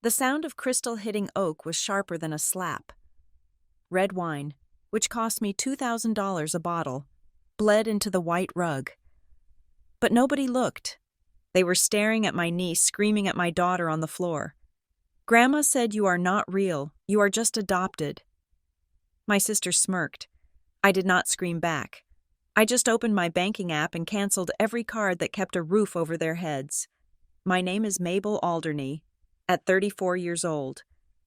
The sound of crystal hitting oak was sharper than a slap. Red wine, which cost me $2,000 a bottle, bled into the white rug. But nobody looked. They were staring at my niece screaming at my daughter on the floor. "Grandma said you are not real, you are just adopted." My sister smirked. I did not scream back. I just opened my banking app and canceled every card that kept a roof over their heads. My name is Mabel Alderney. At 34 years old,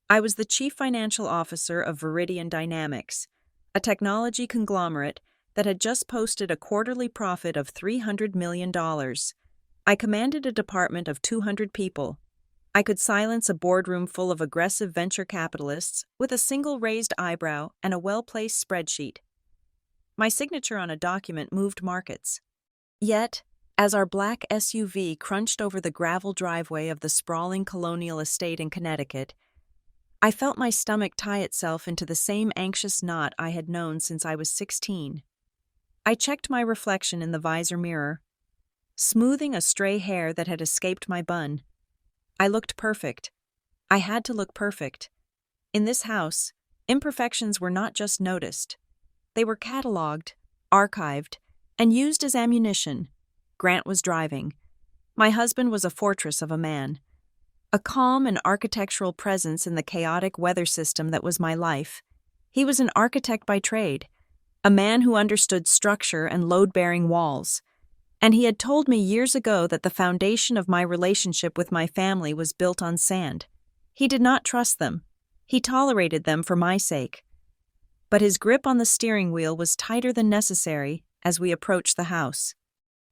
I was the chief financial officer of Viridian Dynamics, a technology conglomerate that had just posted a quarterly profit of $300 million. I commanded a department of 200 people. I could silence a boardroom full of aggressive venture capitalists with a single raised eyebrow and a well-placed spreadsheet. My signature on a document moved markets. Yet, as our black SUV crunched over the gravel driveway of the sprawling colonial estate in Connecticut, I felt my stomach tie itself into the same anxious knot I had known since I was 16. I checked my reflection in the visor mirror, smoothing a stray hair that had escaped my bun. I looked perfect. I had to look perfect. In this house, imperfections were not just noticed. They were cataloged, archived, and used as ammunition. Grant was driving. My husband was a fortress of a man. A calm and architectural presence in the chaotic weather system that was my life. He was an architect by trade, a man who understood structure and load-bearing walls. And he had told me years ago that the foundation of my relationship with my family was built on sand. He did not trust them. He tolerated them for my sake. But his grip on the steering wheel was tighter than necessary as we approached the house.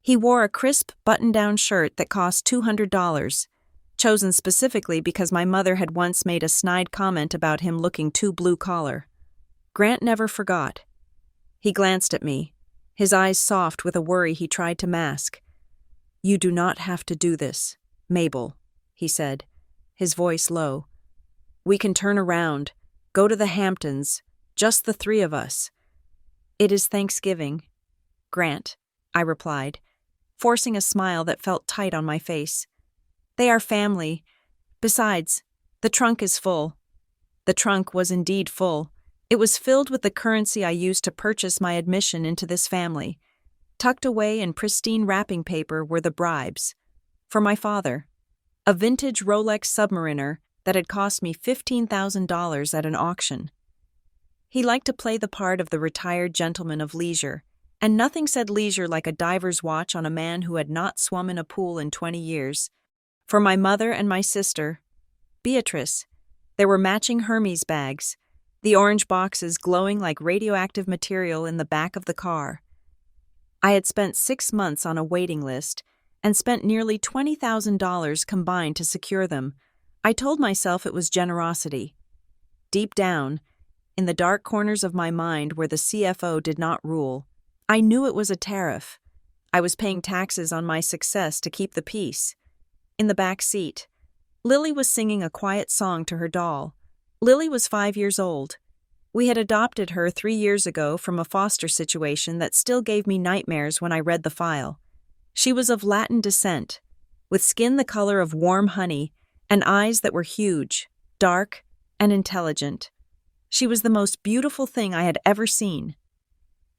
He wore a crisp button-down shirt that cost $200, chosen specifically because my mother had once made a snide comment about him looking too blue-collar. Grant never forgot. He glanced at me, his eyes soft with a worry he tried to mask. "You do not have to do this, Mabel," he said, his voice low. "We can turn around, go to the Hamptons, just the three of us." "It is Thanksgiving, Grant," I replied, forcing a smile that felt tight on my face. "They are family. Besides, the trunk is full." The trunk was indeed full. It was filled with the currency I used to purchase my admission into this family. Tucked away in pristine wrapping paper were the bribes. For my father, a vintage Rolex Submariner that had cost me $15,000 at an auction. He liked to play the part of the retired gentleman of leisure, and nothing said leisure like a diver's watch on a man who had not swum in a pool in 20 years. For my mother and my sister, Beatrice, there were matching Hermes bags, the orange boxes glowing like radioactive material in the back of the car. I had spent 6 months on a waiting list and spent nearly $20,000 combined to secure them. I told myself it was generosity. Deep down, in the dark corners of my mind where the CFO did not rule, I knew it was a tariff. I was paying taxes on my success to keep the peace. In the back seat, Lily was singing a quiet song to her doll. Lily was 5 years old. We had adopted her 3 years ago from a foster situation that still gave me nightmares when I read the file. She was of Latin descent, with skin the color of warm honey and eyes that were huge, dark, and intelligent. She was the most beautiful thing I had ever seen.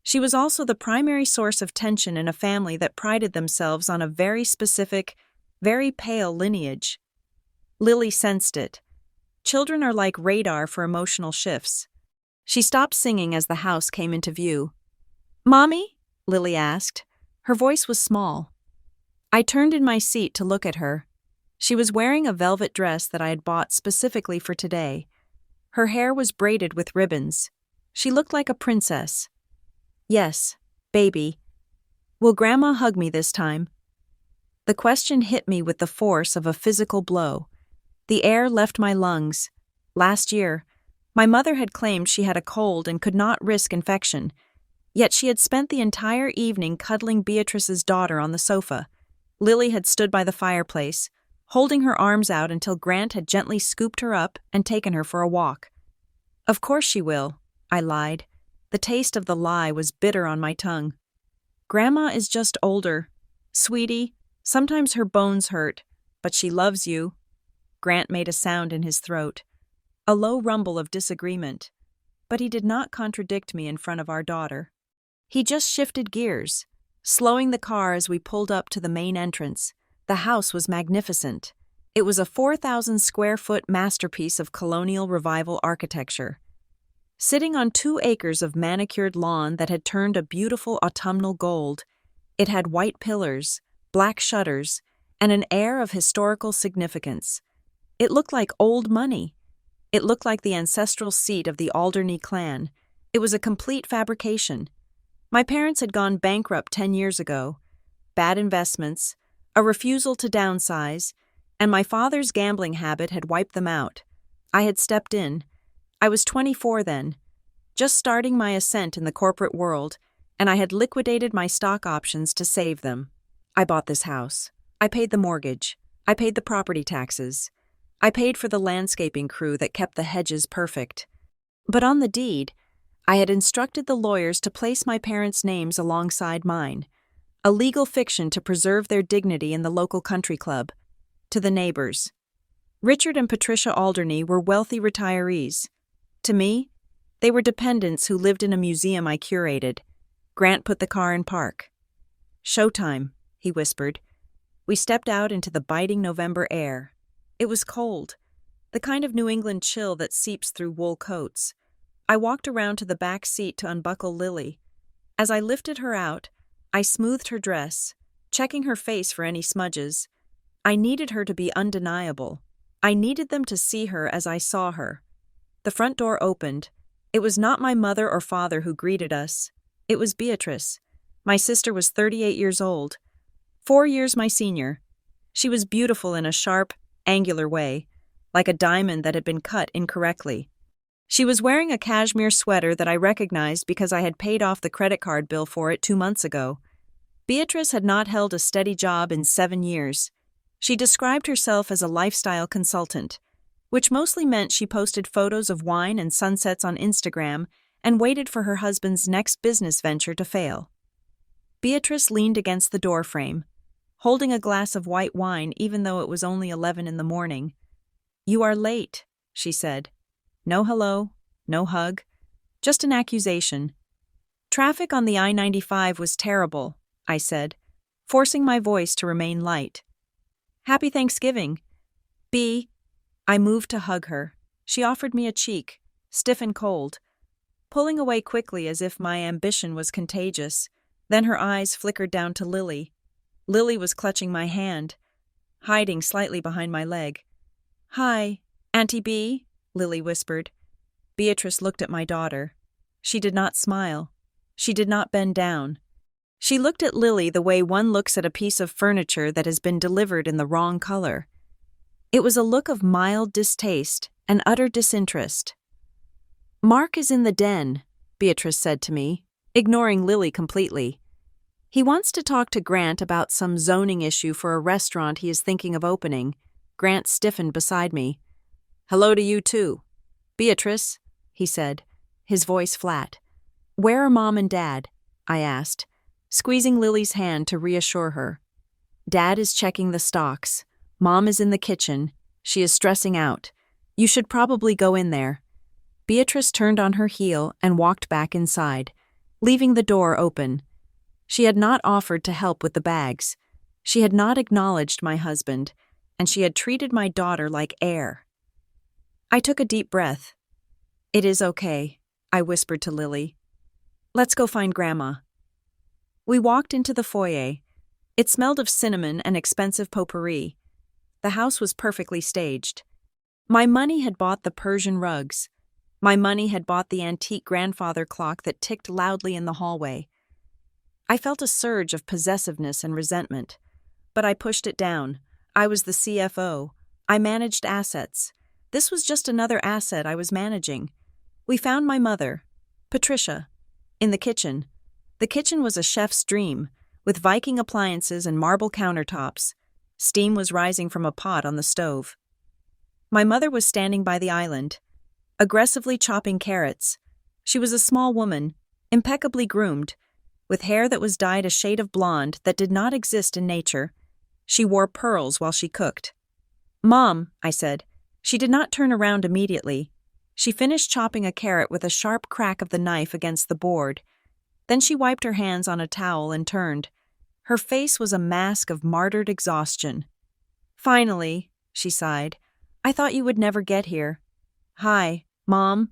She was also the primary source of tension in a family that prided themselves on a very specific, very pale lineage. Lily sensed it. Children are like radar for emotional shifts. She stopped singing as the house came into view. "Mommy?" Lily asked. Her voice was small. I turned in my seat to look at her. She was wearing a velvet dress that I had bought specifically for today. Her hair was braided with ribbons. She looked like a princess. "Yes, baby. Will Grandma hug me this time?" The question hit me with the force of a physical blow. The air left my lungs. Last year, my mother had claimed she had a cold and could not risk infection, yet she had spent the entire evening cuddling Beatrice's daughter on the sofa. Lily had stood by the fireplace, holding her arms out until Grant had gently scooped her up and taken her for a walk. "Of course she will," I lied. The taste of the lie was bitter on my tongue. "Grandma is just older. Sweetie, sometimes her bones hurt, but she loves you." Grant made a sound in his throat, a low rumble of disagreement, but he did not contradict me in front of our daughter. He just shifted gears, slowing the car as we pulled up to the main entrance. The house was magnificent. It was a 4,000-square-foot masterpiece of colonial revival architecture. Sitting on 2 acres of manicured lawn that had turned a beautiful autumnal gold, it had white pillars, black shutters, and an air of historical significance. It looked like old money. It looked like the ancestral seat of the Alderney clan. It was a complete fabrication. My parents had gone bankrupt 10 years ago. Bad investments, a refusal to downsize, and my father's gambling habit had wiped them out. I had stepped in. I was 24 then, just starting my ascent in the corporate world, and I had liquidated my stock options to save them. I bought this house. I paid the mortgage. I paid the property taxes. I paid for the landscaping crew that kept the hedges perfect. But on the deed, I had instructed the lawyers to place my parents' names alongside mine, a legal fiction to preserve their dignity in the local country club. To the neighbors, Richard and Patricia Alderney were wealthy retirees. To me, they were dependents who lived in a museum I curated. Grant put the car in park. "Showtime," he whispered. We stepped out into the biting November air. It was cold, the kind of New England chill that seeps through wool coats. I walked around to the back seat to unbuckle Lily. As I lifted her out, I smoothed her dress, checking her face for any smudges. I needed her to be undeniable. I needed them to see her as I saw her. The front door opened. It was not my mother or father who greeted us. It was Beatrice. My sister was 38 years old, 4 years my senior. She was beautiful in a sharp, angular way, like a diamond that had been cut incorrectly. She was wearing a cashmere sweater that I recognized because I had paid off the credit card bill for it 2 months ago. Beatrice had not held a steady job in 7 years. She described herself as a lifestyle consultant, which mostly meant she posted photos of wine and sunsets on Instagram and waited for her husband's next business venture to fail. Beatrice leaned against the doorframe, holding a glass of white wine even though it was only 11 in the morning. "You are late," she said. No hello, no hug, just an accusation. "Traffic on the I-95 was terrible," I said, forcing my voice to remain light. "Happy Thanksgiving." I moved to hug her. She offered me a cheek, stiff and cold, pulling away quickly as if my ambition was contagious. Then her eyes flickered down to Lily. Lily was clutching my hand, hiding slightly behind my leg. "Hi, Auntie B," Lily whispered. Beatrice looked at my daughter. She did not smile. She did not bend down. She looked at Lily the way one looks at a piece of furniture that has been delivered in the wrong color. It was a look of mild distaste and utter disinterest. "Mark is in the den," Beatrice said to me, ignoring Lily completely. "He wants to talk to Grant about some zoning issue for a restaurant he is thinking of opening." Grant stiffened beside me. "Hello to you too. Beatrice," he said, his voice flat. "Where are Mom and Dad?" I asked, squeezing Lily's hand to reassure her. "Dad is checking the stocks. Mom is in the kitchen. She is stressing out. You should probably go in there." Beatrice turned on her heel and walked back inside, leaving the door open. She had not offered to help with the bags. She had not acknowledged my husband, and she had treated my daughter like air. I took a deep breath. "It is okay," I whispered to Lily. "Let's go find Grandma." We walked into the foyer. It smelled of cinnamon and expensive potpourri. The house was perfectly staged. My money had bought the Persian rugs. My money had bought the antique grandfather clock that ticked loudly in the hallway. I felt a surge of possessiveness and resentment, but I pushed it down. I was the CFO. I managed assets. This was just another asset I was managing. We found my mother, Patricia, in the kitchen. The kitchen was a chef's dream, with Viking appliances and marble countertops. Steam was rising from a pot on the stove. My mother was standing by the island, aggressively chopping carrots. She was a small woman, impeccably groomed, with hair that was dyed a shade of blonde that did not exist in nature. She wore pearls while she cooked. Mom, I said. She did not turn around immediately. She finished chopping a carrot with a sharp crack of the knife against the board. Then she wiped her hands on a towel and turned. Her face was a mask of martyred exhaustion. Finally, she sighed. I thought you would never get here. Hi, Mom.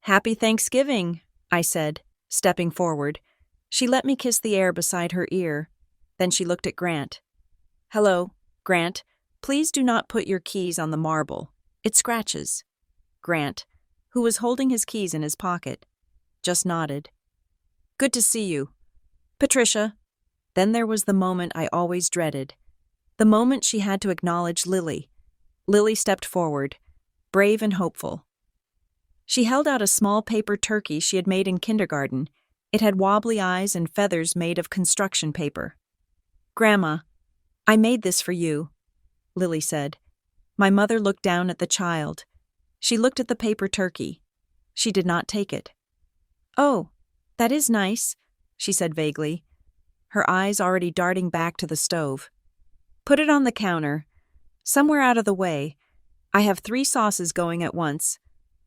Happy Thanksgiving, I said, stepping forward. She let me kiss the air beside her ear. Then she looked at Grant. Hello, Grant. Please do not put your keys on the marble. It scratches. Grant, who was holding his keys in his pocket, just nodded. Good to see you. Patricia. Then there was the moment I always dreaded. The moment she had to acknowledge Lily. Lily stepped forward, brave and hopeful. She held out a small paper turkey she had made in kindergarten. It had wobbly eyes and feathers made of construction paper. Grandma, I made this for you, Lily said. My mother looked down at the child. She looked at the paper turkey. She did not take it. Oh, that is nice, she said vaguely, her eyes already darting back to the stove. Put it on the counter, somewhere out of the way. I have 3 sauces going at once.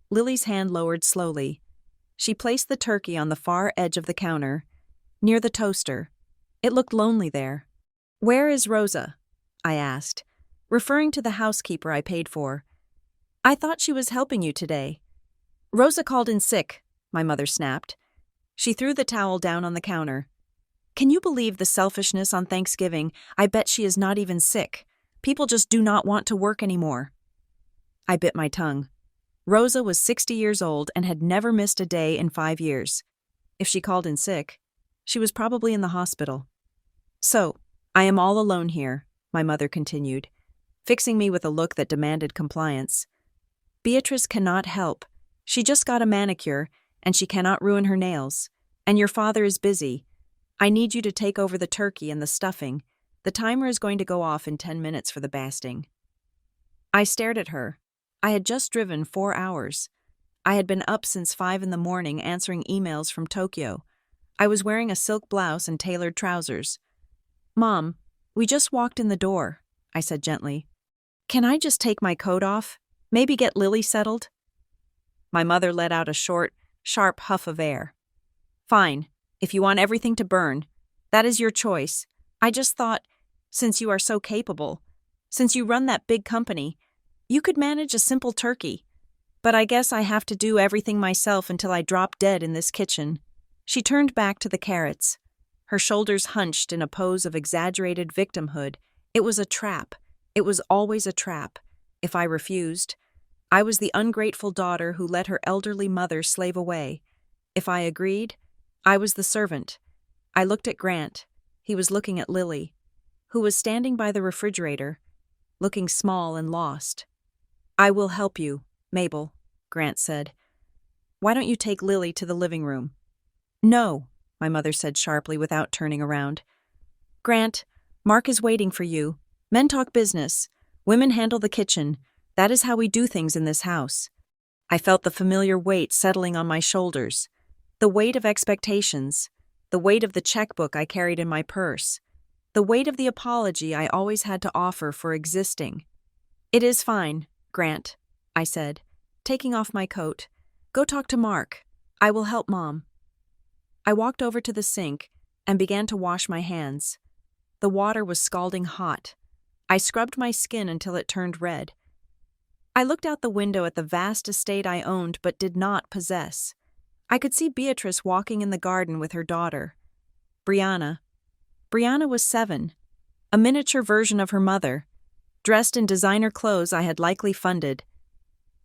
Lily's hand lowered slowly. She placed the turkey on the far edge of the counter, near the toaster. It looked lonely there. Where is Rosa? I asked, referring to the housekeeper I paid for. I thought she was helping you today. Rosa called in sick, my mother snapped. She threw the towel down on the counter. Can you believe the selfishness on Thanksgiving? I bet she is not even sick. People just do not want to work anymore. I bit my tongue. Rosa was 60 years old and had never missed a day in 5 years. If she called in sick, she was probably in the hospital. So, I am all alone here, my mother continued, fixing me with a look that demanded compliance. Beatrice cannot help. She just got a manicure, and she cannot ruin her nails. And your father is busy. I need you to take over the turkey and the stuffing. The timer is going to go off in 10 minutes for the basting. I stared at her. I had just driven 4 hours. I had been up since 5 in the morning answering emails from Tokyo. I was wearing a silk blouse and tailored trousers. Mom, we just walked in the door, I said gently. Can I just take my coat off? Maybe get Lily settled? My mother let out a short, sharp huff of air. Fine, if you want everything to burn. That is your choice. I just thought, since you are so capable, since you run that big company, you could manage a simple turkey. But I guess I have to do everything myself until I drop dead in this kitchen. She turned back to the carrots, her shoulders hunched in a pose of exaggerated victimhood. It was a trap. It was always a trap. If I refused, I was the ungrateful daughter who let her elderly mother slave away. If I agreed, I was the servant. I looked at Grant. He was looking at Lily, who was standing by the refrigerator, looking small and lost. I will help you, Mabel, Grant said. Why don't you take Lily to the living room? No, my mother said sharply without turning around. Grant, Mark is waiting for you. Men talk business. Women handle the kitchen. That is how we do things in this house. I felt the familiar weight settling on my shoulders. The weight of expectations. The weight of the checkbook I carried in my purse. The weight of the apology I always had to offer for existing. It is fine, Grant, I said, taking off my coat. Go talk to Mark. I will help Mom. I walked over to the sink and began to wash my hands. The water was scalding hot. I scrubbed my skin until it turned red. I looked out the window at the vast estate I owned but did not possess. I could see Beatrice walking in the garden with her daughter. Brianna. Brianna was 7, a miniature version of her mother, dressed in designer clothes I had likely funded.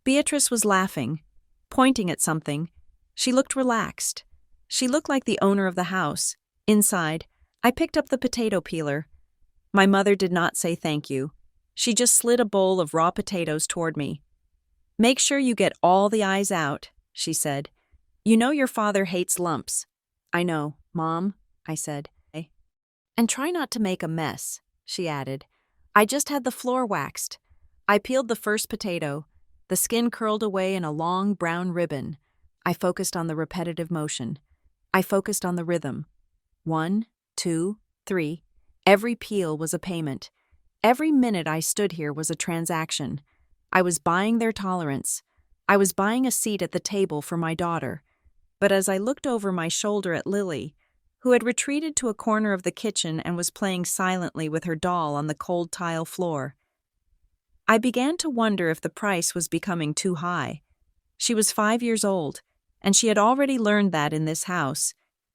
Beatrice was laughing, pointing at something. She looked relaxed. She looked like the owner of the house. Inside, I picked up the potato peeler. My mother did not say thank you. She just slid a bowl of raw potatoes toward me. Make sure you get all the eyes out, she said. You know your father hates lumps. I know, Mom, I said. And try not to make a mess, she added. I just had the floor waxed. I peeled the first potato. The skin curled away in a long brown ribbon. I focused on the repetitive motion. I focused on the rhythm. 1, 2, 3. Every peel was a payment. Every minute I stood here was a transaction. I was buying their tolerance. I was buying a seat at the table for my daughter. But as I looked over my shoulder at Lily, who had retreated to a corner of the kitchen and was playing silently with her doll on the cold tile floor, I began to wonder if the price was becoming too high. She was 5 years old, and she had already learned that in this house,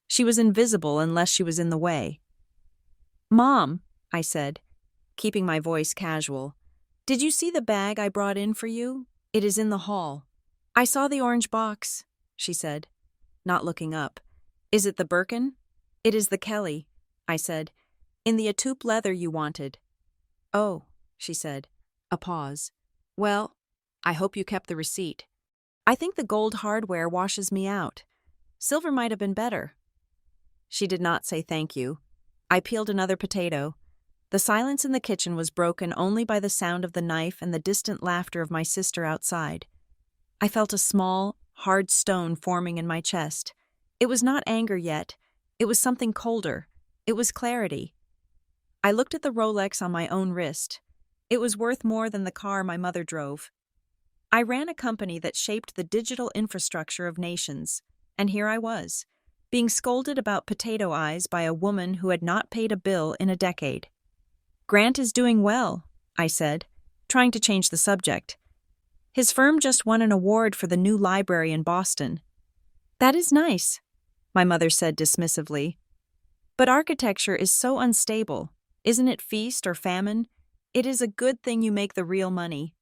she was invisible unless she was in the way. "Mom," I said, keeping my voice casual, "did you see the bag I brought in for you? It is in the hall." "I saw the orange box," she said, not looking up. "Is it the Birkin?" "It is the Kelly," I said, "in the Atupe leather you wanted." "Oh," she said. A pause. "Well, I hope you kept the receipt. I think the gold hardware washes me out. Silver might have been better." She did not say thank you. I peeled another potato. The silence in the kitchen was broken only by the sound of the knife and the distant laughter of my sister outside. I felt a small, hard stone forming in my chest. It was not anger yet. It was something colder. It was clarity. I looked at the Rolex on my own wrist. It was worth more than the car my mother drove. I ran a company that shaped the digital infrastructure of nations, and here I was, being scolded about potato eyes by a woman who had not paid a bill in a decade. "Grant is doing well," I said, trying to change the subject. "His firm just won an award for the new library in Boston." "That is nice," my mother said dismissively. "But architecture is so unstable. Isn't it feast or famine? It is a good thing you make the real money.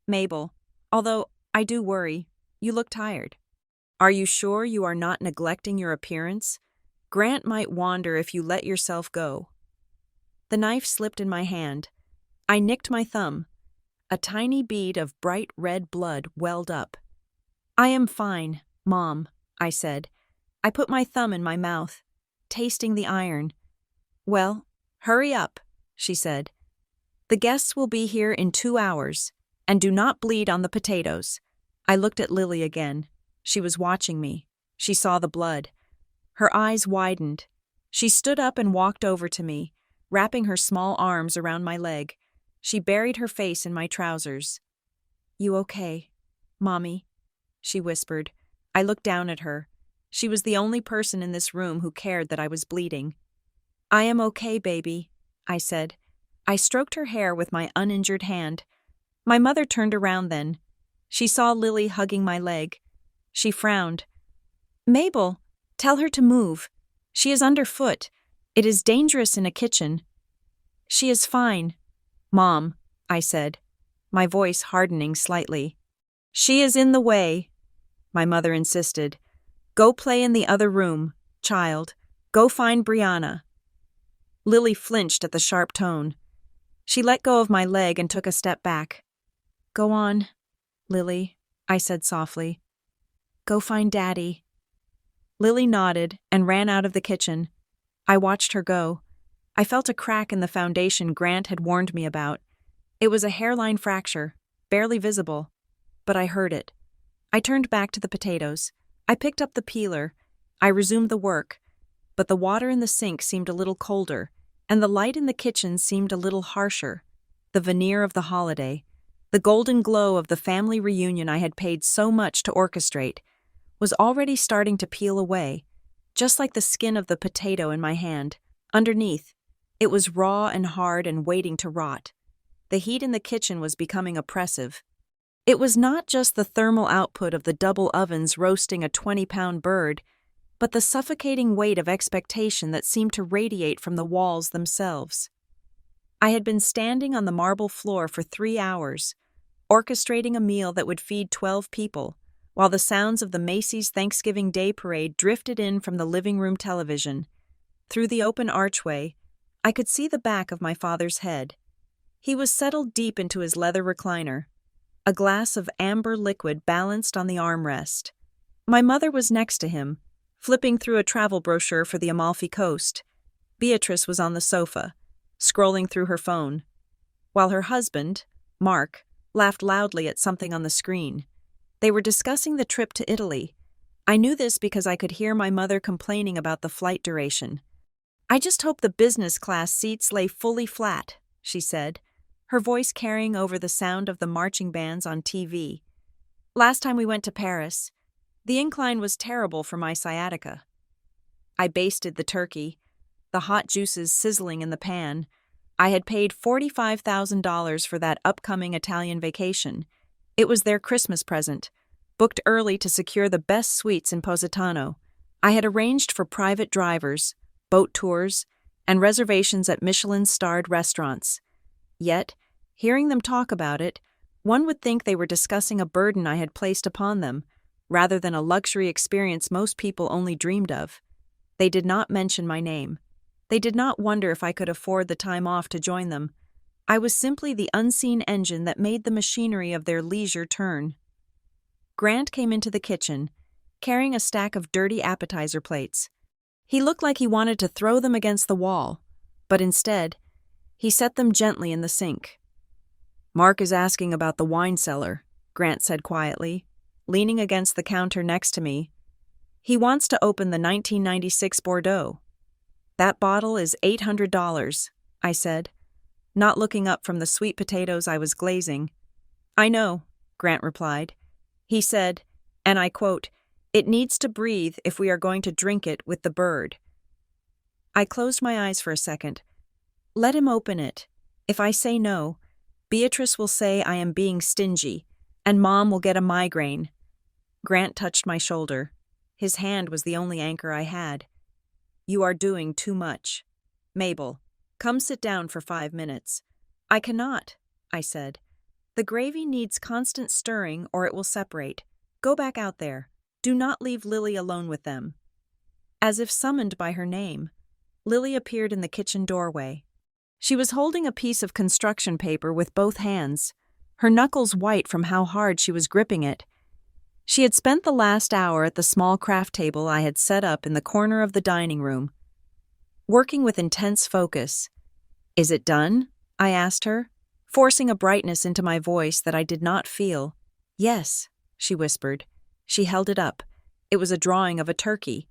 Mabel, although I do worry, you look tired. Are you sure you are not neglecting your appearance? Grant might wander if you let yourself go." The knife slipped in my hand. I nicked my thumb. A tiny bead of bright red blood welled up. "I am fine, Mom," I said. I put my thumb in my mouth, tasting the iron. "Well, hurry up," she said. "The guests will be here in 2 hours, and do not bleed on the potatoes." I looked at Lily again. She was watching me. She saw the blood. Her eyes widened. She stood up and walked over to me, wrapping her small arms around my leg. She buried her face in my trousers. "You okay, Mommy?" she whispered. I looked down at her. She was the only person in this room who cared that I was bleeding. "I am okay, baby," I said. I stroked her hair with my uninjured hand. My mother turned around then. She saw Lily hugging my leg. She frowned. "Mabel, tell her to move. She is underfoot. It is dangerous in a kitchen." "She is fine, Mom," I said, my voice hardening slightly. "She is in the way," my mother insisted. "Go play in the other room, child. Go find Brianna." Lily flinched at the sharp tone. She let go of my leg and took a step back. "Go on, Lily," I said softly. "Go find Daddy." Lily nodded and ran out of the kitchen. I watched her go. I felt a crack in the foundation Grant had warned me about. It was a hairline fracture, barely visible, but I heard it. I turned back to the potatoes. I picked up the peeler. I resumed the work, but the water in the sink seemed a little colder, and the light in the kitchen seemed a little harsher. The veneer of the holiday, the golden glow of the family reunion I had paid so much to orchestrate, was already starting to peel away, just like the skin of the potato in my hand. Underneath, it was raw and hard and waiting to rot. The heat in the kitchen was becoming oppressive. It was not just the thermal output of the double ovens roasting a 20-pound bird, but the suffocating weight of expectation that seemed to radiate from the walls themselves. I had been standing on the marble floor for 3 hours, orchestrating a meal that would feed 12 people, while the sounds of the Macy's Thanksgiving Day Parade drifted in from the living room television. Through the open archway, I could see the back of my father's head. He was settled deep into his leather recliner, a glass of amber liquid balanced on the armrest. My mother was next to him, flipping through a travel brochure for the Amalfi Coast. Beatrice was on the sofa, scrolling through her phone, while her husband, Mark, laughed loudly at something on the screen. They were discussing the trip to Italy. I knew this because I could hear my mother complaining about the flight duration. "I just hope the business class seats lay fully flat," she said, her voice carrying over the sound of the marching bands on TV. Last time we went to Paris, the incline was terrible for my sciatica. I basted the turkey, the hot juices sizzling in the pan. I had paid $45,000 for that upcoming Italian vacation. It was their Christmas present, booked early to secure the best suites in Positano. I had arranged for private drivers, boat tours, and reservations at Michelin-starred restaurants. Yet, hearing them talk about it, one would think they were discussing a burden I had placed upon them, rather than a luxury experience most people only dreamed of. They did not mention my name. They did not wonder if I could afford the time off to join them. I was simply the unseen engine that made the machinery of their leisure turn. Grant came into the kitchen, carrying a stack of dirty appetizer plates. He looked like he wanted to throw them against the wall, but instead, he set them gently in the sink. "Mark is asking about the wine cellar," Grant said quietly, leaning against the counter next to me. "He wants to open the 1996 Bordeaux." "That bottle is $800, I said, not looking up from the sweet potatoes I was glazing. "I know," Grant replied. He said, and I quote, "It needs to breathe if we are going to drink it with the bird." I closed my eyes for a second. Let him open it. If I say no, Beatrice will say I am being stingy, and Mom will get a migraine. Grant touched my shoulder. His hand was the only anchor I had. "You are doing too much. Mabel, come sit down for 5 minutes." "I cannot," I said. "The gravy needs constant stirring or it will separate. Go back out there. Do not leave Lily alone with them." As if summoned by her name, Lily appeared in the kitchen doorway. She was holding a piece of construction paper with both hands, her knuckles white from how hard she was gripping it. She had spent the last hour at the small craft table I had set up in the corner of the dining room, working with intense focus. "Is it done?" I asked her, forcing a brightness into my voice that I did not feel. "Yes," she whispered. She held it up. It was a drawing of a turkey,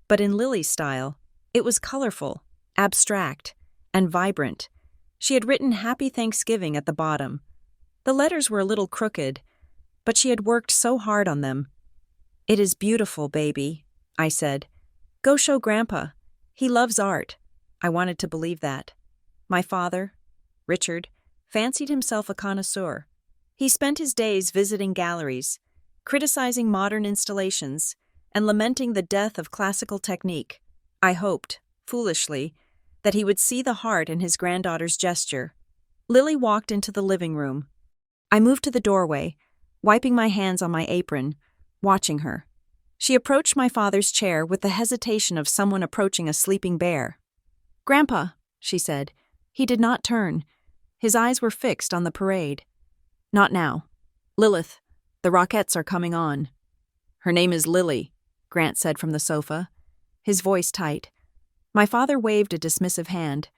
but in Lily's style. It was colorful, abstract, and vibrant. She had written Happy Thanksgiving at the bottom. The letters were a little crooked, but she had worked so hard on them. "It is beautiful, baby," I said. "Go show Grandpa. He loves art." I wanted to believe that. My father, Richard, fancied himself a connoisseur. He spent his days visiting galleries, criticizing modern installations, and lamenting the death of classical technique. I hoped, foolishly, that he would see the heart in his granddaughter's gesture. Lily walked into the living room. I moved to the doorway, wiping my hands on my apron, watching her. She approached my father's chair with the hesitation of someone approaching a sleeping bear. "Grandpa," she said. He did not turn. His eyes were fixed on the parade. "Not now. Lilith, the Rockettes are coming on." "Her name is Lily," Grant said from the sofa, his voice tight. My father waved a dismissive hand.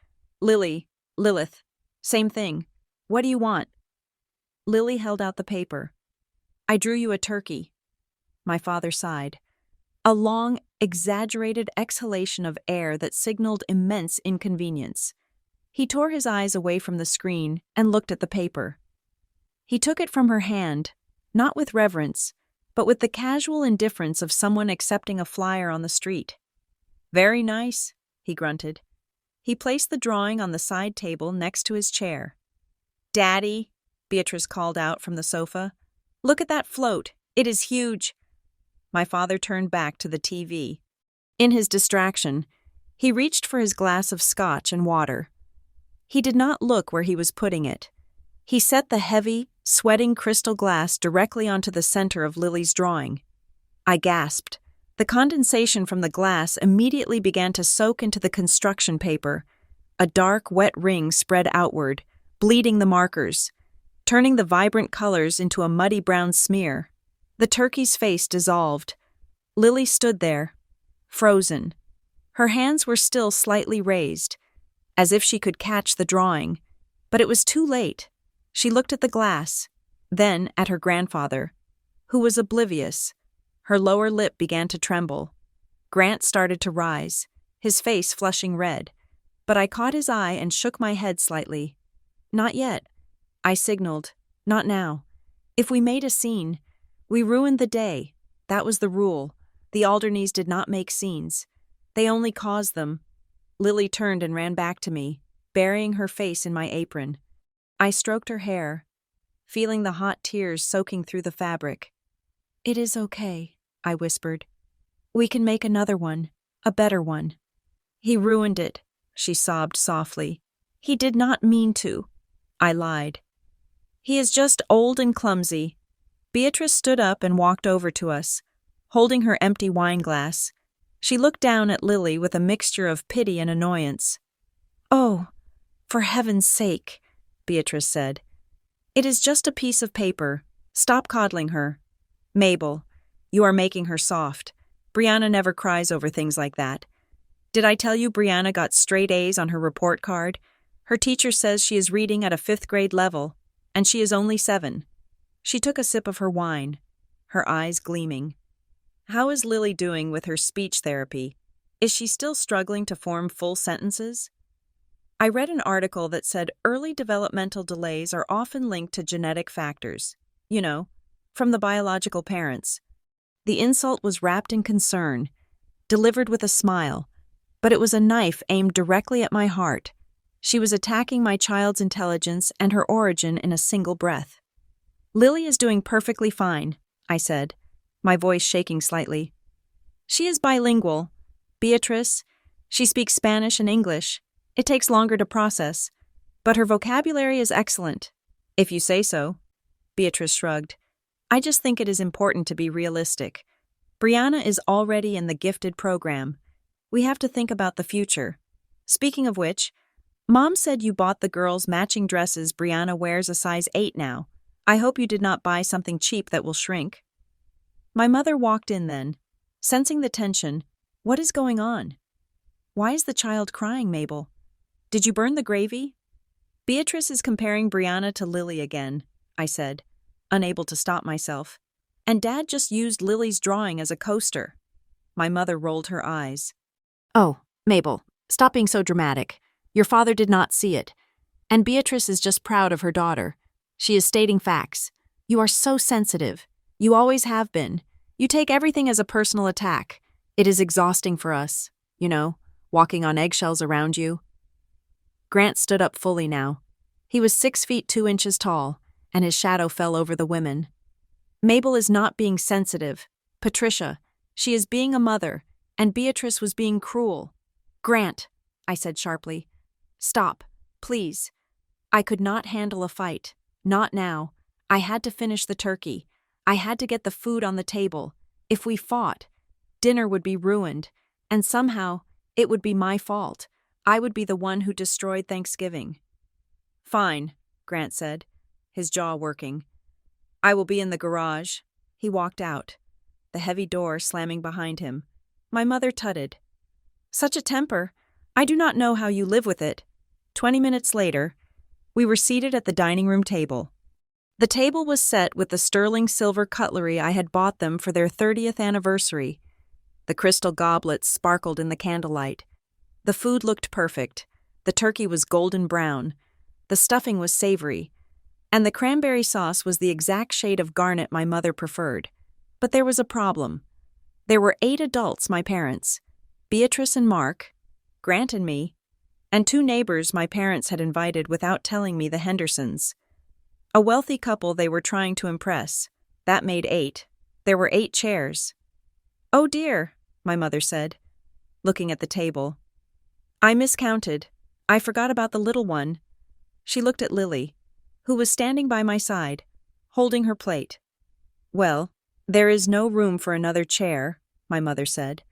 "Lily, Lilith, same thing. What do you want?" Lily held out the paper. "I drew you a turkey." My father sighed. A long, exaggerated exhalation of air that signaled immense inconvenience. He tore his eyes away from the screen and looked at the paper. He took it from her hand, not with reverence, but with the casual indifference of someone accepting a flyer on the street. "Very nice," he grunted. He placed the drawing on the side table next to his chair. "Daddy," Beatrice called out from the sofa, "look at that float. It is huge." My father turned back to the TV. In his distraction, he reached for his glass of scotch and water. He did not look where he was putting it. He set the heavy, sweating crystal glass directly onto the center of Lily's drawing. I gasped. The condensation from the glass immediately began to soak into the construction paper. A dark, wet ring spread outward, bleeding the markers, turning the vibrant colors into a muddy brown smear. The turkey's face dissolved. Lily stood there, frozen. Her hands were still slightly raised, as if she could catch the drawing, but it was too late. She looked at the glass, then at her grandfather, who was oblivious. Her lower lip began to tremble. Grant started to rise, his face flushing red, but I caught his eye and shook my head slightly. "Not yet. I signaled, "Not now. If we made a scene, we ruined the day. That was the rule. The Alderneys did not make scenes. They only caused them." Lily turned and ran back to me, burying her face in my apron. I stroked her hair, feeling the hot tears soaking through the fabric. "It is okay," I whispered. "We can make another one, a better one." "He ruined it," she sobbed softly. "He did not mean to." I lied. "He is just old and clumsy." Beatrice stood up and walked over to us, holding her empty wineglass. She looked down at Lily with a mixture of pity and annoyance. "Oh, for heaven's sake," Beatrice said. "It is just a piece of paper. Stop coddling her." "Mabel, you are making her soft. Brianna never cries over things like that. Did I tell you Brianna got straight A's on her report card? Her teacher says she is reading at a 5th grade level, and she is only 7. She took a sip of her wine, her eyes gleaming. "How is Lily doing with her speech therapy? Is she still struggling to form full sentences?" I read an article that said early developmental delays are often linked to genetic factors, from the biological parents. The insult was wrapped in concern, delivered with a smile, but it was a knife aimed directly at my heart. She was attacking my child's intelligence and her origin in a single breath. "Lily is doing perfectly fine," I said, my voice shaking slightly. "She is bilingual. Beatrice, she speaks Spanish and English. It takes longer to process, but her vocabulary is excellent." "If you say so." Beatrice shrugged. "I just think it is important to be realistic. Brianna is already in the gifted program. We have to think about the future. Speaking of which, Mom said you bought the girls matching dresses. Brianna wears a size 8 now. I hope you did not buy something cheap that will shrink." My mother walked in then, sensing the tension. "What is going on? Why is the child crying, Mabel? Did you burn the gravy?" "Beatrice is comparing Brianna to Lily again," I said, unable to stop myself. "And Dad just used Lily's drawing as a coaster." My mother rolled her eyes. "Oh, Mabel, stop being so dramatic. Your father did not see it. And Beatrice is just proud of her daughter. She is stating facts. You are so sensitive. You always have been. You take everything as a personal attack. It is exhausting for us, walking on eggshells around you." Grant stood up fully now. He was 6 feet 2 inches tall, and his shadow fell over the women. "Mabel is not being sensitive. Patricia, she is being a mother, and Beatrice was being cruel." "Grant," I said sharply. "Stop, please." I could not handle a fight. Not now. I had to finish the turkey. I had to get the food on the table. If we fought, dinner would be ruined, and somehow it would be my fault. I would be the one who destroyed Thanksgiving. "Fine," Grant said, his jaw working. "I will be in the garage." He walked out, the heavy door slamming behind him. My mother tutted. "Such a temper. I do not know how you live with it." 20 minutes later, we were seated at the dining room table. The table was set with the sterling silver cutlery I had bought them for their 30th anniversary. The crystal goblets sparkled in the candlelight. The food looked perfect. The turkey was golden brown. The stuffing was savory. And the cranberry sauce was the exact shade of garnet my mother preferred. But there was a problem. There were 8 adults, my parents, Beatrice and Mark, Grant and me, and 2 neighbors my parents had invited without telling me, the Hendersons. A wealthy couple they were trying to impress. That made 8. There were 8 chairs. "Oh dear," my mother said, looking at the table. "I miscounted. I forgot about the little one." She looked at Lily, who was standing by my side, holding her plate. "Well, there is no room for another chair," my mother said,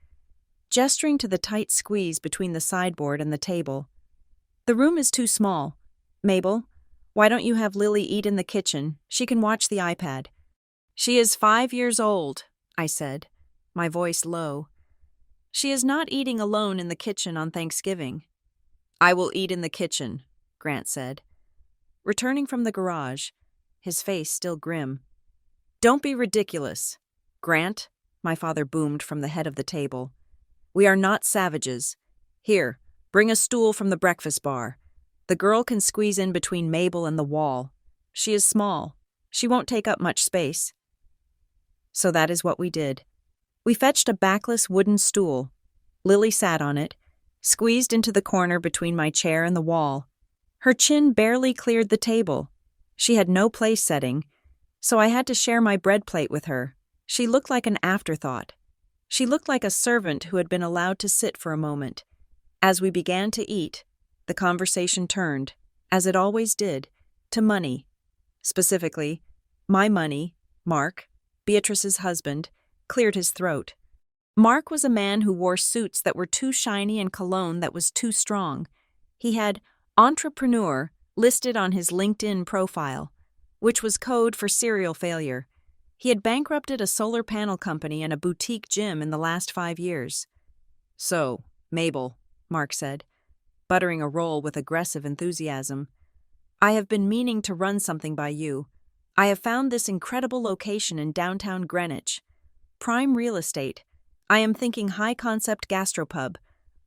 gesturing to the tight squeeze between the sideboard and the table. "The room is too small. Mabel, why don't you have Lily eat in the kitchen? She can watch the iPad." "She is 5 years old," I said, my voice low. "She is not eating alone in the kitchen on Thanksgiving." "I will eat in the kitchen," Grant said, returning from the garage, his face still grim. "Don't be ridiculous, Grant," my father boomed from the head of the table. "We are not savages. Here, bring a stool from the breakfast bar. The girl can squeeze in between Mabel and the wall." She is small. She won't take up much space. So that is what we did. We fetched a backless wooden stool. Lily sat on it, squeezed into the corner between my chair and the wall. Her chin barely cleared the table. She had no place setting, so I had to share my bread plate with her. She looked like an afterthought. She looked like a servant who had been allowed to sit for a moment. As we began to eat, the conversation turned, as it always did, to money. Specifically, my money, Mark, Beatrice's husband, cleared his throat. Mark was a man who wore suits that were too shiny and cologne that was too strong. He had entrepreneur listed on his LinkedIn profile, which was code for serial failure. He had bankrupted a solar panel company and a boutique gym in the last 5 years. So, Mabel, Mark said, buttering a roll with aggressive enthusiasm, I have been meaning to run something by you. I have found this incredible location in downtown Greenwich. Prime real estate. I am thinking high-concept gastropub,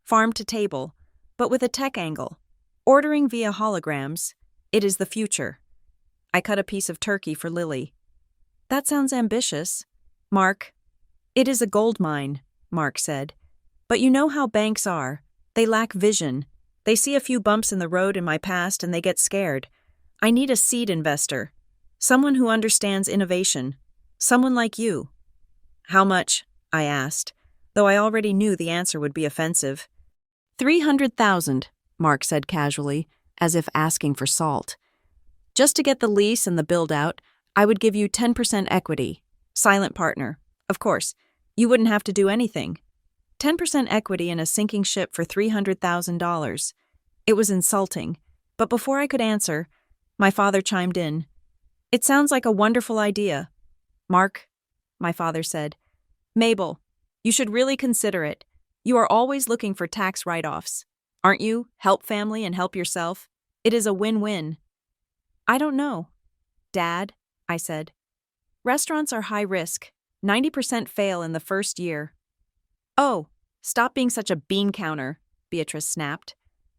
farm to table, but with a tech angle. Ordering via holograms. It is the future. I cut a piece of turkey for Lily. That sounds ambitious. Mark. It is a gold mine, Mark said. But you know how banks are. They lack vision. They see a few bumps in the road in my past and they get scared. I need a seed investor. Someone who understands innovation. Someone like you. How much? I asked, though I already knew the answer would be offensive. 300,000, Mark said casually, as if asking for salt. Just to get the lease and the build-out, I would give you 10% equity. Silent partner. Of course, you wouldn't have to do anything. 10% equity in a sinking ship for $300,000. It was insulting, but before I could answer, my father chimed in. It sounds like a wonderful idea. Mark, my father said. Mabel, you should really consider it. You are always looking for tax write-offs. Aren't you? Help family and help yourself. It is a win-win. I don't know. Dad, I said. Restaurants are high risk. 90% fail in the first year. Oh, stop being such a bean counter, Beatrice snapped.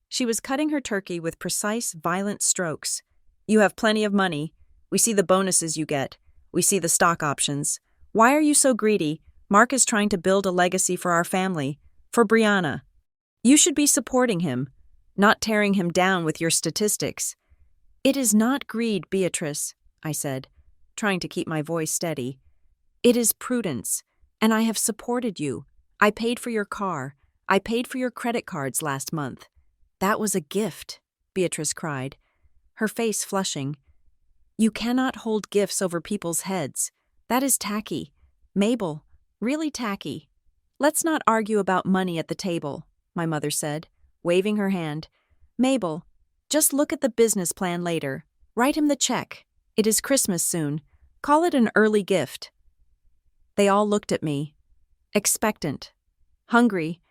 She was cutting her turkey with precise, violent strokes. You have plenty of money. We see the bonuses you get. We see the stock options. Why are you so greedy? Mark is trying to build a legacy for our family, for Brianna. You should be supporting him, not tearing him down with your statistics. It is not greed, Beatrice, I said, trying to keep my voice steady. It is prudence, and I have supported you. I paid for your car. I paid for your credit cards last month. That was a gift, Beatrice cried, her face flushing. You cannot hold gifts over people's heads. That is tacky. Mabel, really tacky. Let's not argue about money at the table, my mother said, waving her hand. Mabel, just look at the business plan later. Write him the check. It is Christmas soon. Call it an early gift. They all looked at me, expectant, hungry,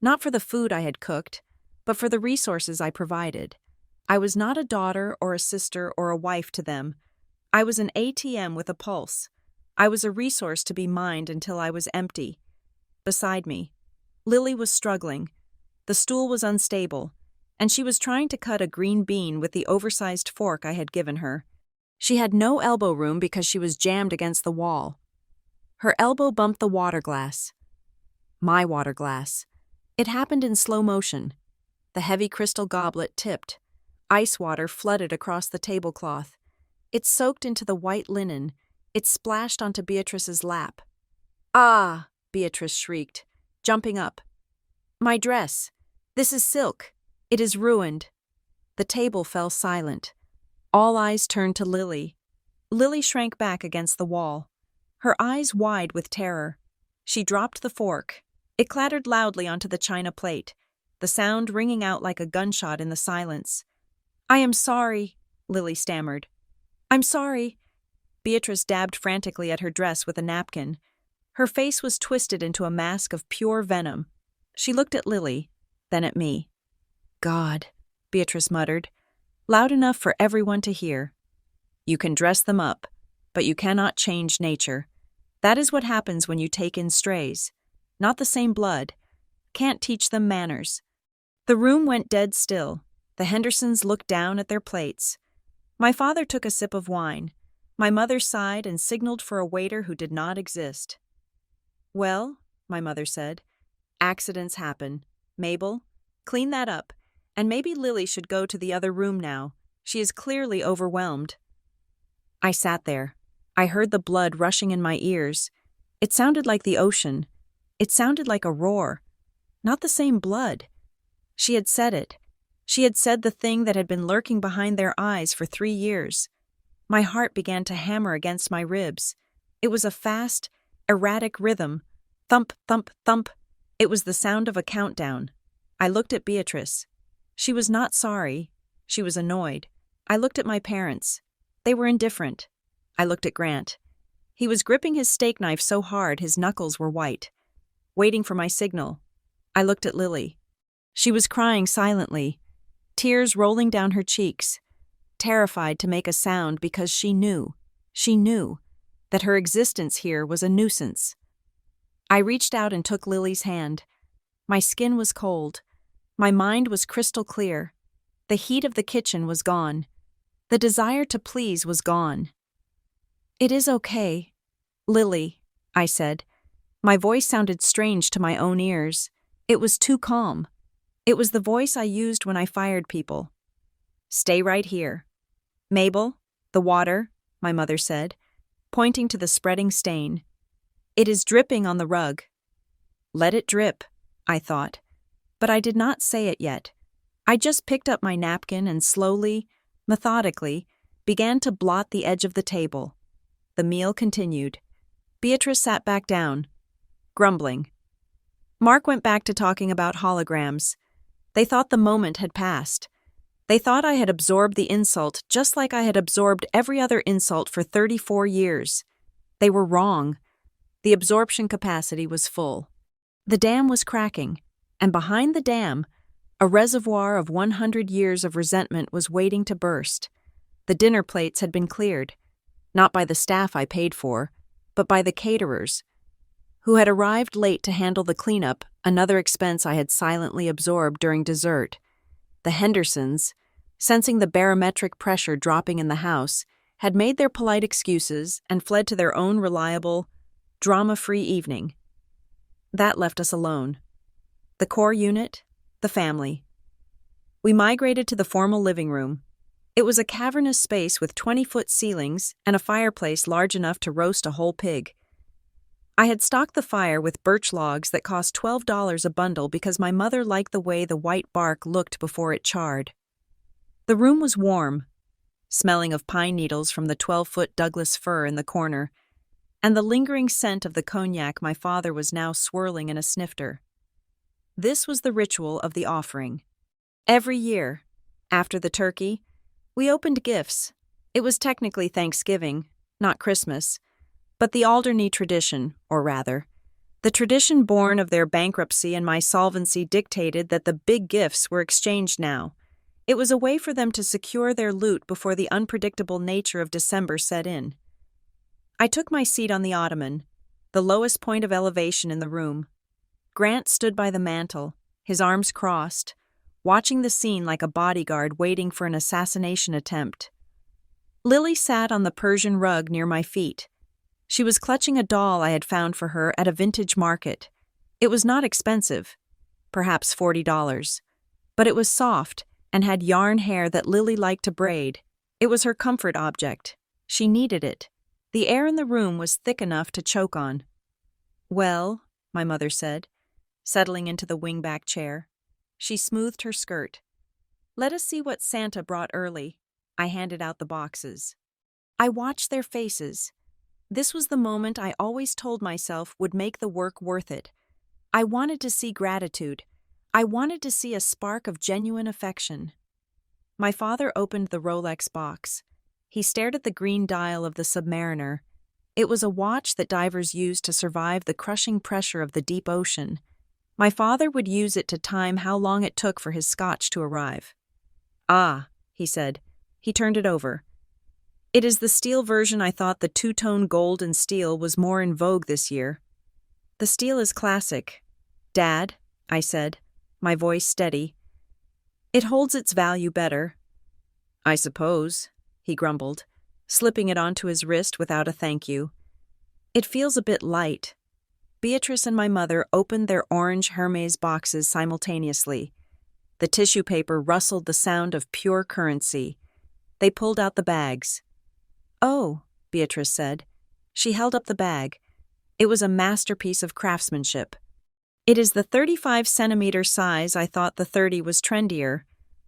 not for the food I had cooked, but for the resources I provided. I was not a daughter or a sister or a wife to them. I was an ATM with a pulse. I was a resource to be mined until I was empty. Beside me, Lily was struggling. The stool was unstable, and she was trying to cut a green bean with the oversized fork I had given her. She had no elbow room because she was jammed against the wall. Her elbow bumped the water glass. My water glass. It happened in slow motion. The heavy crystal goblet tipped. Ice water flooded across the tablecloth. It soaked into the white linen. It splashed onto Beatrice's lap. Ah! Beatrice shrieked, jumping up. My dress. This is silk. It is ruined. The table fell silent. All eyes turned to Lily. Lily shrank back against the wall, her eyes wide with terror. She dropped the fork. It clattered loudly onto the china plate, the sound ringing out like a gunshot in the silence. I am sorry, Lily stammered. I'm sorry. Beatrice dabbed frantically at her dress with a napkin. Her face was twisted into a mask of pure venom. She looked at Lily, then at me. God, Beatrice muttered, loud enough for everyone to hear. You can dress them up, but you cannot change nature. That is what happens when you take in strays. Not the same blood. Can't teach them manners. The room went dead still. The Hendersons looked down at their plates. My father took a sip of wine. My mother sighed and signaled for a waiter who did not exist. "Well," my mother said, "accidents happen. Mabel, clean that up, and maybe Lily should go to the other room now. She is clearly overwhelmed." I sat there. I heard the blood rushing in my ears. It sounded like the ocean. It sounded like a roar. Not the same blood. She had said it. She had said the thing that had been lurking behind their eyes for 3 years. My heart began to hammer against my ribs. It was a fast, erratic rhythm. Thump, thump, thump. It was the sound of a countdown. I looked at Beatrice. She was not sorry. She was annoyed. I looked at my parents. They were indifferent. I looked at Grant. He was gripping his steak knife so hard his knuckles were white, waiting for my signal. I looked at Lily. She was crying silently, tears rolling down her cheeks, terrified to make a sound because she knew that her existence here was a nuisance. I reached out and took Lily's hand. My skin was cold. My mind was crystal clear. The heat of the kitchen was gone. The desire to please was gone. "It is okay, Lily," I said. My voice sounded strange to my own ears. It was too calm. It was the voice I used when I fired people. "Stay right here. Mabel, the water," my mother said, pointing to the spreading stain. "It is dripping on the rug." Let it drip, I thought. But I did not say it yet. I just picked up my napkin and slowly, methodically, began to blot the edge of the table. The meal continued. Beatrice sat back down, grumbling. Mark went back to talking about holograms. They thought the moment had passed. They thought I had absorbed the insult just like I had absorbed every other insult for 34 years. They were wrong. The absorption capacity was full. The dam was cracking, and behind the dam, a reservoir of 100 years of resentment was waiting to burst. The dinner plates had been cleared, not by the staff I paid for, but by the caterers, who had arrived late to handle the cleanup, another expense I had silently absorbed during dessert. The Hendersons, sensing the barometric pressure dropping in the house, had made their polite excuses and fled to their own reliable, drama-free evening. That left us alone. The core unit, the family. We migrated to the formal living room. It was a cavernous space with 20-foot ceilings and a fireplace large enough to roast a whole pig. I had stocked the fire with birch logs that cost $12 a bundle because my mother liked the way the white bark looked before it charred. The room was warm, smelling of pine needles from the 12-foot Douglas fir in the corner, and the lingering scent of the cognac my father was now swirling in a snifter. This was the ritual of the offering. Every year, after the turkey, we opened gifts. It was technically Thanksgiving, not Christmas, but the Alderney tradition, or rather, the tradition born of their bankruptcy and my solvency dictated that the big gifts were exchanged now. It was a way for them to secure their loot before the unpredictable nature of December set in. I took my seat on the ottoman, the lowest point of elevation in the room. Grant stood by the mantel, his arms crossed, watching the scene like a bodyguard waiting for an assassination attempt. Lily sat on the Persian rug near my feet. She was clutching a doll I had found for her at a vintage market. It was not expensive, perhaps $40, but it was soft and had yarn hair that Lily liked to braid. It was her comfort object. She needed it. The air in the room was thick enough to choke on. "Well," my mother said, settling into the wingback chair. She smoothed her skirt. "Let us see what Santa brought early." I handed out the boxes. I watched their faces. This was the moment I always told myself would make the work worth it. I wanted to see gratitude. I wanted to see a spark of genuine affection. My father opened the Rolex box. He stared at the green dial of the Submariner. It was a watch that divers use to survive the crushing pressure of the deep ocean. My father would use it to time how long it took for his scotch to arrive. "Ah," he said. He turned it over. "It is the steel version. I thought the two-tone gold and steel was more in vogue this year." "The steel is classic." "Dad," I said, my voice steady. "It holds its value better." "I suppose," he grumbled, slipping it onto his wrist without a thank you. It feels a bit light. Beatrice and my mother opened their orange Hermes boxes simultaneously. The tissue paper rustled the sound of pure currency. They pulled out the bags. "Oh," Beatrice said. She held up the bag. It was a masterpiece of craftsmanship. "It is the 35-centimeter size. I thought the 30 was trendier.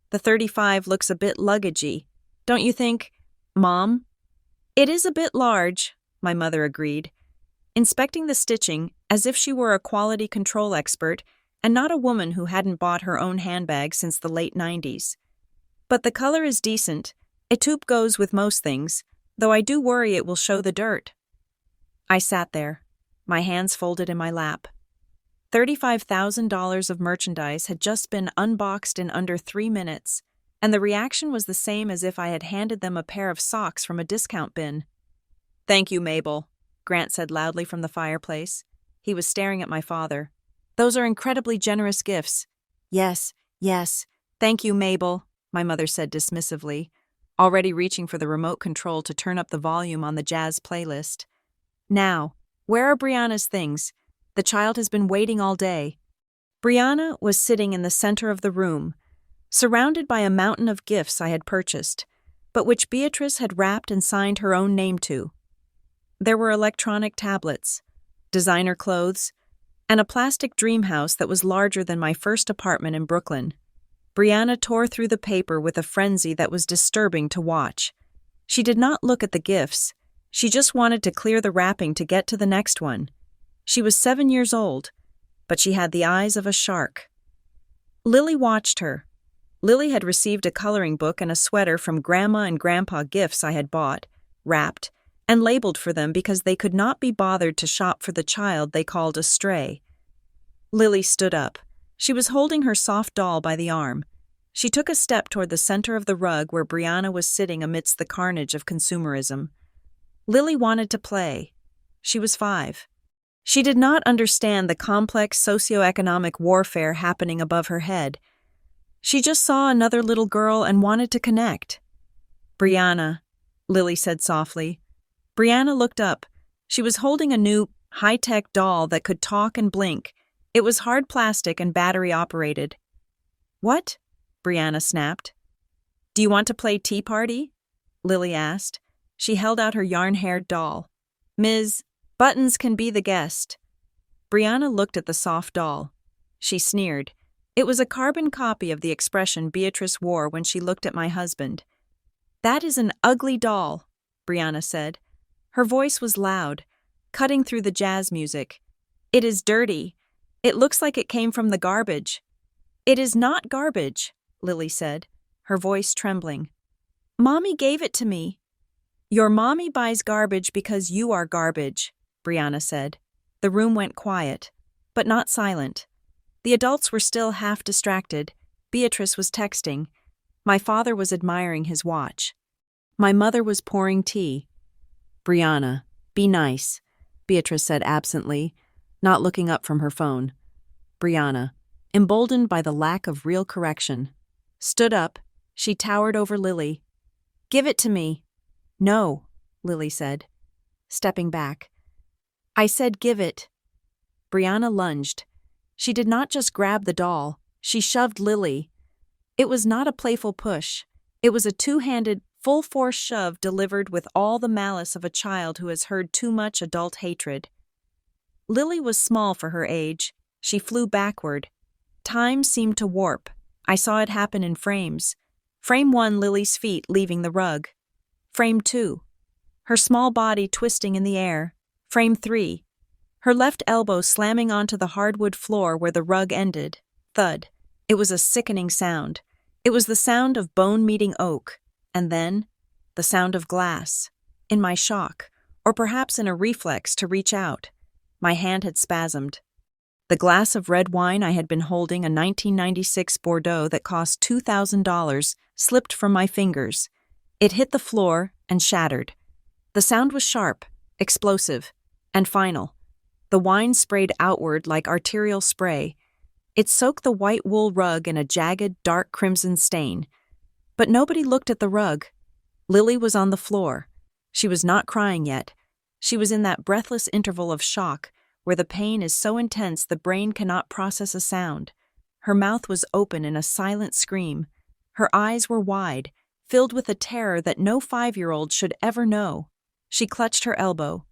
The 35 looks a bit luggagey. Don't you think, Mom?" "It is a bit large," my mother agreed, inspecting the stitching as if she were a quality control expert and not a woman who hadn't bought her own handbag since the late 90s. "But the color is decent. A taupe goes with most things, though I do worry it will show the dirt." I sat there, my hands folded in my lap. $35,000 of merchandise had just been unboxed in under 3 minutes, and the reaction was the same as if I had handed them a pair of socks from a discount bin. "Thank you, Mabel," Grant said loudly from the fireplace. He was staring at my father. "Those are incredibly generous gifts." Yes, thank you, Mabel," my mother said dismissively, already reaching for the remote control to turn up the volume on the jazz playlist. "Now, where are Brianna's things? The child has been waiting all day." Brianna was sitting in the center of the room, surrounded by a mountain of gifts I had purchased, but which Beatrice had wrapped and signed her own name to. There were electronic tablets, designer clothes, and a plastic dream house that was larger than my first apartment in Brooklyn. Brianna tore through the paper with a frenzy that was disturbing to watch. She did not look at the gifts. She just wanted to clear the wrapping to get to the next one. She was 7 years old, but she had the eyes of a shark. Lily watched her. Lily had received a coloring book and a sweater from Grandma and Grandpa, gifts I had bought, wrapped, and labeled for them because they could not be bothered to shop for the child they called a stray. Lily stood up. She was holding her soft doll by the arm. She took a step toward the center of the rug where Brianna was sitting amidst the carnage of consumerism. Lily wanted to play. She was 5. She did not understand the complex socioeconomic warfare happening above her head. She just saw another little girl and wanted to connect. "Brianna," Lily said softly. Brianna looked up. She was holding a new, high-tech doll that could talk and blink. It was hard plastic and battery-operated. "What?" Brianna snapped. "Do you want to play Tea Party?" Lily asked. She held out her yarn-haired doll. "Ms. Buttons can be the guest." Brianna looked at the soft doll. She sneered. It was a carbon copy of the expression Beatrice wore when she looked at my husband. "That is an ugly doll," Brianna said. Her voice was loud, cutting through the jazz music. "It is dirty. It looks like it came from the garbage." "It is not garbage," Lily said, her voice trembling. "Mommy gave it to me." "Your mommy buys garbage because you are garbage," Brianna said. The room went quiet, but not silent. The adults were still half distracted. Beatrice was texting. My father was admiring his watch. My mother was pouring tea. "Brianna, be nice," Beatrice said absently, not looking up from her phone. Brianna, emboldened by the lack of real correction, stood up. She towered over Lily. "Give it to me." "No," Lily said, stepping back. "I said give it." Brianna lunged. She did not just grab the doll, she shoved Lily. It was not a playful push. It was a two-handed, full-force shove delivered with all the malice of a child who has heard too much adult hatred. Lily was small for her age. She flew backward. Time seemed to warp. I saw it happen in frames. Frame 1, Lily's feet leaving the rug. Frame 2, her small body twisting in the air. Frame 3, her left elbow slamming onto the hardwood floor where the rug ended. Thud. It was a sickening sound. It was the sound of bone meeting oak. And then, the sound of glass. In my shock, or perhaps in a reflex to reach out, my hand had spasmed. The glass of red wine I had been holding, a 1996 Bordeaux that cost $2,000, slipped from my fingers. It hit the floor and shattered. The sound was sharp, explosive, and final. The wine sprayed outward like arterial spray. It soaked the white wool rug in a jagged, dark crimson stain. But nobody looked at the rug. Lily was on the floor. She was not crying yet. She was in that breathless interval of shock where the pain is so intense the brain cannot process a sound. Her mouth was open in a silent scream. Her eyes were wide, filled with a terror that no 5-year-old should ever know. She clutched her elbow.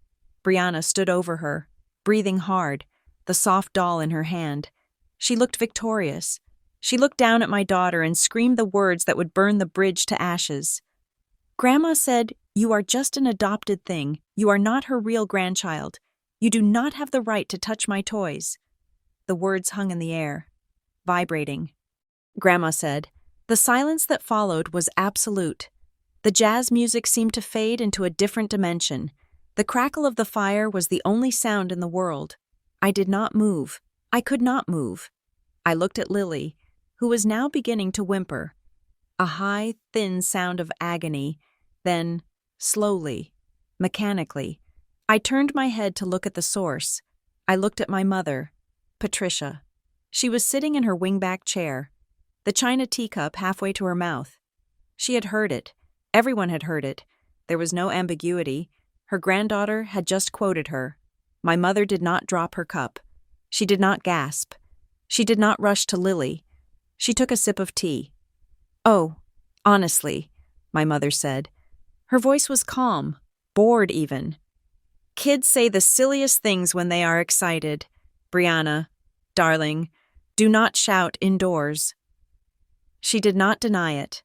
Brianna stood over her, breathing hard, the soft doll in her hand. She looked victorious. She looked down at my daughter and screamed the words that would burn the bridge to ashes. Grandma said, "You are just an adopted thing. You are not her real grandchild. You do not have the right to touch my toys." The words hung in the air, vibrating. Grandma said. The silence that followed was absolute. The jazz music seemed to fade into a different dimension. The crackle of the fire was the only sound in the world. I did not move. I could not move. I looked at Lily, who was now beginning to whimper. A high, thin sound of agony. Then, slowly, mechanically, I turned my head to look at the source. I looked at my mother, Patricia. She was sitting in her wingback chair, the china teacup halfway to her mouth. She had heard it. Everyone had heard it. There was no ambiguity. Her granddaughter had just quoted her. My mother did not drop her cup. She did not gasp. She did not rush to Lily. She took a sip of tea. "Oh, honestly," my mother said. Her voice was calm, bored even. "Kids say the silliest things when they are excited. Brianna, darling, do not shout indoors." She did not deny it.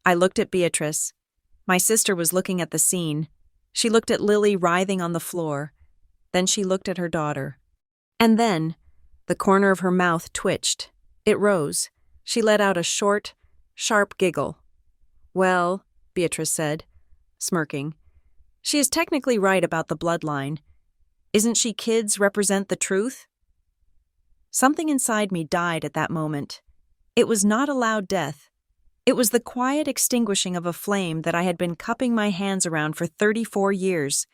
I looked at Beatrice. My sister was looking at the scene. She looked at Lily writhing on the floor. Then she looked at her daughter. And then, the corner of her mouth twitched. It rose. She let out a short, sharp giggle. "Well," Beatrice said, smirking, "she is technically right about the bloodline. Isn't she kids represent the truth?" Something inside me died at that moment. It was not a loud death. It was the quiet extinguishing of a flame that I had been cupping my hands around for 34 years.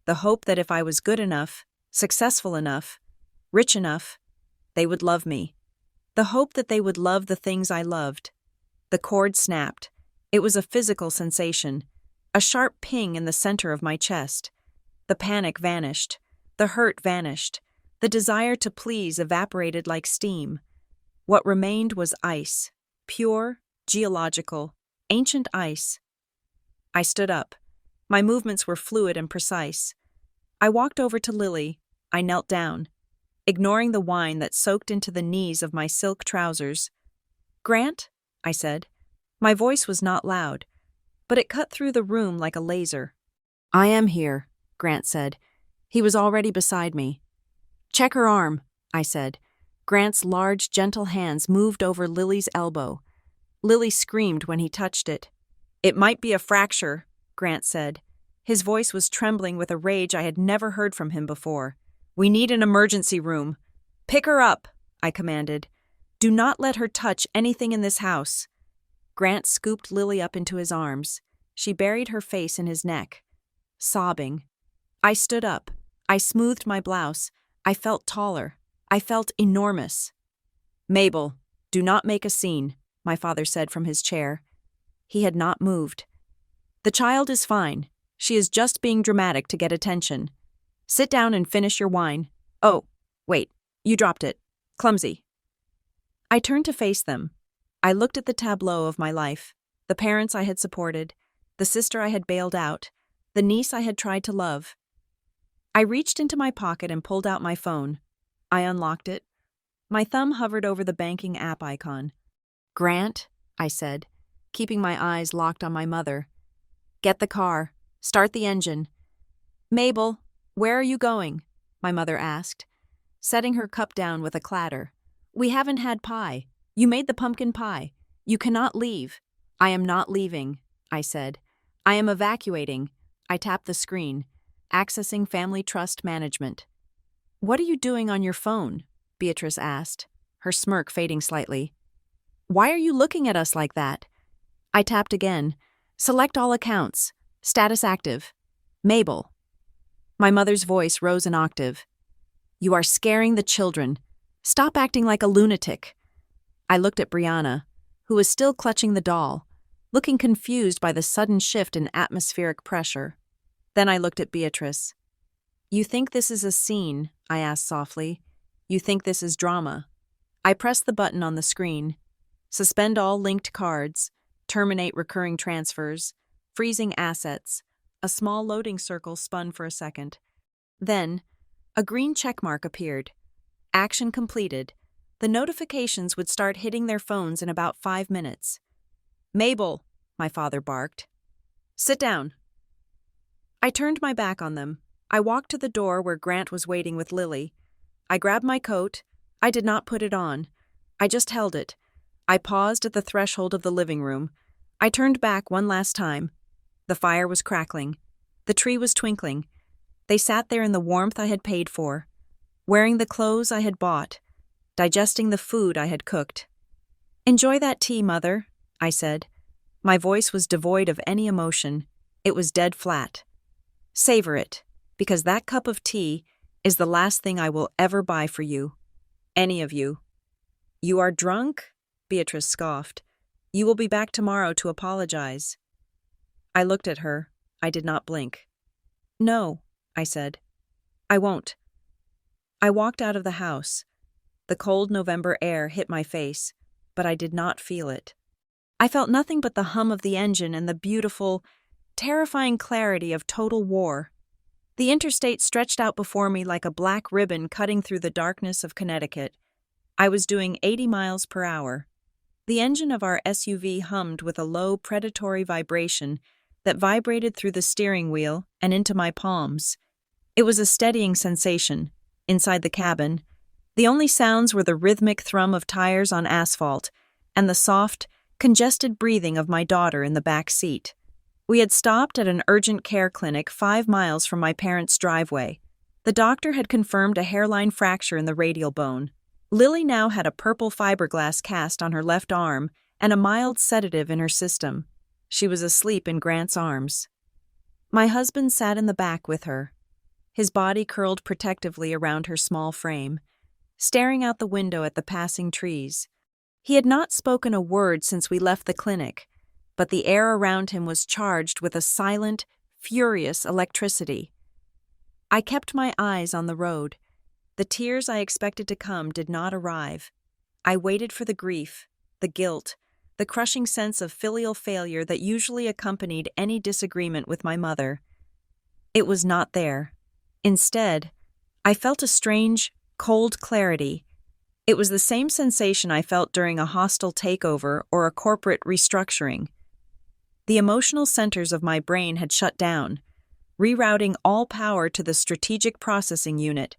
The hope that if I was good enough, successful enough, rich enough, they would love me. The hope that they would love the things I loved. The cord snapped. It was a physical sensation, a sharp ping in the center of my chest. The panic vanished. The hurt vanished. The desire to please evaporated like steam. What remained was ice, pure, geological, ancient ice. I stood up. My movements were fluid and precise. I walked over to Lily. I knelt down, ignoring the wine that soaked into the knees of my silk trousers. "Grant," I said. My voice was not loud, but it cut through the room like a laser. "I am here," Grant said. He was already beside me. "Check her arm," I said. Grant's large, gentle hands moved over Lily's elbow. Lily screamed when he touched it. "It might be a fracture," Grant said. His voice was trembling with a rage I had never heard from him before. "We need an emergency room." "Pick her up," I commanded. "Do not let her touch anything in this house." Grant scooped Lily up into his arms. She buried her face in his neck, sobbing. I stood up. I smoothed my blouse. I felt taller. I felt enormous. "Mabel, do not make a scene," my father said from his chair. He had not moved. "The child is fine. She is just being dramatic to get attention. Sit down and finish your wine. Oh, wait, you dropped it. Clumsy." I turned to face them. I looked at the tableau of my life, the parents I had supported, the sister I had bailed out, the niece I had tried to love. I reached into my pocket and pulled out my phone. I unlocked it. My thumb hovered over the banking app icon. "Grant," I said, keeping my eyes locked on my mother. "Get the car. Start the engine." "Mabel, where are you going?" my mother asked, setting her cup down with a clatter. "We haven't had pie. You made the pumpkin pie. You cannot leave." "I am not leaving," I said. "I am evacuating." I tapped the screen, accessing Family Trust Management. "What are you doing on your phone?" Beatrice asked, her smirk fading slightly. "Why are you looking at us like that?" I tapped again. "Select all accounts. Status active. Mabel." My mother's voice rose an octave. "You are scaring the children. Stop acting like a lunatic." I looked at Brianna, who was still clutching the doll. looking confused by the sudden shift in atmospheric pressure. Then I looked at Beatrice. "You think this is a scene?" I asked softly. "You think this is drama?" I pressed the button on the screen. Suspend all linked cards, terminate recurring transfers, freezing assets. A small loading circle spun for a second. Then, a green checkmark appeared. Action completed. The notifications would start hitting their phones in about 5 minutes. "Mabel," my father barked. "Sit down." I turned my back on them. I walked to the door where Grant was waiting with Lily. I grabbed my coat. I did not put it on. I just held it. I paused at the threshold of the living room. I turned back one last time. The fire was crackling. The tree was twinkling. They sat there in the warmth I had paid for, wearing the clothes I had bought, digesting the food I had cooked. "Enjoy that tea, Mother," I said. My voice was devoid of any emotion. It was dead flat. "Savor it, because that cup of tea is the last thing I will ever buy for you. Any of you." "You are drunk?" Beatrice scoffed. "You will be back tomorrow to apologize." I looked at her. I did not blink. "No," I said. "I won't." I walked out of the house. The cold November air hit my face, but I did not feel it. I felt nothing but the hum of the engine and the beautiful, terrifying clarity of total war. The interstate stretched out before me like a black ribbon cutting through the darkness of Connecticut. I was doing 80 miles per hour. The engine of our SUV hummed with a low, predatory vibration that vibrated through the steering wheel and into my palms. It was a steadying sensation. Inside the cabin, the only sounds were the rhythmic thrum of tires on asphalt and the soft, congested breathing of my daughter in the back seat. We had stopped at an urgent care clinic 5 miles from my parents' driveway. The doctor had confirmed a hairline fracture in the radial bone. Lily now had a purple fiberglass cast on her left arm and a mild sedative in her system. She was asleep in Grant's arms. My husband sat in the back with her, his body curled protectively around her small frame, staring out the window at the passing trees. He had not spoken a word since we left the clinic, but the air around him was charged with a silent, furious electricity. I kept my eyes on the road. The tears I expected to come did not arrive. I waited for the grief, the guilt, the crushing sense of filial failure that usually accompanied any disagreement with my mother. It was not there. Instead, I felt a strange, cold clarity. It was the same sensation I felt during a hostile takeover or a corporate restructuring. The emotional centers of my brain had shut down, rerouting all power to the strategic processing unit.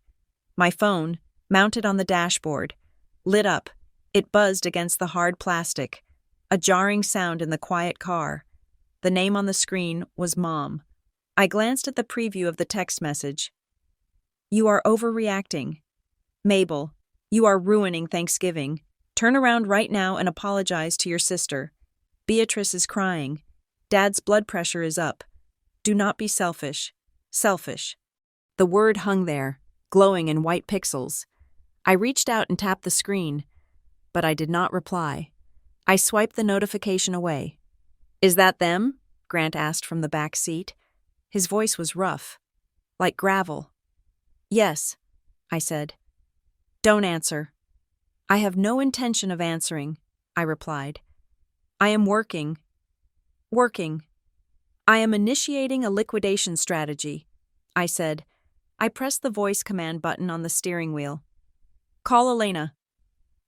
My phone, mounted on the dashboard, lit up. It buzzed against the hard plastic, a jarring sound in the quiet car. The name on the screen was Mom. I glanced at the preview of the text message. "You are overreacting. Mabel, you are ruining Thanksgiving. Turn around right now and apologize to your sister. Beatrice is crying. Dad's blood pressure is up. Do not be selfish. Selfish." The word hung there, glowing in white pixels. I reached out and tapped the screen, but I did not reply. I swiped the notification away. "Is that them?" Grant asked from the back seat. His voice was rough, like gravel. "Yes," I said. "Don't answer." "I have no intention of answering," I replied. "I am working. I am initiating a liquidation strategy," I said. I pressed the voice command button on the steering wheel. "Call Elena."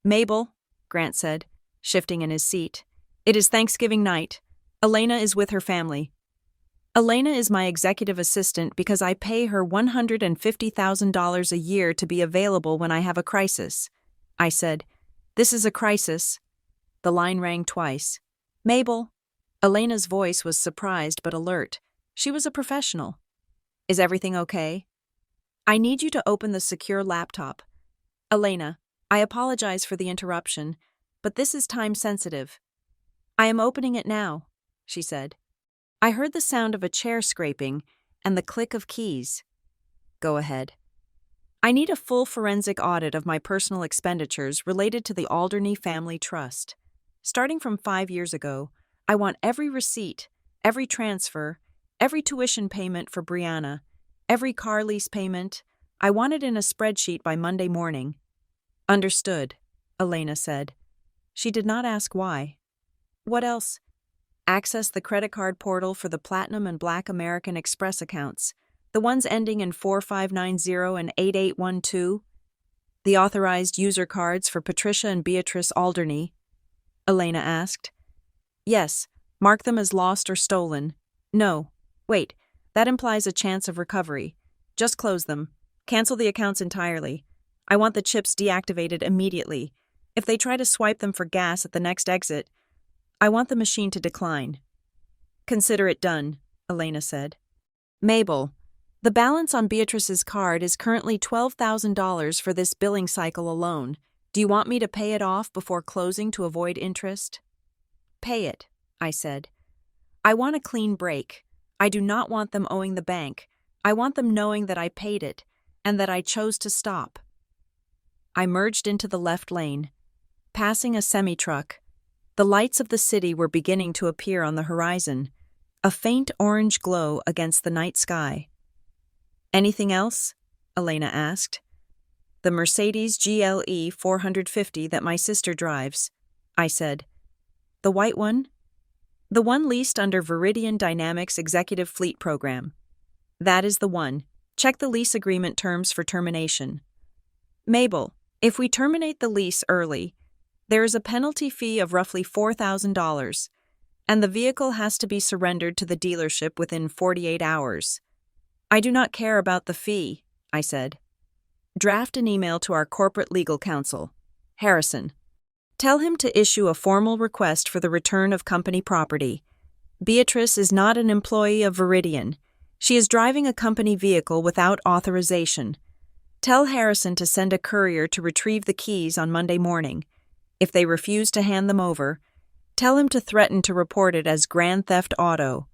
"Mabel," Grant said, shifting in his seat. "It is Thanksgiving night. Elena is with her family." "Elena is my executive assistant because I pay her $150,000 a year to be available when I have a crisis," I said. "This is a crisis." The line rang twice. "Mabel." Elena's voice was surprised but alert. She was a professional. "Is everything okay?" "I need you to open the secure laptop." "Elena, I apologize for the interruption, but this is time-sensitive." "I am opening it now," she said. I heard the sound of a chair scraping and the click of keys. "Go ahead." "I need a full forensic audit of my personal expenditures related to the Alderney Family Trust. Starting from 5 years ago, I want every receipt, every transfer, every tuition payment for Brianna, every car lease payment. I want it in a spreadsheet by Monday morning. Understood, Elena said. She did not ask why. What else? Access the credit card portal for the Platinum and Black American Express accounts, the ones ending in 4590 and 8812. The authorized user cards for Patricia and Beatrice Alderney, Elena asked. Yes, mark them as lost or stolen. No, wait, that implies a chance of recovery. Just close them. Cancel the accounts entirely. I want the chips deactivated immediately. If they try to swipe them for gas at the next exit, I want the machine to decline. Consider it done, Elena said. Mabel, the balance on Beatrice's card is currently $12,000 for this billing cycle alone. Do you want me to pay it off before closing to avoid interest? Pay it, I said. I want a clean break. I do not want them owing the bank. I want them knowing that I paid it and that I chose to stop. I merged into the left lane. Passing a semi-truck, the lights of the city were beginning to appear on the horizon, a faint orange glow against the night sky. Anything else? Elena asked. The Mercedes GLE 450 that my sister drives, I said. The white one? The one leased under Viridian Dynamics Executive Fleet Program. That is the one. Check the lease agreement terms for termination. Mabel, if we terminate the lease early, there is a penalty fee of roughly $4,000, and the vehicle has to be surrendered to the dealership within 48 hours. I do not care about the fee, I said. Draft an email to our corporate legal counsel, Harrison. Tell him to issue a formal request for the return of company property. Beatrice is not an employee of Viridian. She is driving a company vehicle without authorization. Tell Harrison to send a courier to retrieve the keys on Monday morning. If they refuse to hand them over, tell him to threaten to report it as Grand Theft Auto.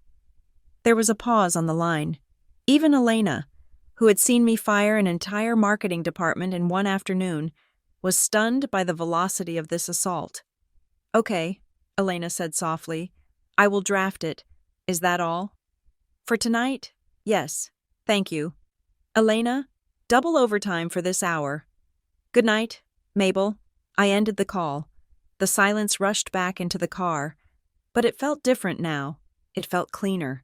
There was a pause on the line. Even Elena, who had seen me fire an entire marketing department in one afternoon, was stunned by the velocity of this assault. Okay, Elena said softly. I will draft it. Is that all? For tonight? Yes. Thank you. Elena, double overtime for this hour. Good night, Mabel. I ended the call. The silence rushed back into the car, but it felt different now. It felt cleaner.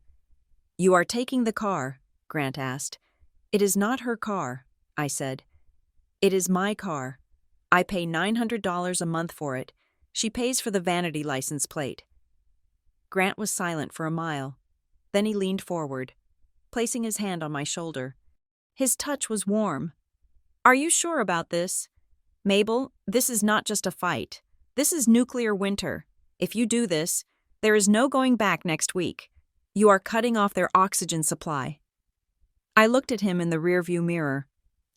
You are taking the car, Grant asked. It is not her car, I said. It is my car. I pay $900 a month for it. She pays for the vanity license plate. Grant was silent for a mile. Then he leaned forward, placing his hand on my shoulder. His touch was warm. Are you sure about this? Mabel, this is not just a fight. This is nuclear winter. If you do this, there is no going back next week. You are cutting off their oxygen supply. I looked at him in the rearview mirror.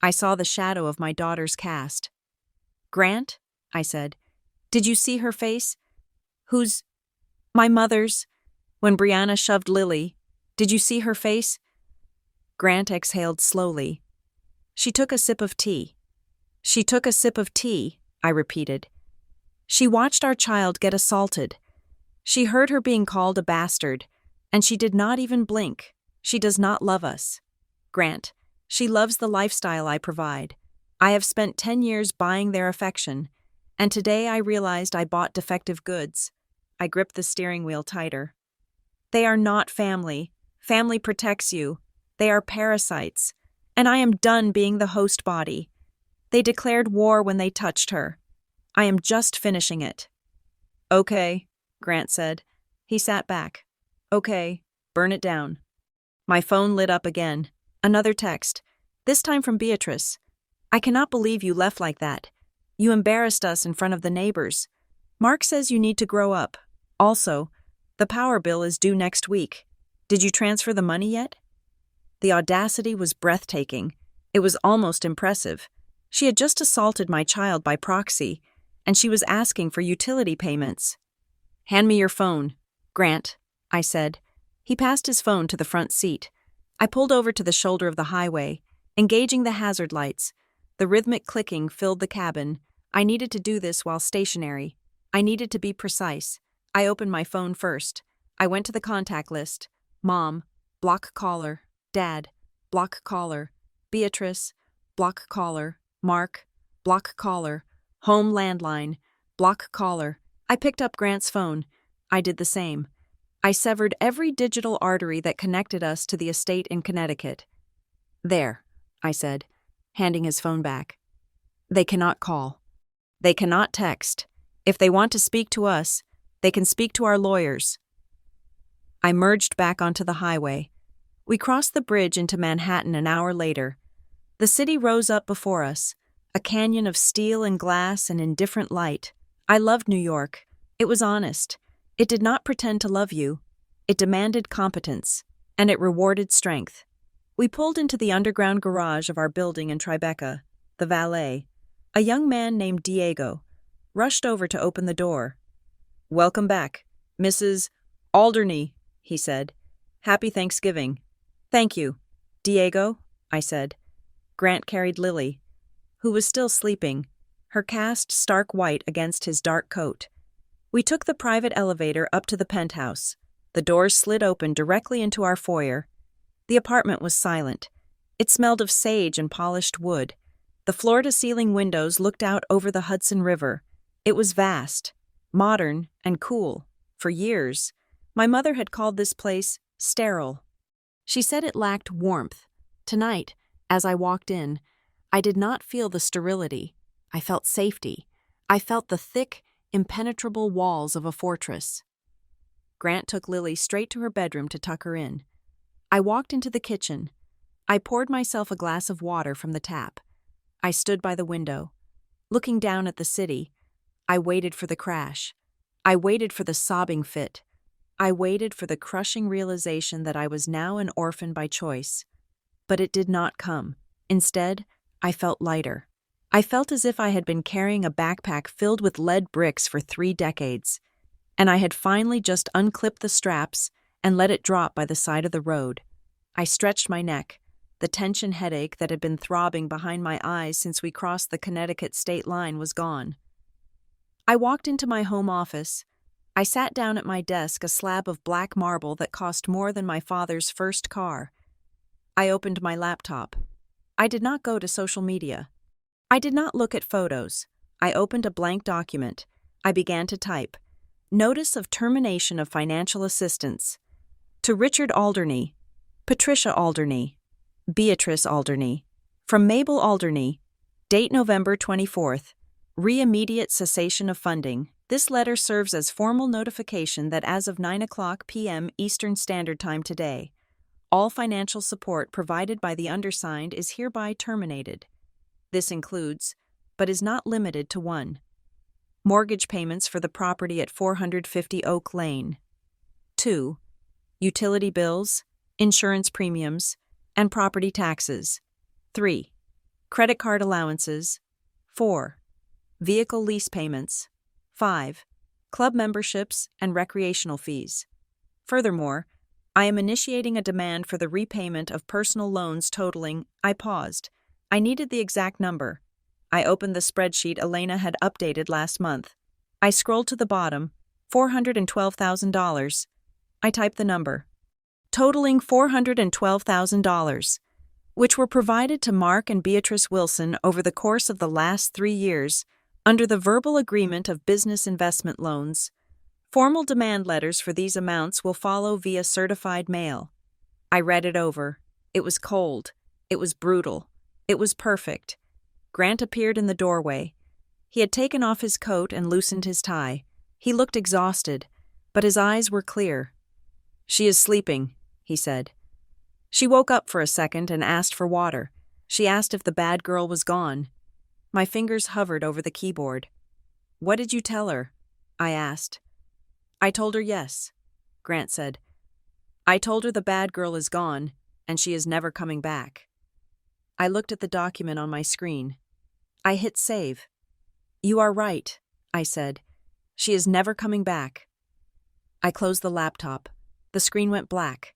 I saw the shadow of my daughter's cast. Grant, I said, did you see her face? Whose? My mother's. When Brianna shoved Lily, did you see her face? Grant exhaled slowly. She took a sip of tea. She took a sip of tea, I repeated. She watched our child get assaulted. She heard her being called a bastard, and she did not even blink. She does not love us. Grant, she loves the lifestyle I provide. I have spent 10 years buying their affection, and today I realized I bought defective goods. I gripped the steering wheel tighter. They are not family. Family protects you. They are parasites, and I am done being the host body. They declared war when they touched her. I am just finishing it. Okay, Grant said. He sat back. Okay, burn it down. My phone lit up again. Another text, this time from Beatrice. I cannot believe you left like that. You embarrassed us in front of the neighbors. Mark says you need to grow up. Also, the power bill is due next week. Did you transfer the money yet? The audacity was breathtaking. It was almost impressive. She had just assaulted my child by proxy, and she was asking for utility payments. Hand me your phone, Grant, I said. He passed his phone to the front seat. I pulled over to the shoulder of the highway, engaging the hazard lights. The rhythmic clicking filled the cabin. I needed to do this while stationary. I needed to be precise. I opened my phone first. I went to the contact list. Mom, block caller. Dad, block caller. Beatrice, block caller. Mark, block caller. Home landline, block caller. I picked up Grant's phone. I did the same. I severed every digital artery that connected us to the estate in Connecticut. There, I said, handing his phone back. They cannot call. They cannot text. If they want to speak to us, they can speak to our lawyers. I merged back onto the highway. We crossed the bridge into Manhattan an hour later. The city rose up before us, a canyon of steel and glass and indifferent light. I loved New York. It was honest. It did not pretend to love you. It demanded competence, and it rewarded strength. We pulled into the underground garage of our building in Tribeca. The valet, a young man named Diego, rushed over to open the door. "Welcome back, Mrs. Alderney," he said. "Happy Thanksgiving." "Thank you, Diego," I said. Grant carried Lily, who was still sleeping, her cast stark white against his dark coat. We took the private elevator up to the penthouse. The doors slid open directly into our foyer. The apartment was silent. It smelled of sage and polished wood. The floor-to-ceiling windows looked out over the Hudson River. It was vast, modern, and cool. For years, my mother had called this place sterile. She said it lacked warmth. Tonight, as I walked in, I did not feel the sterility. I felt safety. I felt the thick, impenetrable walls of a fortress. Grant took Lily straight to her bedroom to tuck her in. I walked into the kitchen. I poured myself a glass of water from the tap. I stood by the window. Looking down at the city, I waited for the crash. I waited for the sobbing fit. I waited for the crushing realization that I was now an orphan by choice. But it did not come. Instead, I felt lighter. I felt as if I had been carrying a backpack filled with lead bricks for 3 decades, and I had finally just unclipped the straps and let it drop by the side of the road. I stretched my neck. The tension headache that had been throbbing behind my eyes since we crossed the Connecticut state line was gone. I walked into my home office. I sat down at my desk, a slab of black marble that cost more than my father's first car. I opened my laptop. I did not go to social media. I did not look at photos. I opened a blank document. I began to type. Notice of termination of financial assistance. To Richard Alderney, Patricia Alderney, Beatrice Alderney, from Mabel Alderney, date November 24th, immediate cessation of funding. This letter serves as formal notification that as of 9:00 p.m. Eastern Standard Time today, all financial support provided by the undersigned is hereby terminated. This includes, but is not limited to 1. Mortgage payments for the property at 450 Oak Lane. 2. Utility bills, insurance premiums, and property taxes. 3. Credit card allowances. 4. Vehicle lease payments. 5. Club memberships and recreational fees. Furthermore, I am initiating a demand for the repayment of personal loans totaling. I paused. I needed the exact number. I opened the spreadsheet Elena had updated last month. I scrolled to the bottom. $412,000. I typed the number. Totaling $412,000, which were provided to Mark and Beatrice Wilson over the course of the last 3 years under the verbal agreement of business investment loans. Formal demand letters for these amounts will follow via certified mail. I read it over. It was cold. It was brutal. It was perfect. Grant appeared in the doorway. He had taken off his coat and loosened his tie. He looked exhausted, but his eyes were clear. "She is sleeping," he said. She woke up for a second and asked for water. She asked if the bad girl was gone. My fingers hovered over the keyboard. "What did you tell her?" I asked. "I told her yes," Grant said. "I told her the bad girl is gone, and she is never coming back." I looked at the document on my screen. I hit save. "You are right," I said. "She is never coming back." I closed the laptop. The screen went black,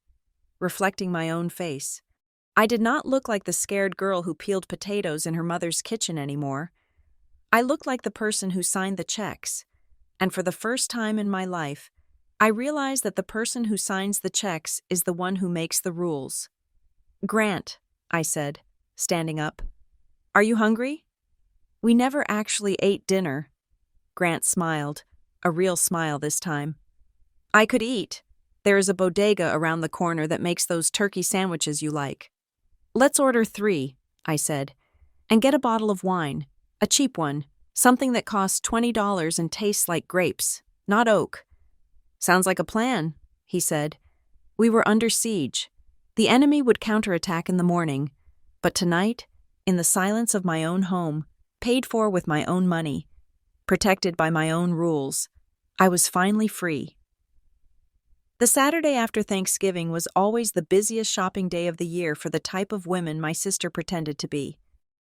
reflecting my own face. I did not look like the scared girl who peeled potatoes in her mother's kitchen anymore. I looked like the person who signed the checks. And for the first time in my life, I realized that the person who signs the checks is the one who makes the rules. "Grant," I said, standing up. "Are you hungry?" "We never actually ate dinner." Grant smiled, a real smile this time. "I could eat. There is a bodega around the corner that makes those turkey sandwiches you like." "Let's order 3, I said, "and get a bottle of wine, a cheap one, something that costs $20 and tastes like grapes, not oak." "Sounds like a plan," he said. We were under siege. The enemy would counterattack in the morning, but tonight, in the silence of my own home, paid for with my own money, protected by my own rules, I was finally free. The Saturday after Thanksgiving was always the busiest shopping day of the year for the type of women my sister pretended to be.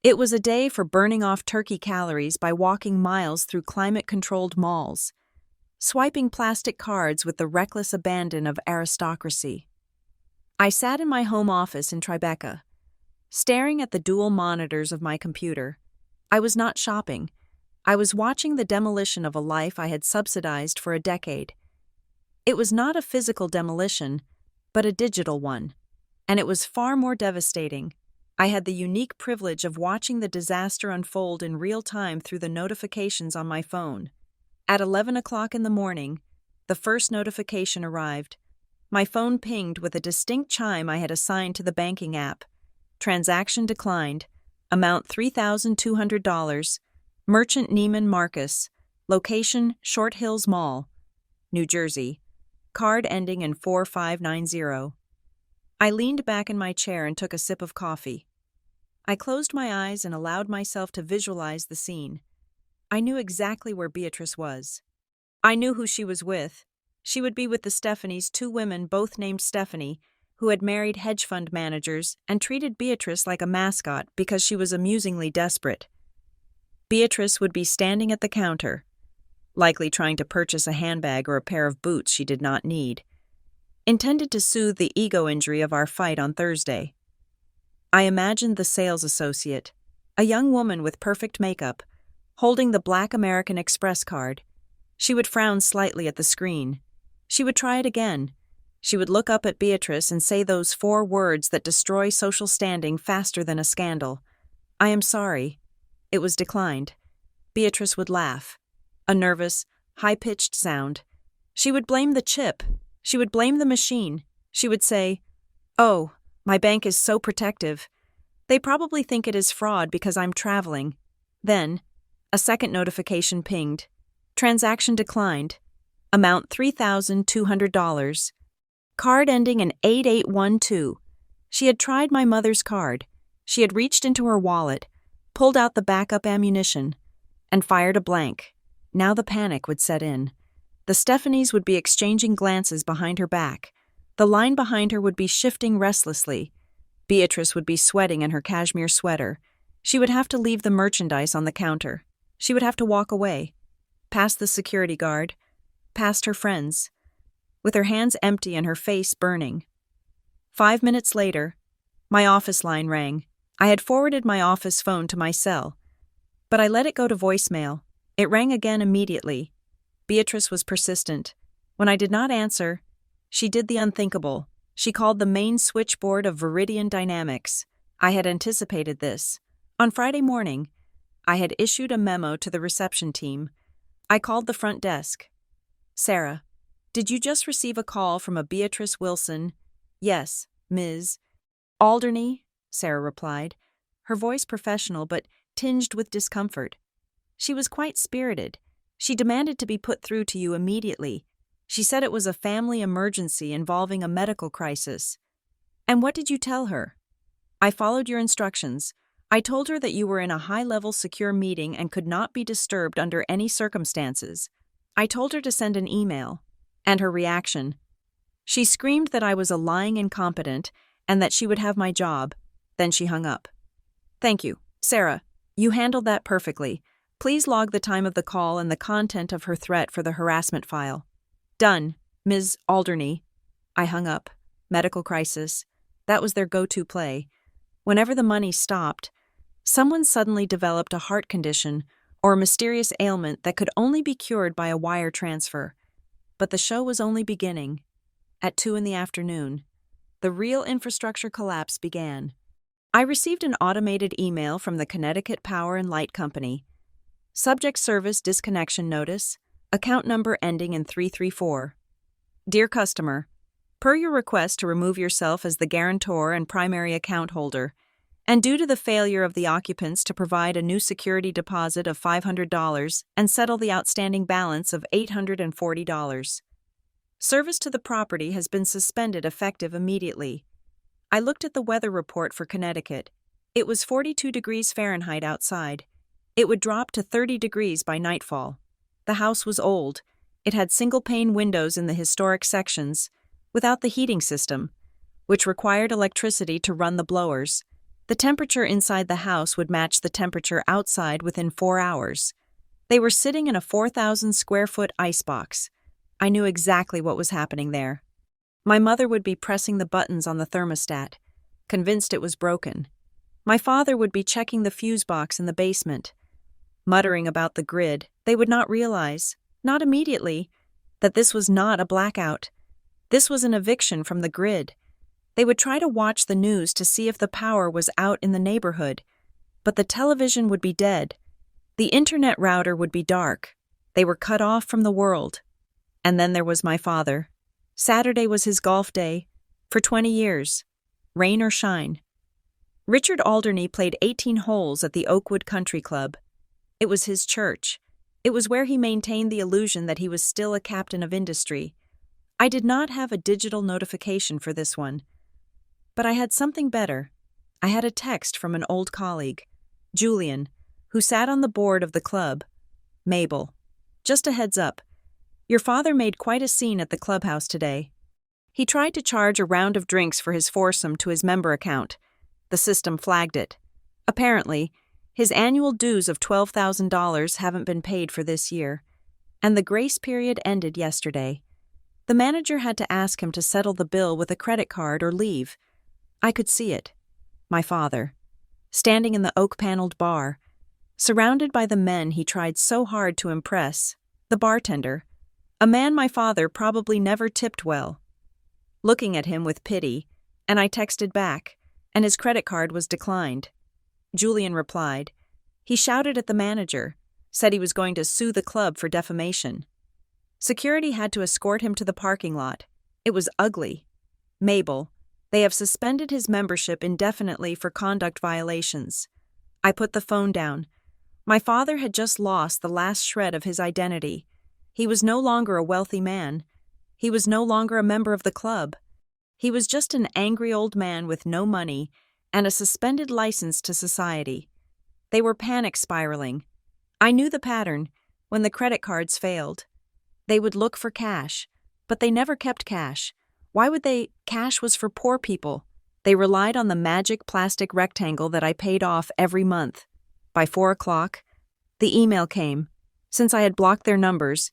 It was a day for burning off turkey calories by walking miles through climate-controlled malls, swiping plastic cards with the reckless abandon of aristocracy. I sat in my home office in Tribeca, staring at the dual monitors of my computer. I was not shopping. I was watching the demolition of a life I had subsidized for a decade. It was not a physical demolition, but a digital one, and it was far more devastating. I had the unique privilege of watching the disaster unfold in real time through the notifications on my phone. At 11 o'clock in the morning, the first notification arrived. My phone pinged with a distinct chime I had assigned to the banking app. Transaction declined. Amount $3,200. Merchant Neiman Marcus. Location Short Hills Mall, New Jersey. Card ending in 4590. I leaned back in my chair and took a sip of coffee. I closed my eyes and allowed myself to visualize the scene. I knew exactly where Beatrice was. I knew who she was with. She would be with the Stephanies, 2 women both named Stephanie, who had married hedge fund managers and treated Beatrice like a mascot because she was amusingly desperate. Beatrice would be standing at the counter, likely trying to purchase a handbag or a pair of boots she did not need, intended to soothe the ego injury of our fight on Thursday. I imagined the sales associate, a young woman with perfect makeup, holding the Black American Express card. She would frown slightly at the screen. She would try it again. She would look up at Beatrice and say those 4 words that destroy social standing faster than a scandal. "I am sorry." It was declined. Beatrice would laugh. A nervous, high-pitched sound. She would blame the chip. She would blame the machine. She would say, "Oh, my bank is so protective. They probably think it is fraud because I'm traveling." Then, a second notification pinged. Transaction declined. Amount $3,200. Card ending in 8812. She had tried my mother's card. She had reached into her wallet, pulled out the backup ammunition, and fired a blank. Now the panic would set in. The Stephanies would be exchanging glances behind her back. The line behind her would be shifting restlessly. Beatrice would be sweating in her cashmere sweater. She would have to leave the merchandise on the counter. She would have to walk away, past the security guard, past her friends, with her hands empty and her face burning. 5 minutes later, my office line rang. I had forwarded my office phone to my cell, but I let it go to voicemail. It rang again immediately. Beatrice was persistent. When I did not answer, she did the unthinkable. She called the main switchboard of Viridian Dynamics. I had anticipated this. On Friday morning, I had issued a memo to the reception team. I called the front desk. "Sarah, did you just receive a call from a Beatrice Wilson?" "Yes, Ms. Alderney," Sarah replied, her voice professional but tinged with discomfort. She was quite spirited. She demanded to be put through to you immediately. She said it was a family emergency involving a medical crisis. "And what did you tell her?" "I followed your instructions. I told her that you were in a high-level secure meeting and could not be disturbed under any circumstances. I told her to send an email." And her reaction. She screamed that I was a lying incompetent and that she would have my job. Then she hung up. "Thank you, Sarah. You handled that perfectly. Please log the time of the call and the content of her threat for the harassment file." "Done, Ms. Alderney." I hung up. Medical crisis. That was their go-to play. Whenever the money stopped, someone suddenly developed a heart condition or a mysterious ailment that could only be cured by a wire transfer. But the show was only beginning. At 2 in the afternoon, the real infrastructure collapse began. I received an automated email from the Connecticut Power and Light Company. Subject service disconnection notice, account number ending in 334. Dear customer, per your request to remove yourself as the guarantor and primary account holder, and due to the failure of the occupants to provide a new security deposit of $500 and settle the outstanding balance of $840. Service to the property has been suspended effective immediately. I looked at the weather report for Connecticut. It was 42 degrees Fahrenheit outside. It would drop to 30 degrees by nightfall. The house was old. It had single-pane windows in the historic sections, without the heating system, which required electricity to run the blowers. The temperature inside the house would match the temperature outside within 4 hours. They were sitting in a 4,000-square-foot icebox. I knew exactly what was happening there. My mother would be pressing the buttons on the thermostat, convinced it was broken. My father would be checking the fuse box in the basement, muttering about the grid. They would not realize, not immediately, that this was not a blackout. This was an eviction from the grid. They would try to watch the news to see if the power was out in the neighborhood, but the television would be dead. The internet router would be dark. They were cut off from the world. And then there was my father. Saturday was his golf day, for 20 years, rain or shine. Richard Alderney played 18 holes at the Oakwood Country Club. It was his church. It was where he maintained the illusion that he was still a captain of industry. I did not have a digital notification for this one. But I had something better. I had a text from an old colleague, Julian, who sat on the board of the club. Mabel, just a heads up. Your father made quite a scene at the clubhouse today. He tried to charge a round of drinks for his foursome to his member account. The system flagged it. Apparently, his annual dues of $12,000 haven't been paid for this year, and the grace period ended yesterday. The manager had to ask him to settle the bill with a credit card or leave. I could see it. My father, standing in the oak-paneled bar, surrounded by the men he tried so hard to impress, the bartender, a man my father probably never tipped well. Looking at him with pity, and I texted back, and his credit card was declined. Julian replied. He shouted at the manager, said he was going to sue the club for defamation. Security had to escort him to the parking lot. It was ugly. Mabel, they have suspended his membership indefinitely for conduct violations. I put the phone down. My father had just lost the last shred of his identity. He was no longer a wealthy man. He was no longer a member of the club. He was just an angry old man with no money and a suspended license to society. They were panic spiraling. I knew the pattern when the credit cards failed. They would look for cash, but they never kept cash. Why would they? Cash was for poor people. They relied on the magic plastic rectangle that I paid off every month. By 4 o'clock, the email came. Since I had blocked their numbers,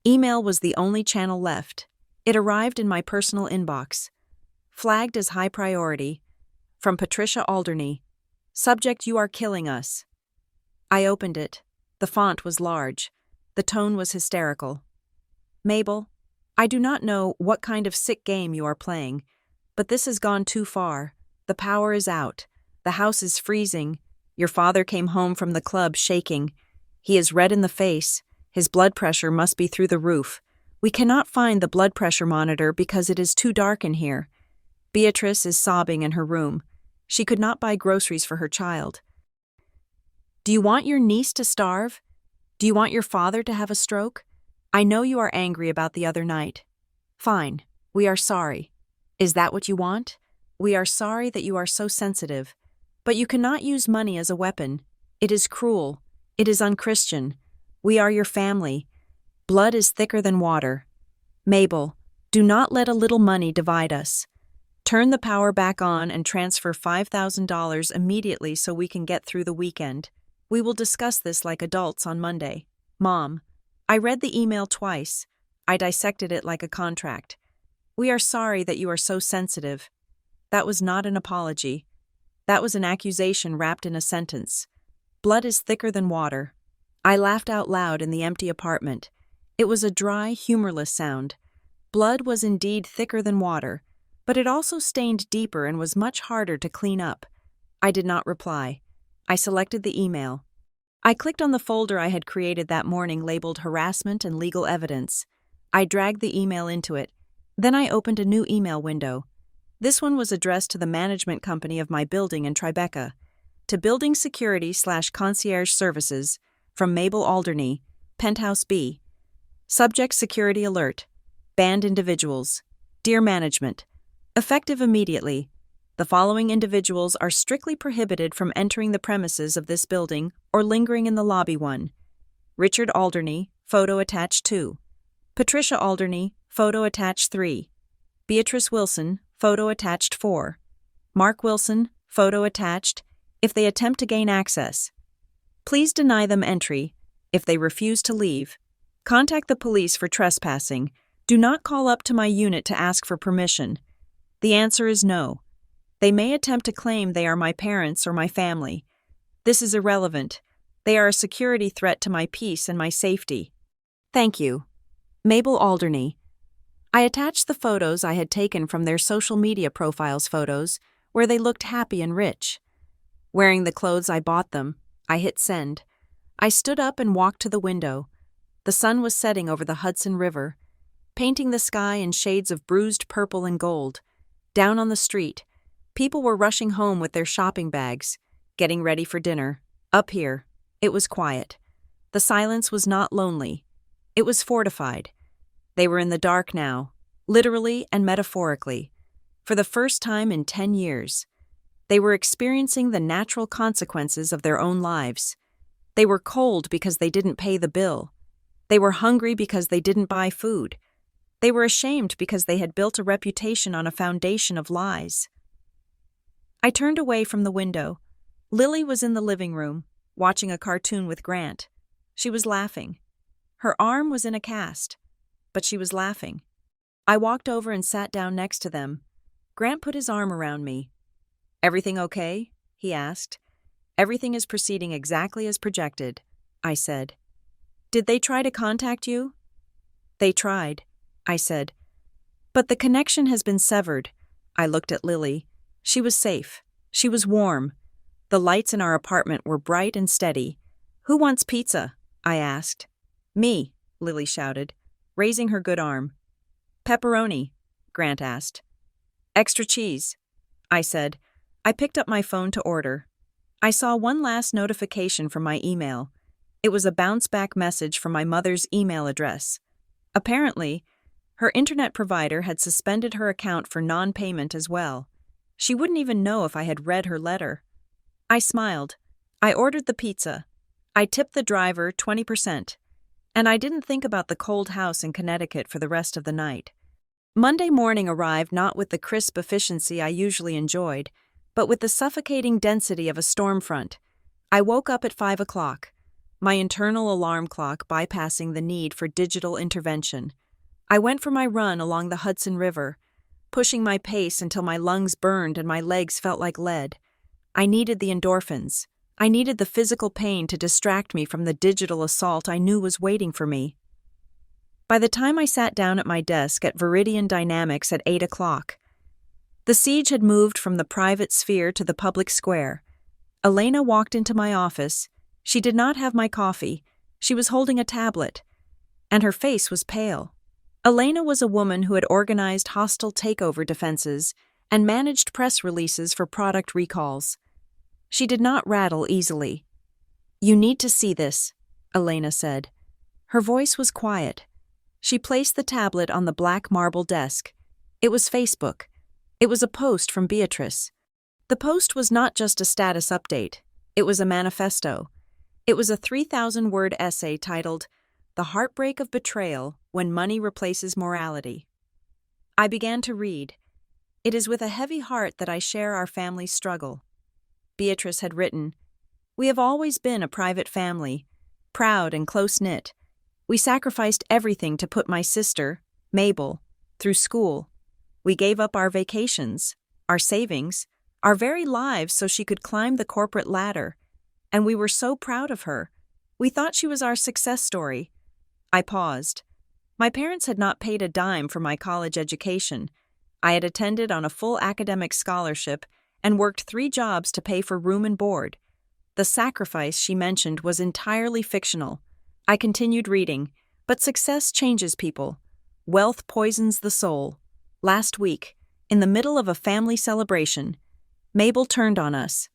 email was the only channel left. It arrived in my personal inbox. Flagged as high priority. From Patricia Alderney. Subject: you are killing us. I opened it. The font was large. The tone was hysterical. Mabel, I do not know what kind of sick game you are playing, but this has gone too far. The power is out. The house is freezing. Your father came home from the club shaking. He is red in the face. His blood pressure must be through the roof. We cannot find the blood pressure monitor because it is too dark in here. Beatrice is sobbing in her room. She could not buy groceries for her child. Do you want your niece to starve? Do you want your father to have a stroke? I know you are angry about the other night. Fine, we are sorry. Is that what you want? We are sorry that you are so sensitive. But you cannot use money as a weapon. It is cruel. It is unchristian. We are your family. Blood is thicker than water. Mabel, do not let a little money divide us. Turn the power back on and transfer $5,000 immediately so we can get through the weekend. We will discuss this like adults on Monday. Mom, I read the email twice. I dissected it like a contract. We are sorry that you are so sensitive. That was not an apology. That was an accusation wrapped in a sentence. Blood is thicker than water. I laughed out loud in the empty apartment. It was a dry, humorless sound. Blood was indeed thicker than water, but it also stained deeper and was much harder to clean up. I did not reply. I selected the email. I clicked on the folder I had created that morning labeled Harassment and Legal Evidence. I dragged the email into it. Then I opened a new email window. This one was addressed to the management company of my building in Tribeca. To Building Security/Concierge Services, from Mabel Alderney, Penthouse B. Subject Security Alert. Banned individuals. Dear Management, effective immediately. The following individuals are strictly prohibited from entering the premises of this building or lingering in the lobby 1. Richard Alderney, photo attached 2. Patricia Alderney, photo attached 3. Beatrice Wilson, photo attached 4. Mark Wilson, photo attached, if they attempt to gain access. Please deny them entry. If they refuse to leave, contact the police for trespassing. Do not call up to my unit to ask for permission. The answer is no. They may attempt to claim they are my parents or my family. This is irrelevant. They are a security threat to my peace and my safety. Thank you. Mabel Alderney. I attached the photos I had taken from their social media profiles photos, where they looked happy and rich. Wearing the clothes I bought them, I hit send. I stood up and walked to the window. The sun was setting over the Hudson River, painting the sky in shades of bruised purple and gold. Down on the street, people were rushing home with their shopping bags, getting ready for dinner. Up here, it was quiet. The silence was not lonely. It was fortified. They were in the dark now, literally and metaphorically. For the first time in 10 years, they were experiencing the natural consequences of their own lives. They were cold because they didn't pay the bill. They were hungry because they didn't buy food. They were ashamed because they had built a reputation on a foundation of lies. I turned away from the window. Lily was in the living room, watching a cartoon with Grant. She was laughing. Her arm was in a cast, but she was laughing. I walked over and sat down next to them. Grant put his arm around me. "Everything okay?" he asked. "Everything is proceeding exactly as projected," I said. "Did they try to contact you?" "They tried," I said. "But the connection has been severed." I looked at Lily. She was safe. She was warm. The lights in our apartment were bright and steady. "Who wants pizza?" I asked. "Me," Lily shouted, raising her good arm. "Pepperoni," Grant asked. "Extra cheese," I said. I picked up my phone to order. I saw one last notification from my email. It was a bounce-back message from my mother's email address. Apparently, her internet provider had suspended her account for non-payment as well. She wouldn't even know if I had read her letter. I smiled. I ordered the pizza. I tipped the driver 20%. And I didn't think about the cold house in Connecticut for the rest of the night. Monday morning arrived not with the crisp efficiency I usually enjoyed, but with the suffocating density of a storm front. I woke up at 5 o'clock, my internal alarm clock bypassing the need for digital intervention. I went for my run along the Hudson River, pushing my pace until my lungs burned and my legs felt like lead. I needed the endorphins. I needed the physical pain to distract me from the digital assault I knew was waiting for me. By the time I sat down at my desk at Viridian Dynamics at 8 o'clock, the siege had moved from the private sphere to the public square. Elena walked into my office. She did not have my coffee. She was holding a tablet, and her face was pale. Elena was a woman who had organized hostile takeover defenses and managed press releases for product recalls. She did not rattle easily. "You need to see this," Elena said. Her voice was quiet. She placed the tablet on the black marble desk. It was Facebook. It was a post from Beatrice. The post was not just a status update. It was a manifesto. It was a 3,000-word essay titled, "The Heartbreak of Betrayal When Money Replaces Morality." I began to read. It is with a heavy heart that I share our family's struggle. Beatrice had written, "We have always been a private family, proud and close-knit. We sacrificed everything to put my sister, Mabel, through school. We gave up our vacations, our savings, our very lives so she could climb the corporate ladder. And we were so proud of her. We thought she was our success story. I paused. My parents had not paid a dime for my college education. I had attended on a full academic scholarship and worked 3 jobs to pay for room and board. The sacrifice she mentioned was entirely fictional. I continued reading, but success changes people. Wealth poisons the soul. Last week, in the middle of a family celebration, Mabel turned on us.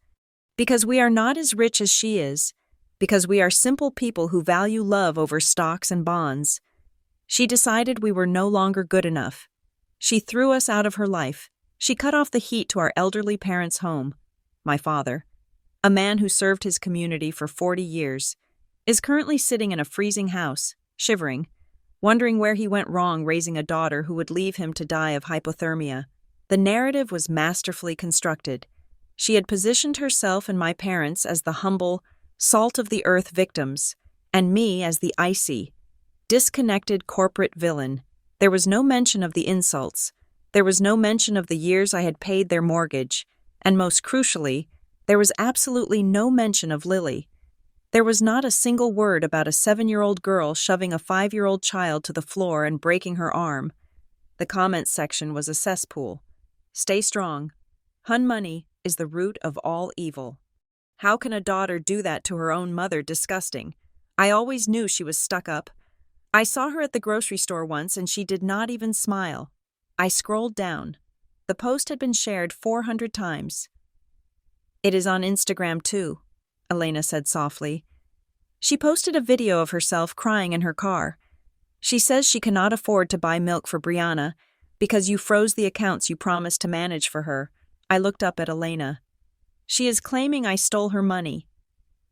Because we are not as rich as she is, because we are simple people who value love over stocks and bonds. She decided we were no longer good enough. She threw us out of her life. She cut off the heat to our elderly parents' home. My father, a man who served his community for 40 years, is currently sitting in a freezing house, shivering, wondering where he went wrong raising a daughter who would leave him to die of hypothermia. The narrative was masterfully constructed. She had positioned herself and my parents as the humble, salt-of-the-earth victims, and me as the icy, disconnected corporate villain. There was no mention of the insults. There was no mention of the years I had paid their mortgage. And most crucially, there was absolutely no mention of Lily. There was not a single word about a 7-year-old girl shoving a 5-year-old child to the floor and breaking her arm. The comments section was a cesspool. Stay strong. Hun money is the root of all evil. How can a daughter do that to her own mother? Disgusting. I always knew she was stuck up. I saw her at the grocery store once and she did not even smile. I scrolled down. The post had been shared 400 times. It is on Instagram too, Elena said softly. She posted a video of herself crying in her car. She says she cannot afford to buy milk for Brianna because you froze the accounts you promised to manage for her. I looked up at Elena. She is claiming I stole her money.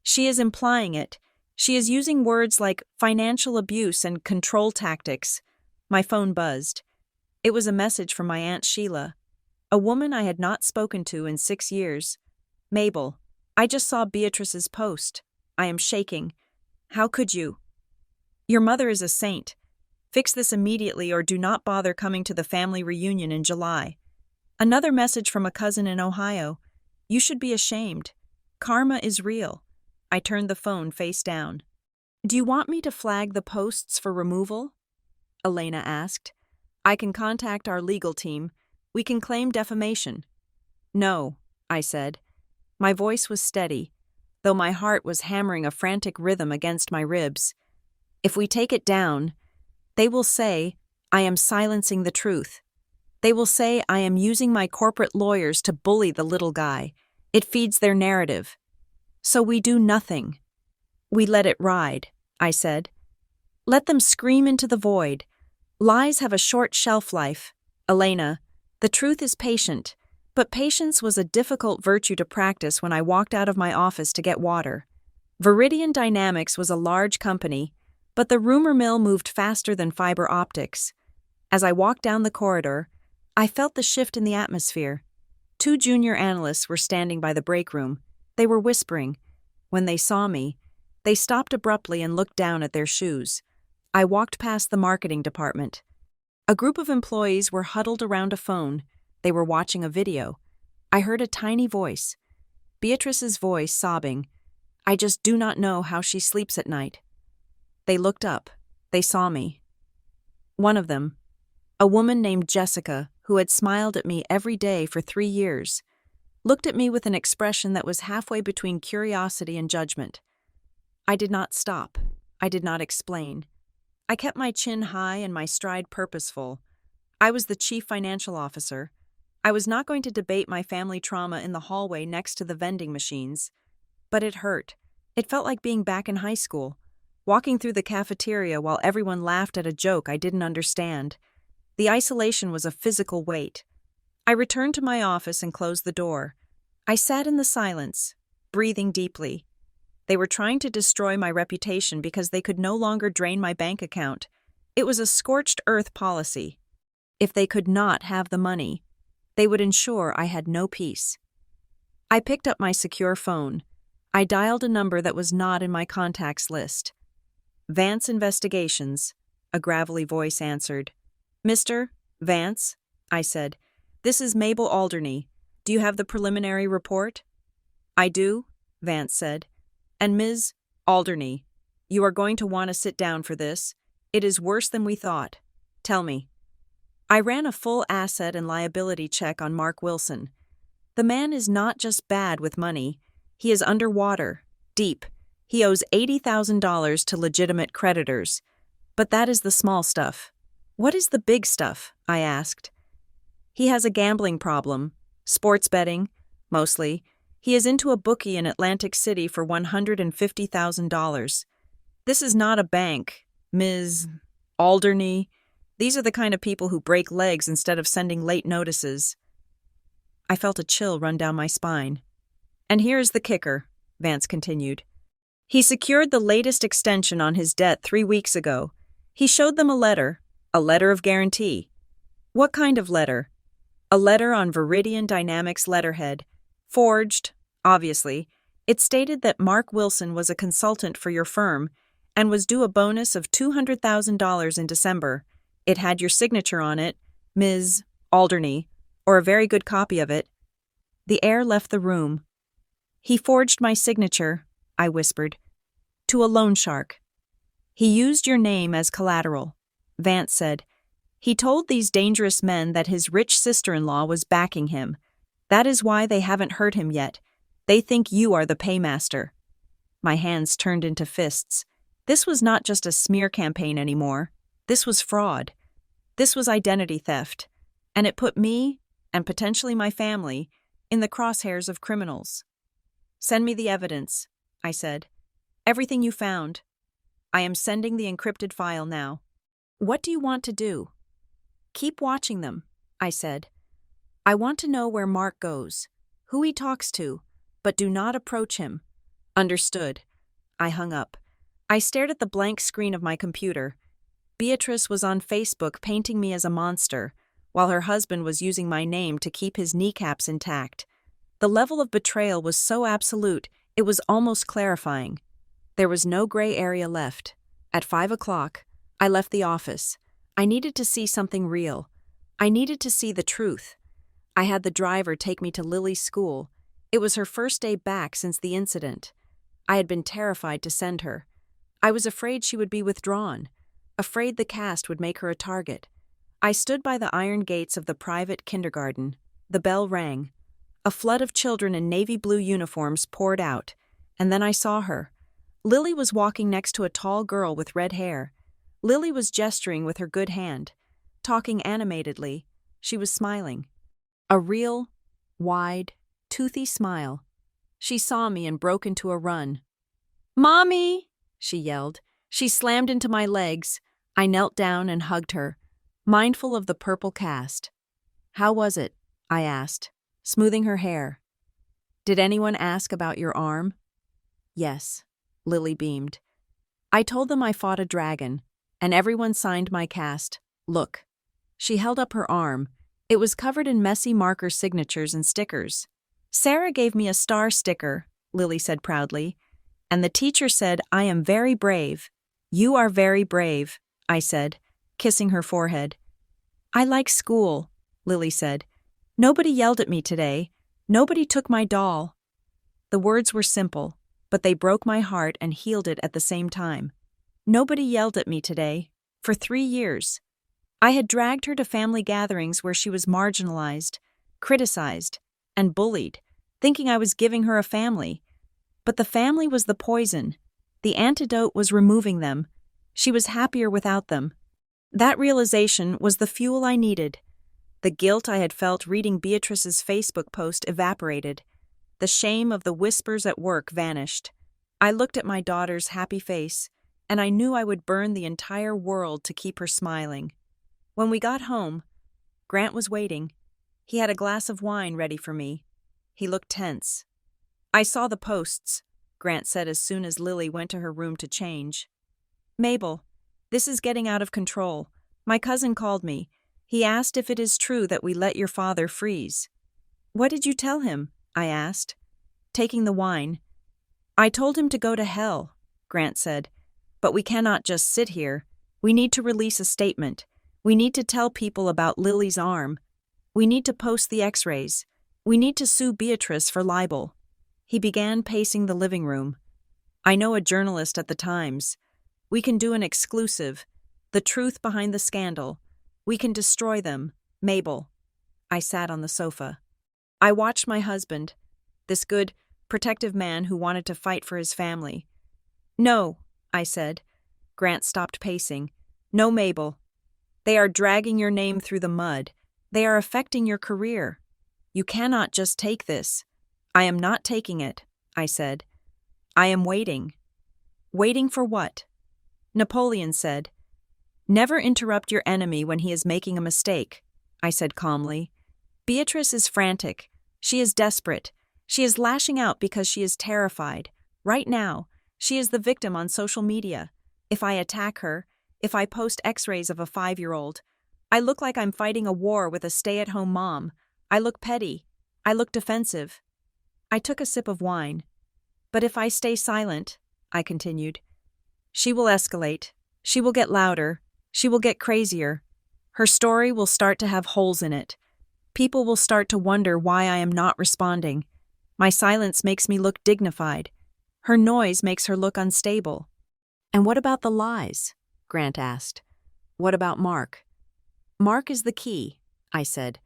She is implying it. She is using words like financial abuse and control tactics. My phone buzzed. It was a message from my Aunt Sheila, a woman I had not spoken to in 6 years. Mabel, I just saw Beatrice's post. I am shaking. How could you? Your mother is a saint. Fix this immediately or do not bother coming to the family reunion in July. Another message from a cousin in Ohio. You should be ashamed. Karma is real. I turned the phone face down. Do you want me to flag the posts for removal? Elena asked. I can contact our legal team. We can claim defamation. No, I said. My voice was steady, though my heart was hammering a frantic rhythm against my ribs. If we take it down, they will say I am silencing the truth. They will say I am using my corporate lawyers to bully the little guy. It feeds their narrative. So we do nothing. We let it ride, I said. Let them scream into the void. Lies have a short shelf life. Elena, the truth is patient, but patience was a difficult virtue to practice when I walked out of my office to get water. Viridian Dynamics was a large company, but the rumor mill moved faster than fiber optics. As I walked down the corridor, I felt the shift in the atmosphere. 2 junior analysts were standing by the break room. They were whispering. When they saw me, they stopped abruptly and looked down at their shoes. I walked past the marketing department. A group of employees were huddled around a phone. They were watching a video. I heard a tiny voice. Beatrice's voice sobbing. I just do not know how she sleeps at night. They looked up. They saw me. One of them, a woman named Jessica, who had smiled at me every day for 3 years, looked at me with an expression that was halfway between curiosity and judgment. I did not stop. I did not explain. I kept my chin high and my stride purposeful. I was the chief financial officer. I was not going to debate my family trauma in the hallway next to the vending machines. But it hurt. It felt like being back in high school, walking through the cafeteria while everyone laughed at a joke I didn't understand. The isolation was a physical weight. I returned to my office and closed the door. I sat in the silence, breathing deeply. They were trying to destroy my reputation because they could no longer drain my bank account. It was a scorched earth policy. If they could not have the money, they would ensure I had no peace. I picked up my secure phone. I dialed a number that was not in my contacts list. Vance Investigations, a gravelly voice answered. Mr. Vance, I said, this is Mabel Alderney. Do you have the preliminary report? I do, Vance said. And Ms. Alderney, You are going to want to sit down for this. It is worse than we thought. Tell me. I ran a full asset and liability check on Mark Wilson. The man is not just bad with money. He is underwater, deep. He owes $80,000 to legitimate creditors. But that is the small stuff. What is the big stuff? I asked. He has a gambling problem. Sports betting, mostly. He is into a bookie in Atlantic City for $150,000. This is not a bank, Ms. Alderney. These are the kind of people who break legs instead of sending late notices. I felt a chill run down my spine. And here's the kicker, Vance continued. He secured the latest extension on his debt 3 weeks ago. He showed them a letter of guarantee. What kind of letter? A letter on Viridian Dynamics letterhead. Forged, obviously. It stated that Mark Wilson was a consultant for your firm and was due a bonus of $200,000 in December. It had your signature on it, Ms. Alderney, or a very good copy of it. The air left the room. He forged my signature, I whispered, to a loan shark. He used your name as collateral, Vance said. He told these dangerous men that his rich sister-in-law was backing him. That is why they haven't hurt him yet. They think you are the paymaster. My hands turned into fists. This was not just a smear campaign anymore. This was fraud. This was identity theft. And it put me, and potentially my family, in the crosshairs of criminals. Send me the evidence, I said. Everything you found. I am sending the encrypted file now. What do you want to do? Keep watching them, I said. I want to know where Mark goes, who he talks to, but do not approach him. Understood. I hung up. I stared at the blank screen of my computer. Beatrice was on Facebook painting me as a monster, while her husband was using my name to keep his kneecaps intact. The level of betrayal was so absolute, it was almost clarifying. There was no gray area left. At 5 o'clock, I left the office. I needed to see something real. I needed to see the truth. I had the driver take me to Lily's school. It was her first day back since the incident. I had been terrified to send her. I was afraid she would be withdrawn, afraid the cast would make her a target. I stood by the iron gates of the private kindergarten. The bell rang. A flood of children in navy blue uniforms poured out, and then I saw her. Lily was walking next to a tall girl with red hair. Lily was gesturing with her good hand, talking animatedly. She was smiling. A real, wide, toothy smile. She saw me and broke into a run. "Mommy!" she yelled. She slammed into my legs. I knelt down and hugged her, mindful of the purple cast. "How was it?" I asked, smoothing her hair. "Did anyone ask about your arm?" "Yes," Lily beamed. "I told them I fought a dragon, and everyone signed my cast. Look." She held up her arm. It was covered in messy marker signatures and stickers. "Sarah gave me a star sticker," Lily said proudly. "And the teacher said I am very brave." "You are very brave," I said, kissing her forehead. "I like school," Lily said. "Nobody yelled at me today. Nobody took my doll." The words were simple, but they broke my heart and healed it at the same time. Nobody yelled at me today. For 3 years. I had dragged her to family gatherings where she was marginalized, criticized, and bullied, thinking I was giving her a family. But the family was the poison. The antidote was removing them. She was happier without them. That realization was the fuel I needed. The guilt I had felt reading Beatrice's Facebook post evaporated. The shame of the whispers at work vanished. I looked at my daughter's happy face, and I knew I would burn the entire world to keep her smiling. When we got home, Grant was waiting. He had a glass of wine ready for me. He looked tense. "I saw the posts," Grant said as soon as Lily went to her room to change. "Mabel, this is getting out of control. My cousin called me. He asked if it is true that we let your father freeze." "What did you tell him?" I asked, taking the wine. "I told him to go to hell," Grant said. "But we cannot just sit here. We need to release a statement. We need to tell people about Lily's arm. We need to post the x-rays. We need to sue Beatrice for libel." He began pacing the living room. I know a journalist at the Times. We can do an exclusive. The truth behind the scandal. We can destroy them. Mabel. I sat on the sofa. I watched my husband, this good, protective man who wanted to fight for his family. No, I said. Grant stopped pacing. No, Mabel. They are dragging your name through the mud. They are affecting your career. You cannot just take this. I am not taking it, I said. I am waiting. Waiting for what? Napoleon said. Never interrupt your enemy when he is making a mistake, I said calmly. Beatrice is frantic. She is desperate. She is lashing out because she is terrified. Right now, she is the victim on social media. If I attack her, if I post x-rays of a 5-year-old, I look like I'm fighting a war with a stay-at-home mom. I look petty. I look defensive. I took a sip of wine. But if I stay silent, I continued, she will escalate. She will get louder. She will get crazier. Her story will start to have holes in it. People will start to wonder why I am not responding. My silence makes me look dignified. Her noise makes her look unstable. And what about the lies? Grant asked. What about Mark? Mark is the key, I said.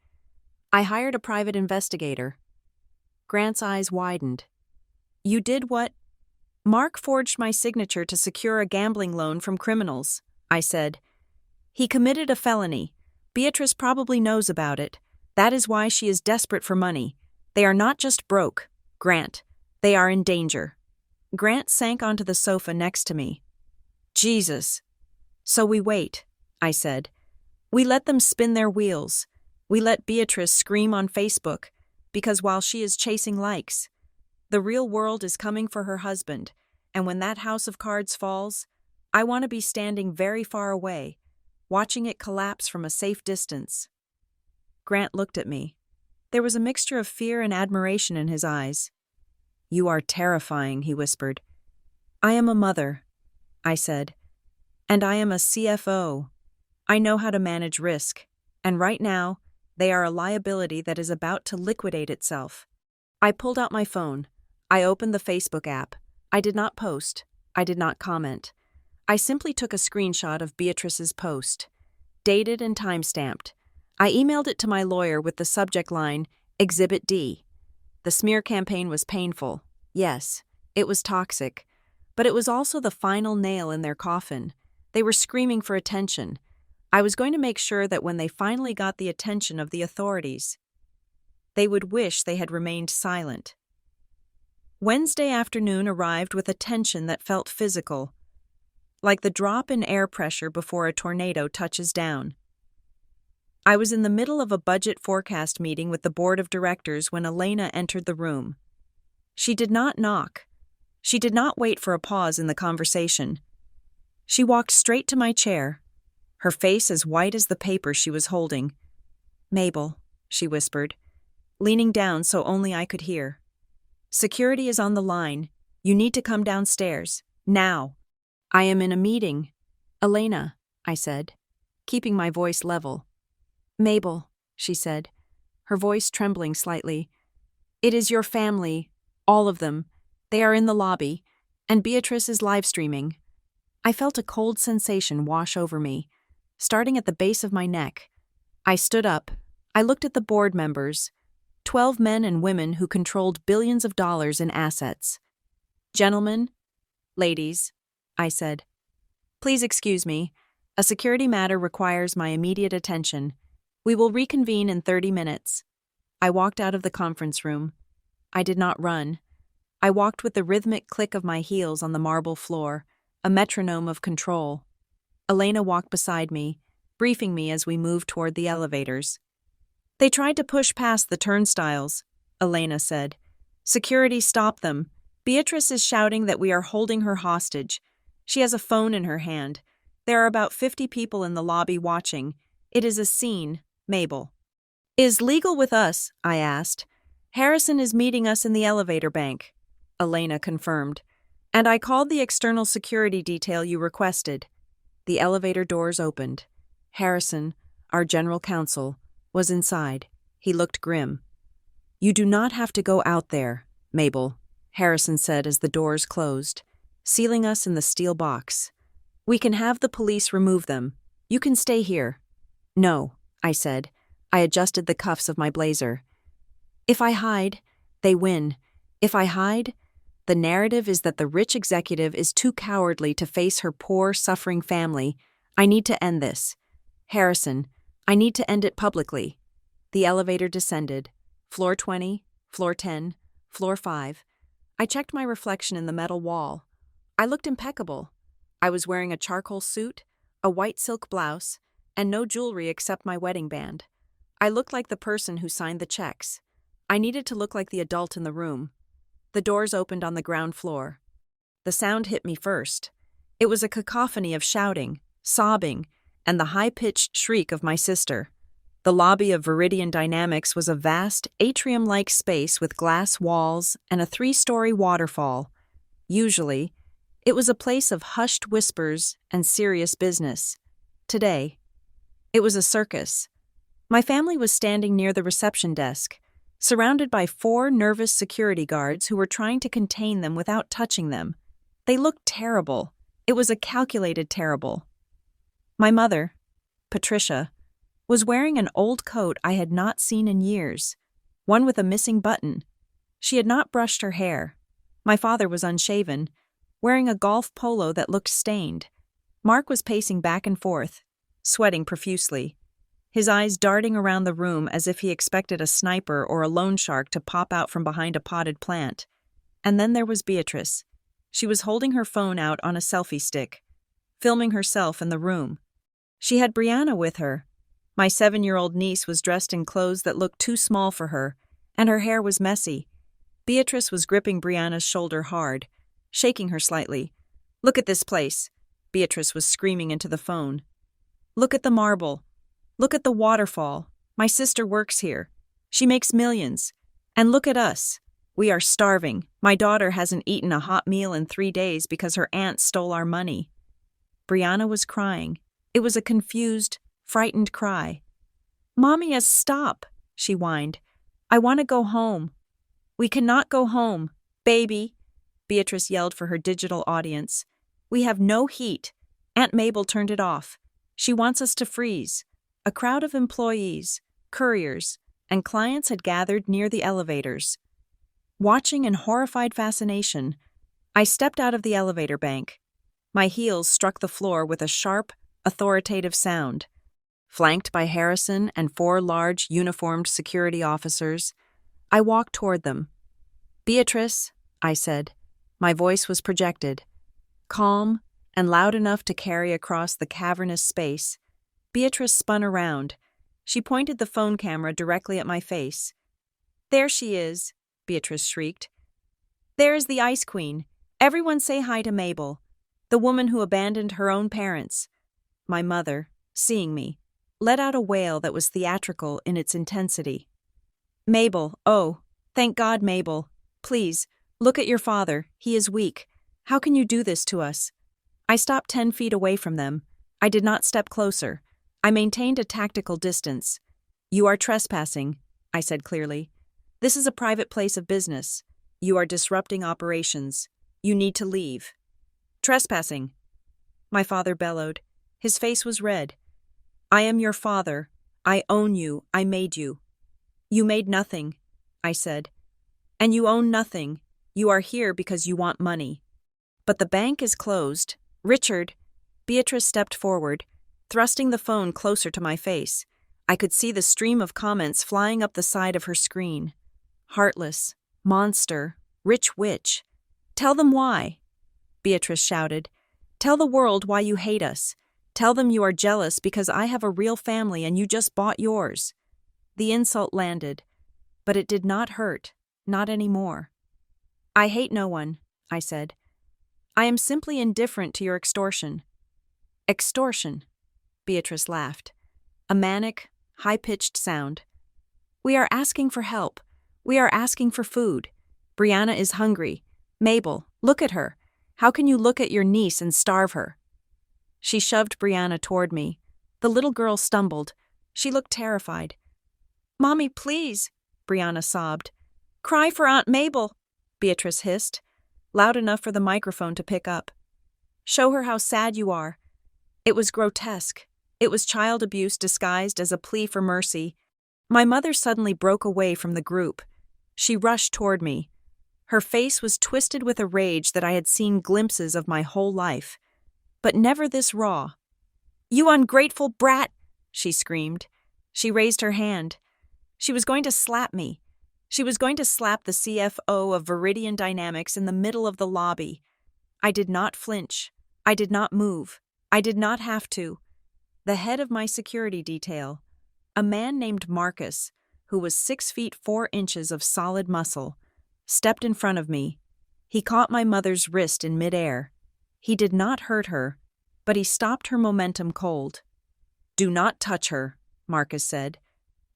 I hired a private investigator. Grant's eyes widened. You did what? Mark forged my signature to secure a gambling loan from criminals, I said. He committed a felony. Beatrice probably knows about it. That is why she is desperate for money. They are not just broke, Grant. They are in danger. Grant sank onto the sofa next to me. Jesus. So we wait, I said. We let them spin their wheels. We let Beatrice scream on Facebook, because while she is chasing likes, the real world is coming for her husband, and when that house of cards falls, I want to be standing very far away, watching it collapse from a safe distance. Grant looked at me. There was a mixture of fear and admiration in his eyes. You are terrifying, he whispered. I am a mother, I said, and I am a CFO. I know how to manage risk, and right now, they are a liability that is about to liquidate itself. I pulled out my phone. I opened the Facebook app. I did not post. I did not comment. I simply took a screenshot of Beatrice's post, dated and time-stamped. I emailed it to my lawyer with the subject line, Exhibit D. The smear campaign was painful. Yes, it was toxic. But it was also the final nail in their coffin. They were screaming for attention. I was going to make sure that when they finally got the attention of the authorities, they would wish they had remained silent. Wednesday afternoon arrived with a tension that felt physical, like the drop in air pressure before a tornado touches down. I was in the middle of a budget forecast meeting with the board of directors when Elena entered the room. She did not knock. She did not wait for a pause in the conversation. She walked straight to my chair, her face as white as the paper she was holding. Mabel, she whispered, leaning down so only I could hear. Security is on the line. You need to come downstairs. Now. I am in a meeting. Elena, I said, keeping my voice level. Mabel, she said, her voice trembling slightly. It is your family, all of them. They are in the lobby, and Beatrice is live streaming. I felt a cold sensation wash over me, starting at the base of my neck. I stood up. I looked at the board members, 12 men and women who controlled billions of dollars in assets. Gentlemen, ladies, I said, please excuse me. A security matter requires my immediate attention. We will reconvene in 30 minutes. I walked out of the conference room. I did not run. I walked with the rhythmic click of my heels on the marble floor, a metronome of control. Elena walked beside me, briefing me as we moved toward the elevators. They tried to push past the turnstiles, Elena said. Security stopped them. Beatrice is shouting that we are holding her hostage. She has a phone in her hand. There are about 50 people in the lobby watching. It is a scene, Mabel. Is legal with us? I asked. Harrison is meeting us in the elevator bank, Elena confirmed. And I called the external security detail you requested. The elevator doors opened. Harrison, our general counsel, was inside. He looked grim. You do not have to go out there, Mabel, Harrison said as the doors closed. sealing us in the steel box. "We can have the police remove them. You can stay here." "No," I said. I adjusted the cuffs of my blazer. "If I hide, they win. If I hide, the narrative is that the rich executive is too cowardly to face her poor, suffering family. I need to end this. Harrison, I need to end it publicly." The elevator descended. Floor 20, floor 10, floor 5. I checked my reflection in the metal wall. I looked impeccable. I was wearing a charcoal suit, a white silk blouse, and no jewelry except my wedding band. I looked like the person who signed the checks. I needed to look like the adult in the room. The doors opened on the ground floor. The sound hit me first. It was a cacophony of shouting, sobbing, and the high-pitched shriek of my sister. The lobby of Viridian Dynamics was a vast, atrium-like space with glass walls and a 3-story waterfall. Usually, it was a place of hushed whispers and serious business. Today, it was a circus. My family was standing near the reception desk, surrounded by 4 nervous security guards who were trying to contain them without touching them. They looked terrible. It was a calculated terrible. My mother, Patricia, was wearing an old coat I had not seen in years, one with a missing button. She had not brushed her hair. My father was unshaven, wearing a golf polo that looked stained. Mark was pacing back and forth, sweating profusely, his eyes darting around the room as if he expected a sniper or a loan shark to pop out from behind a potted plant. And then there was Beatrice. She was holding her phone out on a selfie stick, filming herself in the room. She had Brianna with her. My 7-year-old niece was dressed in clothes that looked too small for her, and her hair was messy. Beatrice was gripping Brianna's shoulder hard, shaking her slightly. "Look at this place," Beatrice was screaming into the phone. "Look at the marble. Look at the waterfall. My sister works here. She makes millions. And look at us. We are starving. My daughter hasn't eaten a hot meal in 3 days because her aunt stole our money." Brianna was crying. It was a confused, frightened cry. "Mommy, stop," she whined. "I want to go home." "We cannot go home. Baby," Beatrice yelled for her digital audience. "We have no heat. Aunt Mabel turned it off. She wants us to freeze." A crowd of employees, couriers, and clients had gathered near the elevators. Watching in horrified fascination, I stepped out of the elevator bank. My heels struck the floor with a sharp, authoritative sound. Flanked by Harrison and 4 large, uniformed security officers, I walked toward them. "Beatrice," I said. My voice was projected, calm and loud enough to carry across the cavernous space. Beatrice spun around. She pointed the phone camera directly at my face. "There she is," Beatrice shrieked. "There is the Ice Queen. Everyone say hi to Mabel, the woman who abandoned her own parents." My mother, seeing me, let out a wail that was theatrical in its intensity. "Mabel, oh, thank God, Mabel. Please, look at your father. He is weak. How can you do this to us?" I stopped 10 feet away from them. I did not step closer. I maintained a tactical distance. "You are trespassing," I said clearly. "This is a private place of business. You are disrupting operations. You need to leave." "Trespassing," my father bellowed. His face was red. "I am your father. I own you. I made you." "You made nothing," I said. "And you own nothing. You are here because you want money." "But the bank is closed." "Richard," Beatrice stepped forward, thrusting the phone closer to my face. I could see the stream of comments flying up the side of her screen. "Heartless, monster, rich witch. Tell them why," Beatrice shouted. "Tell the world why you hate us. Tell them you are jealous because I have a real family and you just bought yours." The insult landed, but it did not hurt, not anymore. "I hate no one," I said. "I am simply indifferent to your extortion." "Extortion," Beatrice laughed. A manic, high-pitched sound. "We are asking for help. We are asking for food. Brianna is hungry. Mabel, look at her. How can you look at your niece and starve her?" She shoved Brianna toward me. The little girl stumbled. She looked terrified. "Mommy, please," Brianna sobbed. "Cry for Aunt Mabel," Beatrice hissed. loud enough for the microphone to pick up. Show her how sad you are. It was grotesque. It was child abuse disguised as a plea for mercy. My mother suddenly broke away from the group. She rushed toward me. Her face was twisted with a rage that I had seen glimpses of my whole life, but never this raw. "You ungrateful brat!" she screamed. She raised her hand. She was going to slap me. She was going to slap the CFO of Viridian Dynamics in the middle of the lobby. I did not flinch. I did not move. I did not have to. The head of my security detail, a man named Marcus, who was 6 feet 4 inches of solid muscle, stepped in front of me. He caught my mother's wrist in midair. He did not hurt her, but he stopped her momentum cold. "Do not touch her," Marcus said.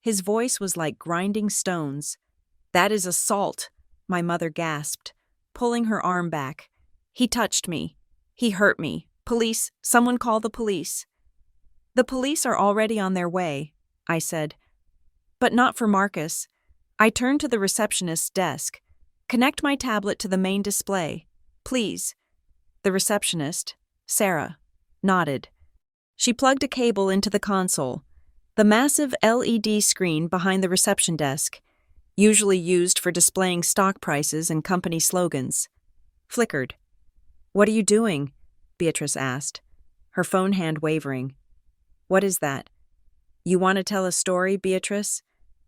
His voice was like grinding stones. "That is assault," my mother gasped, pulling her arm back. "He touched me. He hurt me. Police, someone call the police." "The police are already on their way," I said. But not for Marcus. I turned to the receptionist's desk. "Connect my tablet to the main display, please." The receptionist, Sarah, nodded. She plugged a cable into the console. The massive LED screen behind the reception desk, usually used for displaying stock prices and company slogans, flickered. "What are you doing?" Beatrice asked, her phone hand wavering. "What is that?" "You want to tell a story, Beatrice?"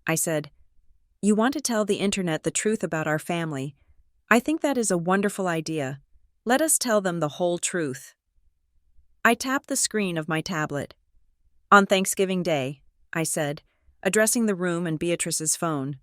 I said. "You want to tell the internet the truth about our family. I think that is a wonderful idea. Let us tell them the whole truth." I tapped the screen of my tablet. "On Thanksgiving Day," I said, addressing the room and Beatrice's phone.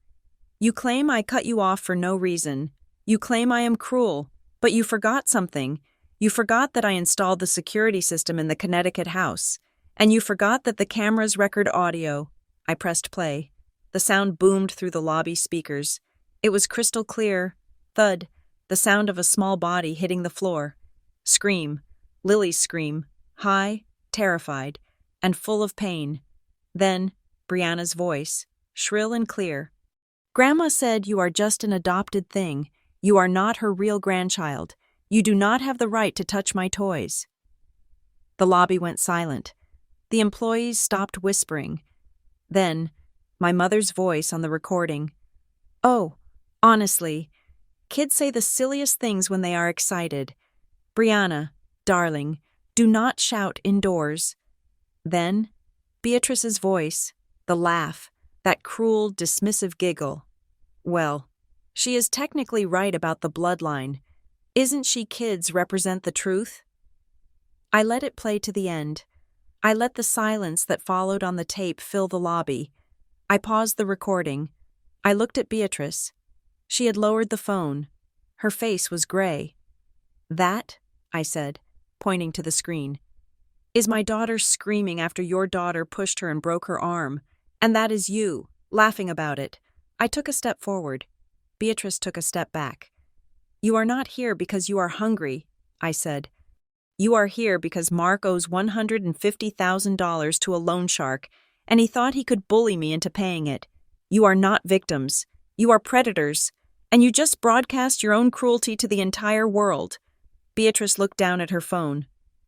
"You claim I cut you off for no reason. You claim I am cruel, but you forgot something. You forgot that I installed the security system in the Connecticut house, and you forgot that the cameras record audio." I pressed play. The sound boomed through the lobby speakers. It was crystal clear. Thud, the sound of a small body hitting the floor. Scream, Lily's scream, high, terrified, and full of pain. Then, Brianna's voice, shrill and clear. "Grandma said you are just an adopted thing. You are not her real grandchild. You do not have the right to touch my toys." The lobby went silent. The employees stopped whispering. Then, my mother's voice on the recording. "Oh, honestly, kids say the silliest things when they are excited. Brianna, darling, do not shout indoors." Then, Beatrice's voice, the laugh, that cruel, dismissive giggle. "Well, she is technically right about the bloodline. Isn't she? Kids represent the truth?" I let it play to the end. I let the silence that followed on the tape fill the lobby. I paused the recording. I looked at Beatrice. She had lowered the phone. Her face was gray. "That," I said, pointing to the screen, "is my daughter screaming after your daughter pushed her and broke her arm. And that is you, laughing about it." I took a step forward. Beatrice took a step back. "You are not here because you are hungry," I said. "You are here because Mark owes $150,000 to a loan shark, and he thought he could bully me into paying it. You are not victims. You are predators, and you just broadcast your own cruelty to the entire world." Beatrice looked down at her phone.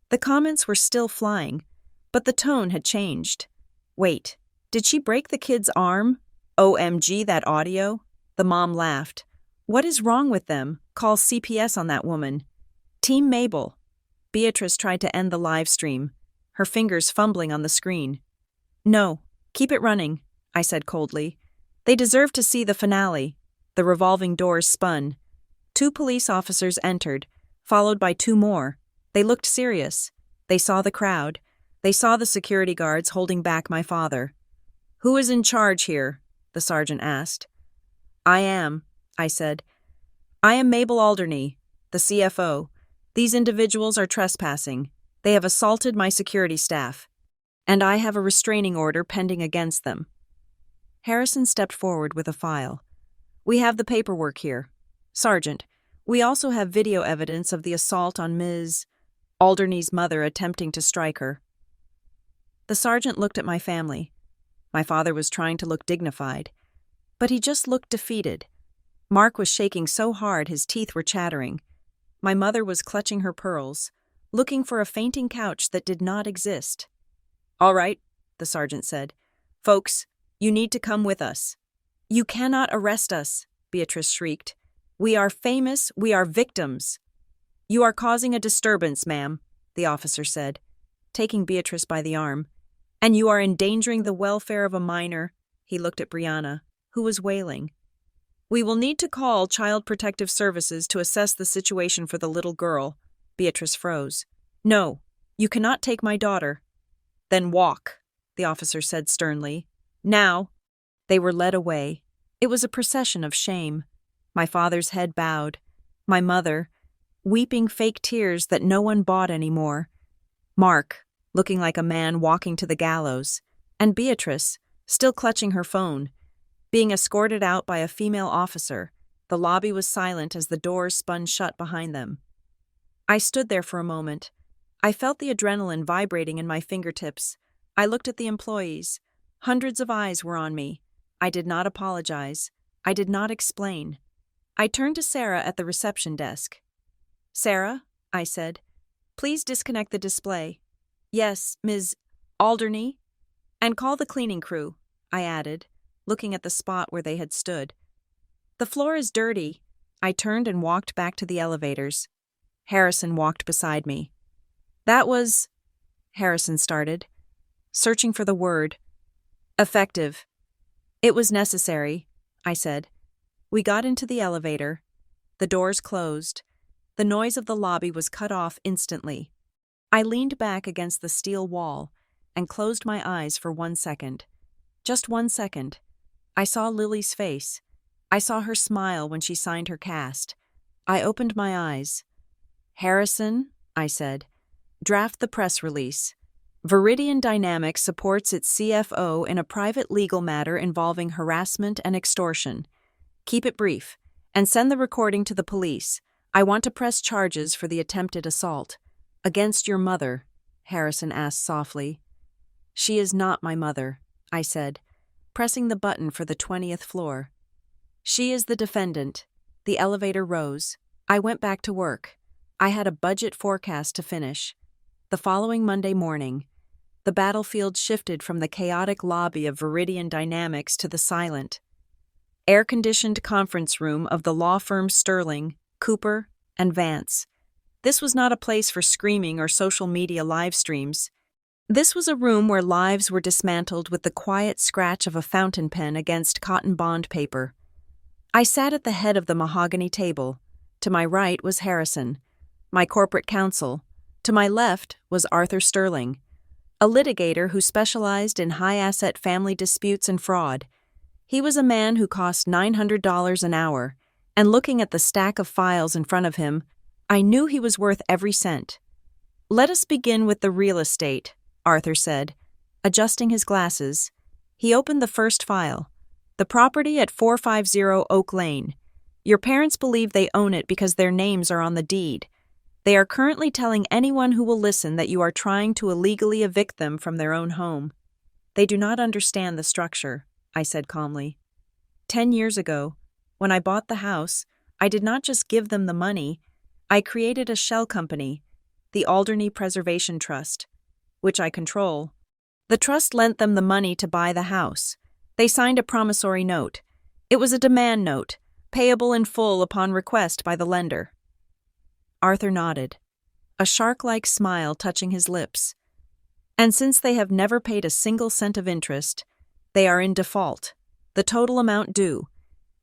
The comments were still flying, but the tone had changed. "Wait, did she break the kid's arm? OMG, that audio?" The mom laughed. "What is wrong with them? Call CPS on that woman." "Team Mabel." Beatrice tried to end the live stream, her fingers fumbling on the screen. "No, keep it running," I said coldly. "They deserve to see the finale." The revolving doors spun. 2 police officers entered, followed by 2 more. They looked serious. They saw the crowd. They saw the security guards holding back my father. "Who is in charge here?" the sergeant asked. "I am," I said. "I am Mabel Alderney, the CFO. These individuals are trespassing. They have assaulted my security staff, and I have a restraining order pending against them." Harrison stepped forward with a file. "We have the paperwork here. Sergeant, we also have video evidence of the assault on Ms. Alderney's mother attempting to strike her." The sergeant looked at my family. My father was trying to look dignified, but he just looked defeated. Mark was shaking so hard his teeth were chattering. My mother was clutching her pearls, looking for a fainting couch that did not exist. "All right," the sergeant said. "Folks, you need to come with us." "You cannot arrest us," Beatrice shrieked. "We are famous, we are victims." "You are causing a disturbance, ma'am," the officer said, taking Beatrice by the arm. "And you are endangering the welfare of a minor." He looked at Brianna, who was wailing. "We will need to call Child Protective Services to assess the situation for the little girl." Beatrice froze. "No, you cannot take my daughter." "Then walk," the officer said sternly. "Now." They were led away. It was a procession of shame. My father's head bowed. My mother, weeping fake tears that no one bought anymore. Mark, looking like a man walking to the gallows. And Beatrice, still clutching her phone, being escorted out by a female officer. The lobby was silent as the doors spun shut behind them. I stood there for a moment. I felt the adrenaline vibrating in my fingertips. I looked at the employees. Hundreds of eyes were on me. I did not apologize. I did not explain. I turned to Sarah at the reception desk. "Sarah," I said, "please disconnect the display." "Yes, Ms. Alderney." "And call the cleaning crew," I added, looking at the spot where they had stood. "The floor is dirty." I turned and walked back to the elevators. Harrison walked beside me. "That was," Harrison started, searching for the word. "Effective." "It was necessary," I said. We got into the elevator. The doors closed. The noise of the lobby was cut off instantly. I leaned back against the steel wall and closed my eyes for 1 second. Just 1 second. I saw Lily's face. I saw her smile when she signed her cast. I opened my eyes. "Harrison," I said, "draft the press release. Viridian Dynamics supports its CFO in a private legal matter involving harassment and extortion. Keep it brief, and send the recording to the police. I want to press charges for the attempted assault." "Against your mother?" Harrison asked softly. "She is not my mother," I said, pressing the button for the 20th floor. "She is the defendant." The elevator rose. I went back to work. I had a budget forecast to finish. The following Monday morning, the battlefield shifted from the chaotic lobby of Viridian Dynamics to the silent, air-conditioned conference room of the law firms Sterling, Cooper, and Vance. This was not a place for screaming or social media live streams. This was a room where lives were dismantled with the quiet scratch of a fountain pen against cotton bond paper. I sat at the head of the mahogany table. To my right was Harrison, my corporate counsel. To my left was Arthur Sterling, a litigator who specialized in high-asset family disputes and fraud. He was a man who cost $900 an hour, and looking at the stack of files in front of him, I knew he was worth every cent. "Let us begin with the real estate," Arthur said, adjusting his glasses. He opened the first file. "The property at 450 Oak Lane. Your parents believe they own it because their names are on the deed. They are currently telling anyone who will listen that you are trying to illegally evict them from their own home. They do not understand the structure," I said calmly. 10 years ago, when I bought the house, I did not just give them the money. I created a shell company, the Alderney Preservation Trust, which I control. The trust lent them the money to buy the house. They signed a promissory note. It was a demand note, payable in full upon request by the lender. Arthur nodded, a shark-like smile touching his lips. "And since they have never paid a single cent of interest, they are in default. The total amount due,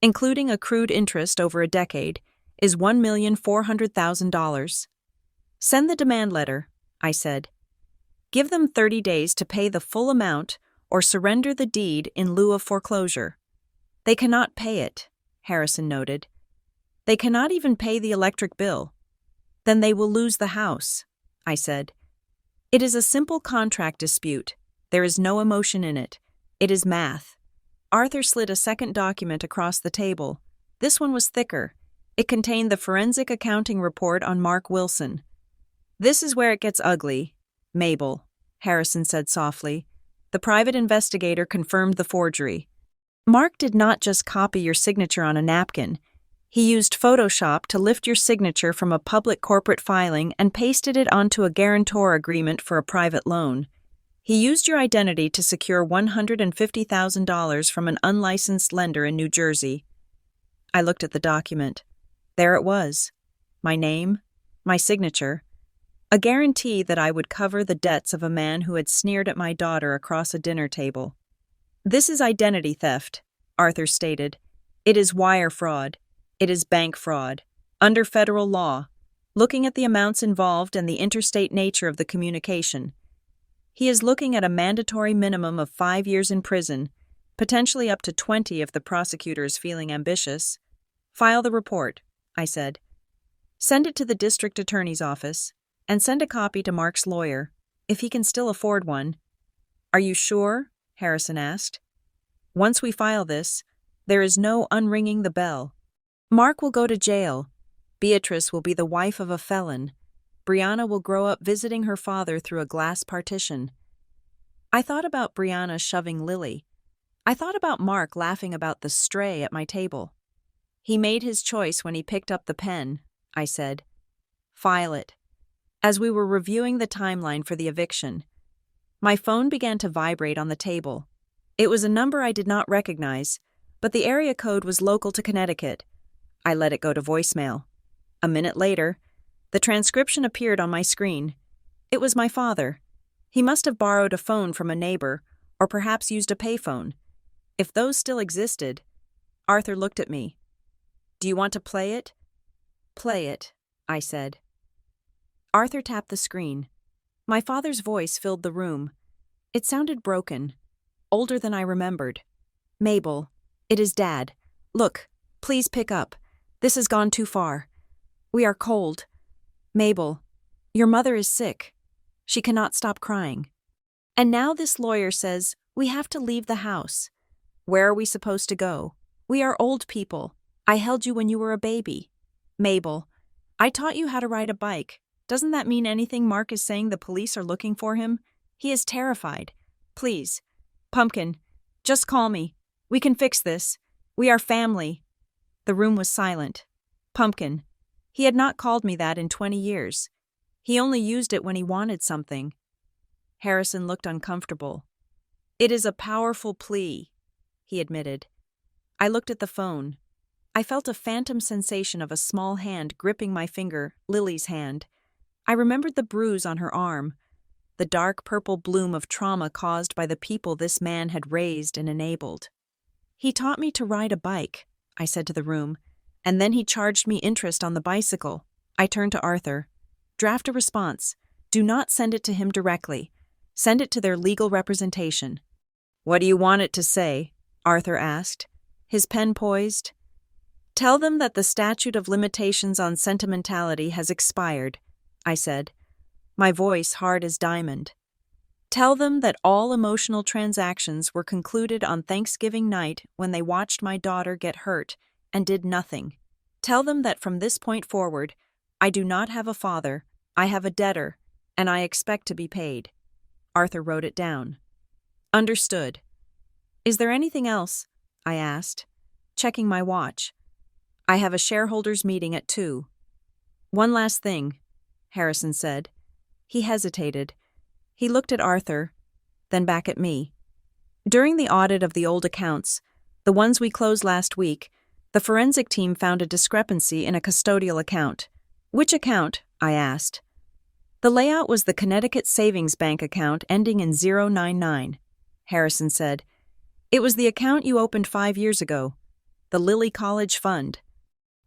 including accrued interest over a decade, is $1,400,000. "Send the demand letter," I said. "Give them 30 days to pay the full amount or surrender the deed in lieu of foreclosure." "They cannot pay it," Harrison noted. "They cannot even pay the electric bill." "Then they will lose the house," I said. "It is a simple contract dispute. There is no emotion in it. It is math." Arthur slid a second document across the table. This one was thicker. It contained the forensic accounting report on Mark Wilson. "This is where it gets ugly, Mabel," Harrison said softly. The private investigator confirmed the forgery. "Mark did not just copy your signature on a napkin. He used Photoshop to lift your signature from a public corporate filing and pasted it onto a guarantor agreement for a private loan. He used your identity to secure $150,000 from an unlicensed lender in New Jersey. I looked at the document. There it was. My name, my signature, a guarantee that I would cover the debts of a man who had sneered at my daughter across a dinner table. "This is identity theft," Arthur stated. "It is wire fraud. It is bank fraud. Under federal law, looking at the amounts involved and the interstate nature of the communication. He is looking at a mandatory minimum of 5 years in prison, potentially up to 20 if the prosecutor is feeling ambitious." "File the report," I said. "Send it to the district attorney's office, and send a copy to Mark's lawyer, if he can still afford one." "Are you sure?" Harrison asked. "Once we file this, there is no unringing the bell. Mark will go to jail. Beatrice will be the wife of a felon. Brianna will grow up visiting her father through a glass partition." I thought about Brianna shoving Lily. I thought about Mark laughing about the stray at my table. "He made his choice when he picked up the pen," I said. "File it." As we were reviewing the timeline for the eviction, my phone began to vibrate on the table. It was a number I did not recognize, but the area code was local to Connecticut. I let it go to voicemail. A minute later, the transcription appeared on my screen. It was my father. He must have borrowed a phone from a neighbor, or perhaps used a payphone. If those still existed. Arthur looked at me. "Do you want to play it?" "Play it," I said. Arthur tapped the screen. My father's voice filled the room. It sounded broken, older than I remembered. "Mabel, it is Dad. Look, please pick up. This has gone too far. We are cold. Mabel, your mother is sick. She cannot stop crying. And now this lawyer says we have to leave the house. Where are we supposed to go? We are old people. I held you when you were a baby. Mabel, I taught you how to ride a bike. Doesn't that mean anything? Mark is saying the police are looking for him? He is terrified. Please. Pumpkin, just call me. We can fix this. We are family." The room was silent. Pumpkin. He had not called me that in 20 years. He only used it when he wanted something. Harrison looked uncomfortable. "It is a powerful plea," he admitted. I looked at the phone. I felt a phantom sensation of a small hand gripping my finger, Lily's hand. I remembered the bruise on her arm, the dark purple bloom of trauma caused by the people this man had raised and enabled. "He taught me to ride a bike," I said to the room, "and then he charged me interest on the bicycle." I turned to Arthur. "Draft a response. Do not send it to him directly. Send it to their legal representation." "What do you want it to say?" Arthur asked, his pen poised. "Tell them that the statute of limitations on sentimentality has expired," I said, my voice hard as diamond. "Tell them that all emotional transactions were concluded on Thanksgiving night when they watched my daughter get hurt and did nothing. Tell them that from this point forward, I do not have a father, I have a debtor, and I expect to be paid." Arthur wrote it down. "Understood." "Is there anything else?" I asked, checking my watch. "I have a shareholders' meeting at 2. "One last thing," Harrison said. He hesitated. He looked at Arthur, then back at me. "During the audit of the old accounts, the ones we closed last week, the forensic team found a discrepancy in a custodial account." "Which account?" I asked. "The layout was the Connecticut Savings Bank account ending in 099, Harrison said. "It was the account you opened 5 years ago, the Lilly College Fund.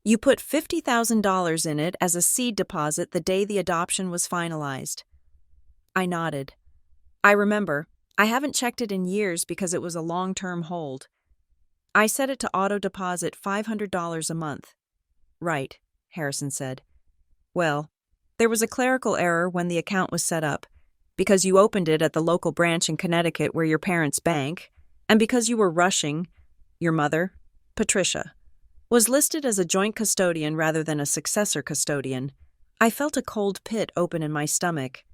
You put $50,000 in it as a seed deposit the day the adoption was finalized." I nodded. "I remember. I haven't checked it in years because it was a long-term hold. I set it to auto-deposit $500 a month." "Right," Harrison said. "Well, there was a clerical error when the account was set up, because you opened it at the local branch in Connecticut where your parents bank, and because you were rushing, your mother, Patricia, was listed as a joint custodian rather than a successor custodian. I felt a cold pit open in my stomach.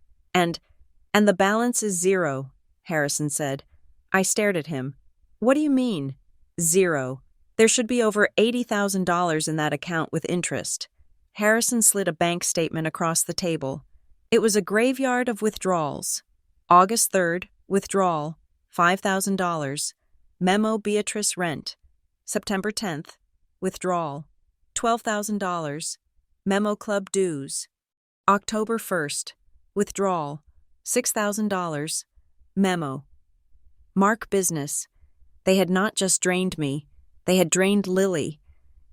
And the balance is 0, Harrison said. I stared at him. "What do you mean, 0? There should be over $80,000 in that account with interest. Harrison slid a bank statement across the table. It was a graveyard of withdrawals. August 3rd, withdrawal, $5,000. Memo Beatrice rent. September 10th, withdrawal, $12,000. Memo club dues. October 1st, withdrawal, $6,000. Memo. Mark business. They had not just drained me, they had drained Lily.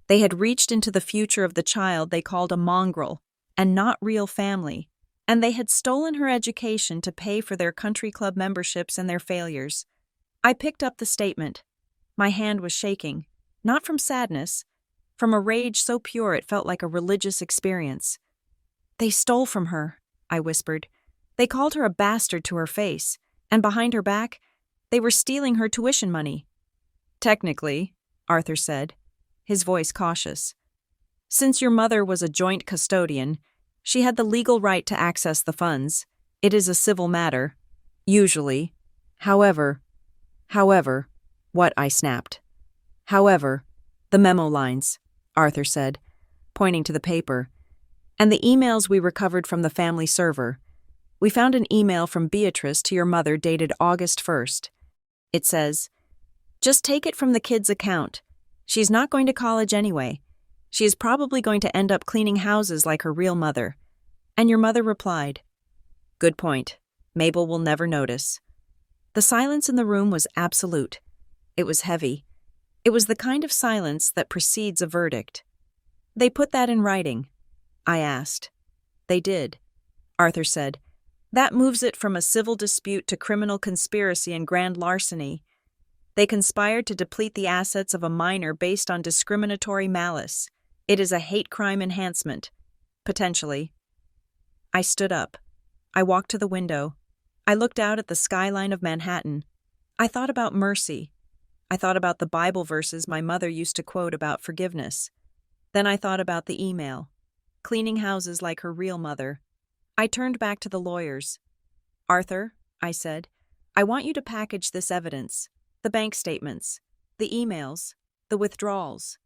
They had reached into the future of the child they called a mongrel, and not real family, and they had stolen her education to pay for their country club memberships and their failures. I picked up the statement. My hand was shaking, not from sadness, from a rage so pure it felt like a religious experience. They stole from her, I whispered. They called her a bastard to her face, and behind her back, they were stealing her tuition money. Technically, Arthur said, his voice cautious. Since your mother was a joint custodian, she had the legal right to access the funds. It is a civil matter. Usually. However, what? I snapped. However, the memo lines, Arthur said, pointing to the paper, and the emails we recovered from the family server. We found an email from Beatrice to your mother dated August 1st. It says, "Just take it from the kid's account. She's not going to college anyway. She is probably going to end up cleaning houses like her real mother." And your mother replied, "Good point. Mabel will never notice." The silence in the room was absolute. It was heavy. It was the kind of silence that precedes a verdict. "They put that in writing?" I asked. "They did," Arthur said. "That moves it from a civil dispute to criminal conspiracy and grand larceny. They conspired to deplete the assets of a minor based on discriminatory malice. It is a hate crime enhancement. Potentially." I stood up. I walked to the window. I looked out at the skyline of Manhattan. I thought about mercy. I thought about the Bible verses my mother used to quote about forgiveness. Then I thought about the email. Cleaning houses like her real mother. I turned back to the lawyers. "Arthur," I said, "I want you to package this evidence. The bank statements, the emails, the withdrawals."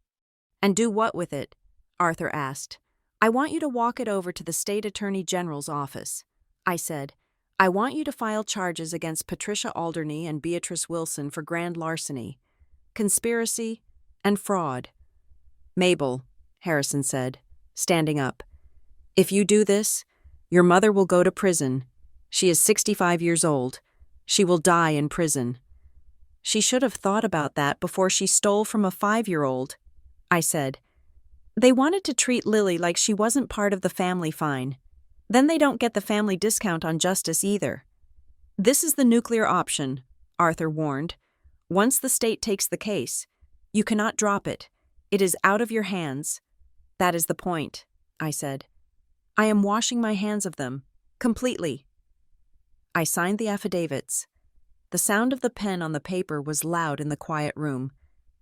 "And do what with it?" Arthur asked. "I want you to walk it over to the State Attorney General's office." I said, "I want you to file charges against Patricia Alderney and Beatrice Wilson for grand larceny, conspiracy, and fraud." "Mabel," Harrison said, standing up, "if you do this, your mother will go to prison. She is 65 years old. She will die in prison." "She should have thought about that before she stole from a 5-year-old, I said. "They wanted to treat Lily like she wasn't part of the family fine. Then they don't get the family discount on justice either." "This is the nuclear option," Arthur warned. "Once the state takes the case, you cannot drop it. It is out of your hands." "That is the point," I said. "I am washing my hands of them, completely." I signed the affidavits. The sound of the pen on the paper was loud in the quiet room.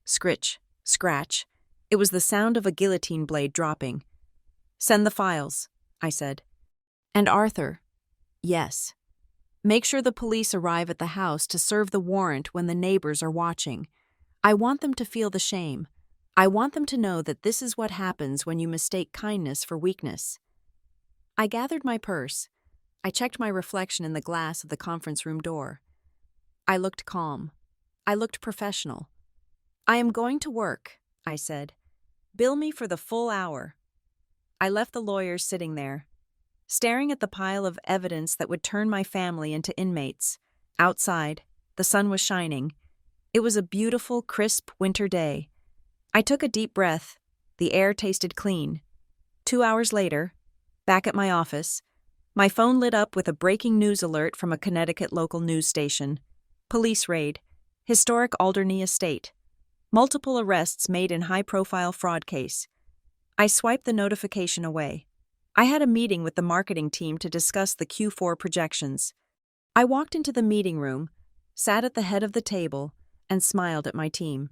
Scritch, scratch. It was the sound of a guillotine blade dropping. "Send the files," I said. "And Arthur." "Yes. Make sure the police arrive at the house to serve the warrant when the neighbors are watching. I want them to feel the shame. I want them to know that this is what happens when you mistake kindness for weakness." I gathered my purse. I checked my reflection in the glass of the conference room door. I looked calm. I looked professional. "I am going to work," I said. "Bill me for the full hour." I left the lawyers sitting there, staring at the pile of evidence that would turn my family into inmates. Outside, the sun was shining. It was a beautiful, crisp winter day. I took a deep breath. The air tasted clean. 2 hours later, back at my office, my phone lit up with a breaking news alert from a Connecticut local news station. Police raid. Historic Alderney estate. Multiple arrests made in high-profile fraud case. I swiped the notification away. I had a meeting with the marketing team to discuss the Q4 projections. I walked into the meeting room, sat at the head of the table, and smiled at my team.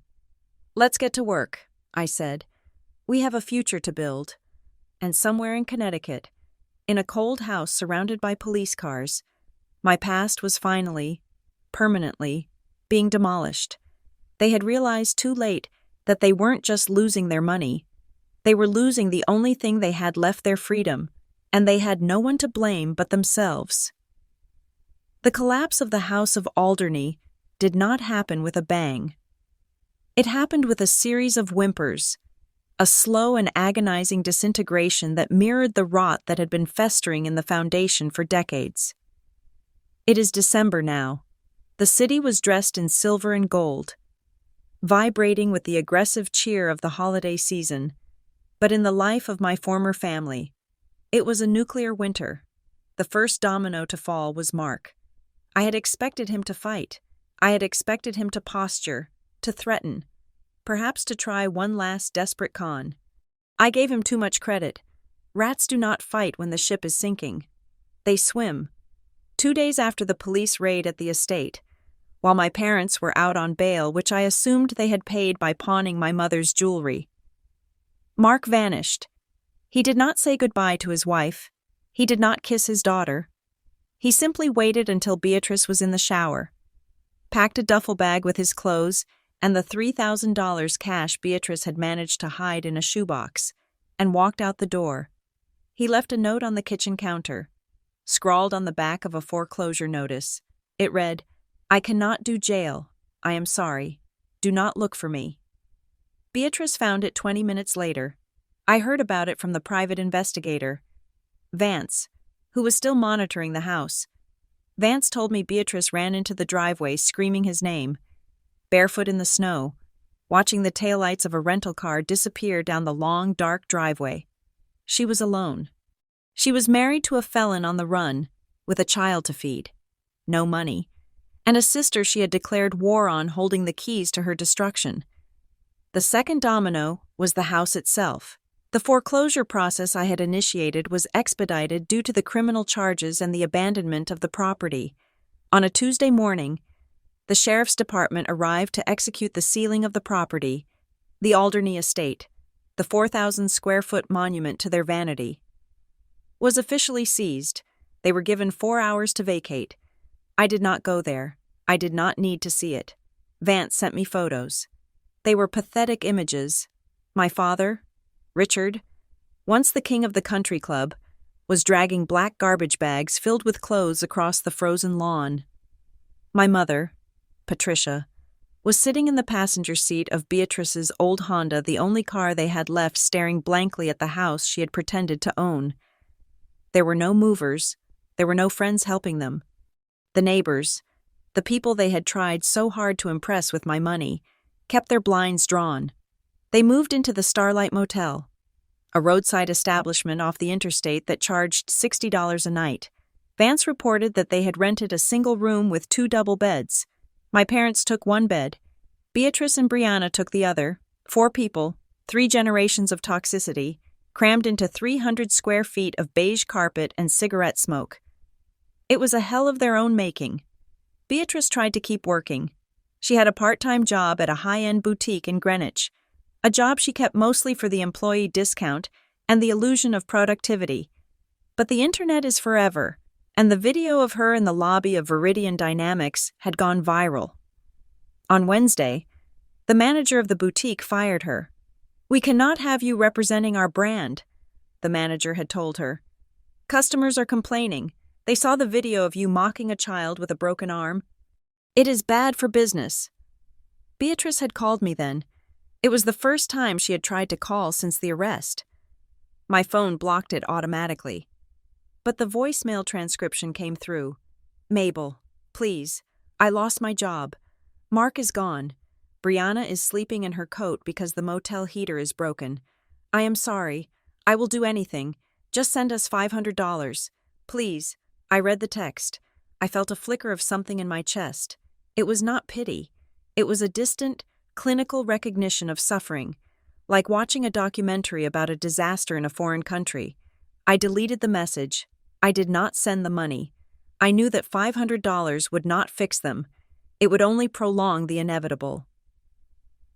"Let's get to work," I said. "We have a future to build." And somewhere in Connecticut, in a cold house surrounded by police cars, my past was finally, permanently, being demolished. They had realized too late that they weren't just losing their money, they were losing the only thing they had left, their freedom, and they had no one to blame but themselves. The collapse of the House of Alderney did not happen with a bang. It happened with a series of whimpers, a slow and agonizing disintegration that mirrored the rot that had been festering in the foundation for decades. It is December now. The city was dressed in silver and gold, vibrating with the aggressive cheer of the holiday season. But in the life of my former family, it was a nuclear winter. The first domino to fall was Mark. I had expected him to fight. I had expected him to posture, to threaten, perhaps to try one last desperate con. I gave him too much credit. Rats do not fight when the ship is sinking. They swim. 2 days after the police raid at the estate, while my parents were out on bail, which I assumed they had paid by pawning my mother's jewelry, Mark vanished. He did not say goodbye to his wife. He did not kiss his daughter. He simply waited until Beatrice was in the shower, packed a duffel bag with his clothes and the $3,000 cash Beatrice had managed to hide in a shoebox, and walked out the door. He left a note on the kitchen counter, scrawled on the back of a foreclosure notice. It read, "I cannot do jail. I am sorry. Do not look for me." Beatrice found it 20 minutes later. I heard about it from the private investigator, Vance, who was still monitoring the house. Vance told me Beatrice ran into the driveway screaming his name, barefoot in the snow, watching the taillights of a rental car disappear down the long, dark driveway. She was alone. She was married to a felon on the run, with a child to feed, no money, and a sister she had declared war on holding the keys to her destruction. The second domino was the house itself. The foreclosure process I had initiated was expedited due to the criminal charges and the abandonment of the property. On a Tuesday morning, the sheriff's department arrived to execute the sealing of the property, the Alderney estate, the 4,000-square-foot monument to their vanity, was officially seized. They were given 4 hours to vacate. I did not go there. I did not need to see it. Vance sent me photos. They were pathetic images. My father, Richard, once the king of the country club, was dragging black garbage bags filled with clothes across the frozen lawn. My mother, Patricia, was sitting in the passenger seat of Beatrice's old Honda, the only car they had left, staring blankly at the house she had pretended to own. There were no movers. There were no friends helping them. The neighbors, the people they had tried so hard to impress with my money, kept their blinds drawn. They moved into the Starlight Motel, a roadside establishment off the interstate that charged $60 a night. Vance reported that they had rented a single room with 2 double beds. My parents took 1 bed. Beatrice and Brianna took the other. 4 people, 3 generations of toxicity, crammed into 300 square feet of beige carpet and cigarette smoke. It was a hell of their own making. Beatrice tried to keep working. She had a part-time job at a high-end boutique in Greenwich, a job she kept mostly for the employee discount and the illusion of productivity. But the internet is forever, and the video of her in the lobby of Viridian Dynamics had gone viral. On Wednesday, the manager of the boutique fired her. "We cannot have you representing our brand," the manager had told her. "Customers are complaining. They saw the video of you mocking a child with a broken arm. It is bad for business." Beatrice had called me then. It was the first time she had tried to call since the arrest. My phone blocked it automatically. But the voicemail transcription came through. "Mabel, please. I lost my job. Mark is gone. Brianna is sleeping in her coat because the motel heater is broken. I am sorry. I will do anything. Just send us $500. Please." I read the text. I felt a flicker of something in my chest. It was not pity. It was a distant, clinical recognition of suffering, like watching a documentary about a disaster in a foreign country. I deleted the message. I did not send the money. I knew that $500 would not fix them. It would only prolong the inevitable.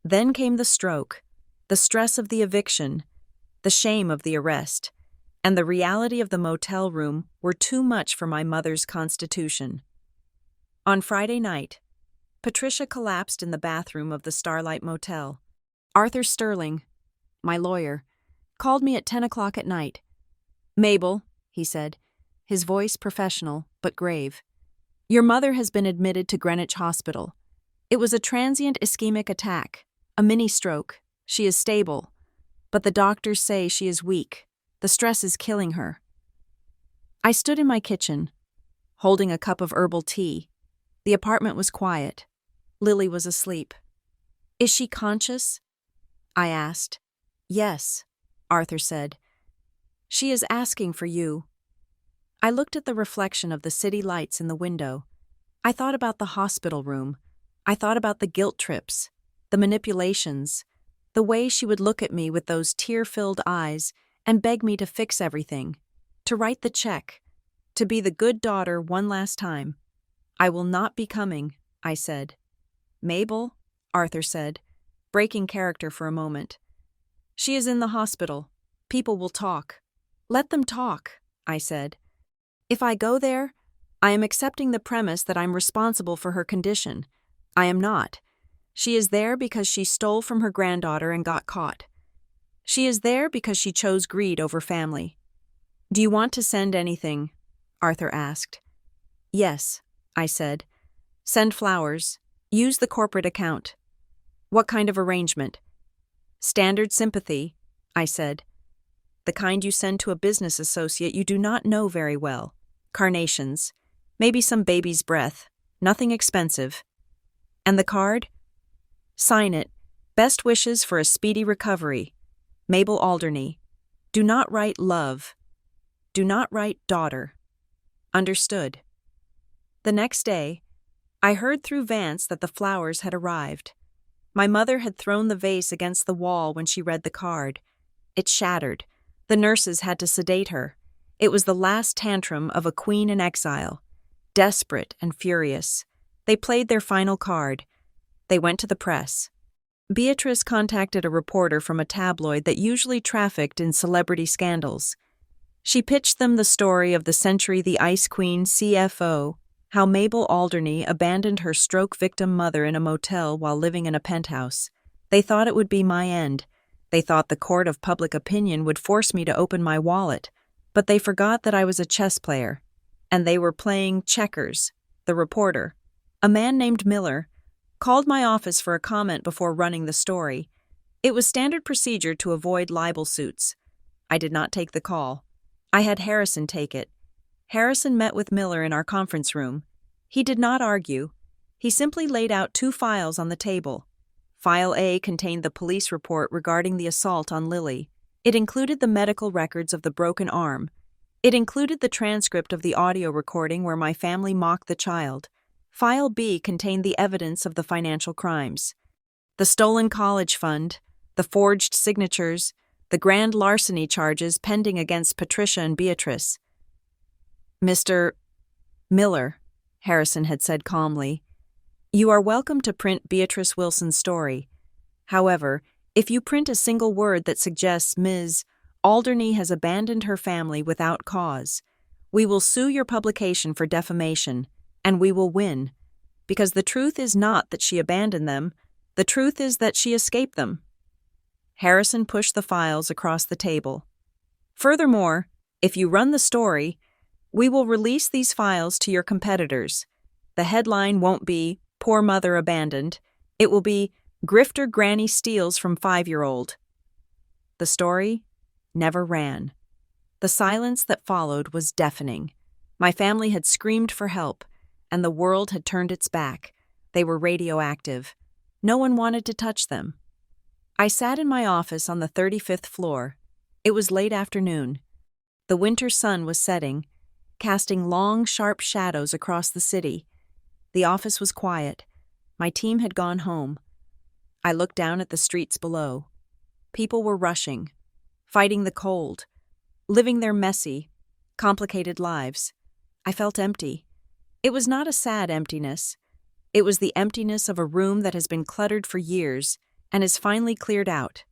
Then came the stroke, the stress of the eviction, the shame of the arrest, and the reality of the motel room were too much for my mother's constitution. On Friday night, Patricia collapsed in the bathroom of the Starlight Motel. Arthur Sterling, my lawyer, called me at 10 o'clock at night. "Mabel," he said, his voice professional but grave, "your mother has been admitted to Greenwich Hospital. It was a transient ischemic attack, a mini-stroke. She is stable, but the doctors say she is weak. The stress is killing her." I stood in my kitchen, holding a cup of herbal tea. The apartment was quiet. Lily was asleep. "Is she conscious?" I asked. "Yes," Arthur said. "She is asking for you." I looked at the reflection of the city lights in the window. I thought about the hospital room. I thought about the guilt trips, the manipulations, the way she would look at me with those tear-filled eyes and beg me to fix everything, to write the check, to be the good daughter one last time. "I will not be coming," I said. "Mabel," Arthur said, breaking character for a moment. "She is in the hospital. People will talk." "Let them talk," I said. "If I go there, I am accepting the premise that I'm responsible for her condition. I am not. She is there because she stole from her granddaughter and got caught. She is there because she chose greed over family." "Do you want to send anything?" Arthur asked. "Yes," I said. "Send flowers. Use the corporate account." "What kind of arrangement?" "Standard sympathy," I said. "The kind you send to a business associate you do not know very well. Carnations. Maybe some baby's breath. Nothing expensive." "And the card?" "Sign it. Best wishes for a speedy recovery. Mabel Alderney. Do not write love. Do not write daughter." "Understood." The next day, I heard through Vance that the flowers had arrived. My mother had thrown the vase against the wall when she read the card. It shattered. The nurses had to sedate her. It was the last tantrum of a queen in exile. Desperate and furious, they played their final card. They went to the press. Beatrice contacted a reporter from a tabloid that usually trafficked in celebrity scandals. She pitched them the story of the century the Ice Queen CFO, how Mabel Alderney abandoned her stroke victim mother in a motel while living in a penthouse. They thought it would be my end. They thought the court of public opinion would force me to open my wallet, but they forgot that I was a chess player. And they were playing checkers. The reporter, a man named Miller, called my office for a comment before running the story. It was standard procedure to avoid libel suits. I did not take the call. I had Harrison take it. Harrison met with Miller in our conference room. He did not argue. He simply laid out 2 files on the table. File A contained the police report regarding the assault on Lily. It included the medical records of the broken arm. It included the transcript of the audio recording where my family mocked the child. File B contained the evidence of the financial crimes. The stolen college fund, the forged signatures, the grand larceny charges pending against Patricia and Beatrice. "Mr. Miller," Harrison had said calmly, "you are welcome to print Beatrice Wilson's story. However, if you print a single word that suggests Ms. Alderney has abandoned her family without cause, we will sue your publication for defamation, and we will win, because the truth is not that she abandoned them, the truth is that she escaped them." Harrison pushed the files across the table. "Furthermore, if you run the story, we will release these files to your competitors. The headline won't be, 'Poor Mother Abandoned.' It will be, 'Grifter Granny Steals from 5-year-old.'" The story never ran. The silence that followed was deafening. My family had screamed for help, and the world had turned its back. They were radioactive. No one wanted to touch them. I sat in my office on the 35th floor. It was late afternoon. The winter sun was setting, casting long, sharp shadows across the city. The office was quiet. My team had gone home. I looked down at the streets below. People were rushing, fighting the cold, living their messy, complicated lives. I felt empty. It was not a sad emptiness. It was the emptiness of a room that has been cluttered for years and is finally cleared out.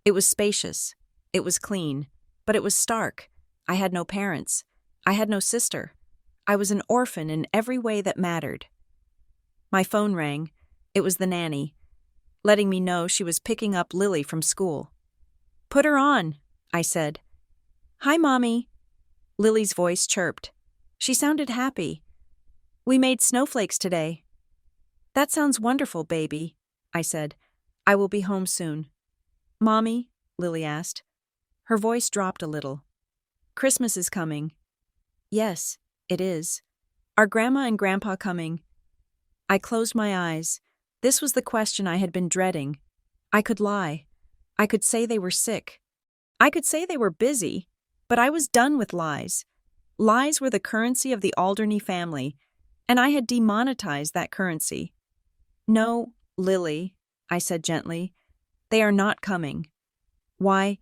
It was spacious. It was clean. But it was stark. I had no parents. I had no sister. I was an orphan in every way that mattered. My phone rang. It was the nanny. letting me know she was picking up Lily from school. "Put her on," I said. "Hi, Mommy," Lily's voice chirped. She sounded happy. "We made snowflakes today." "That sounds wonderful, baby," I said. "I will be home soon." "Mommy?" Lily asked. Her voice dropped a little. "Christmas is coming." "Yes, it is. Are Grandma and Grandpa coming?" I closed my eyes. This was the question I had been dreading. I could lie. I could say they were sick. I could say they were busy, but I was done with lies. Lies were the currency of the Alderney family, and I had demonetized that currency. "No, Lily," I said gently. "They are not coming." "Why?"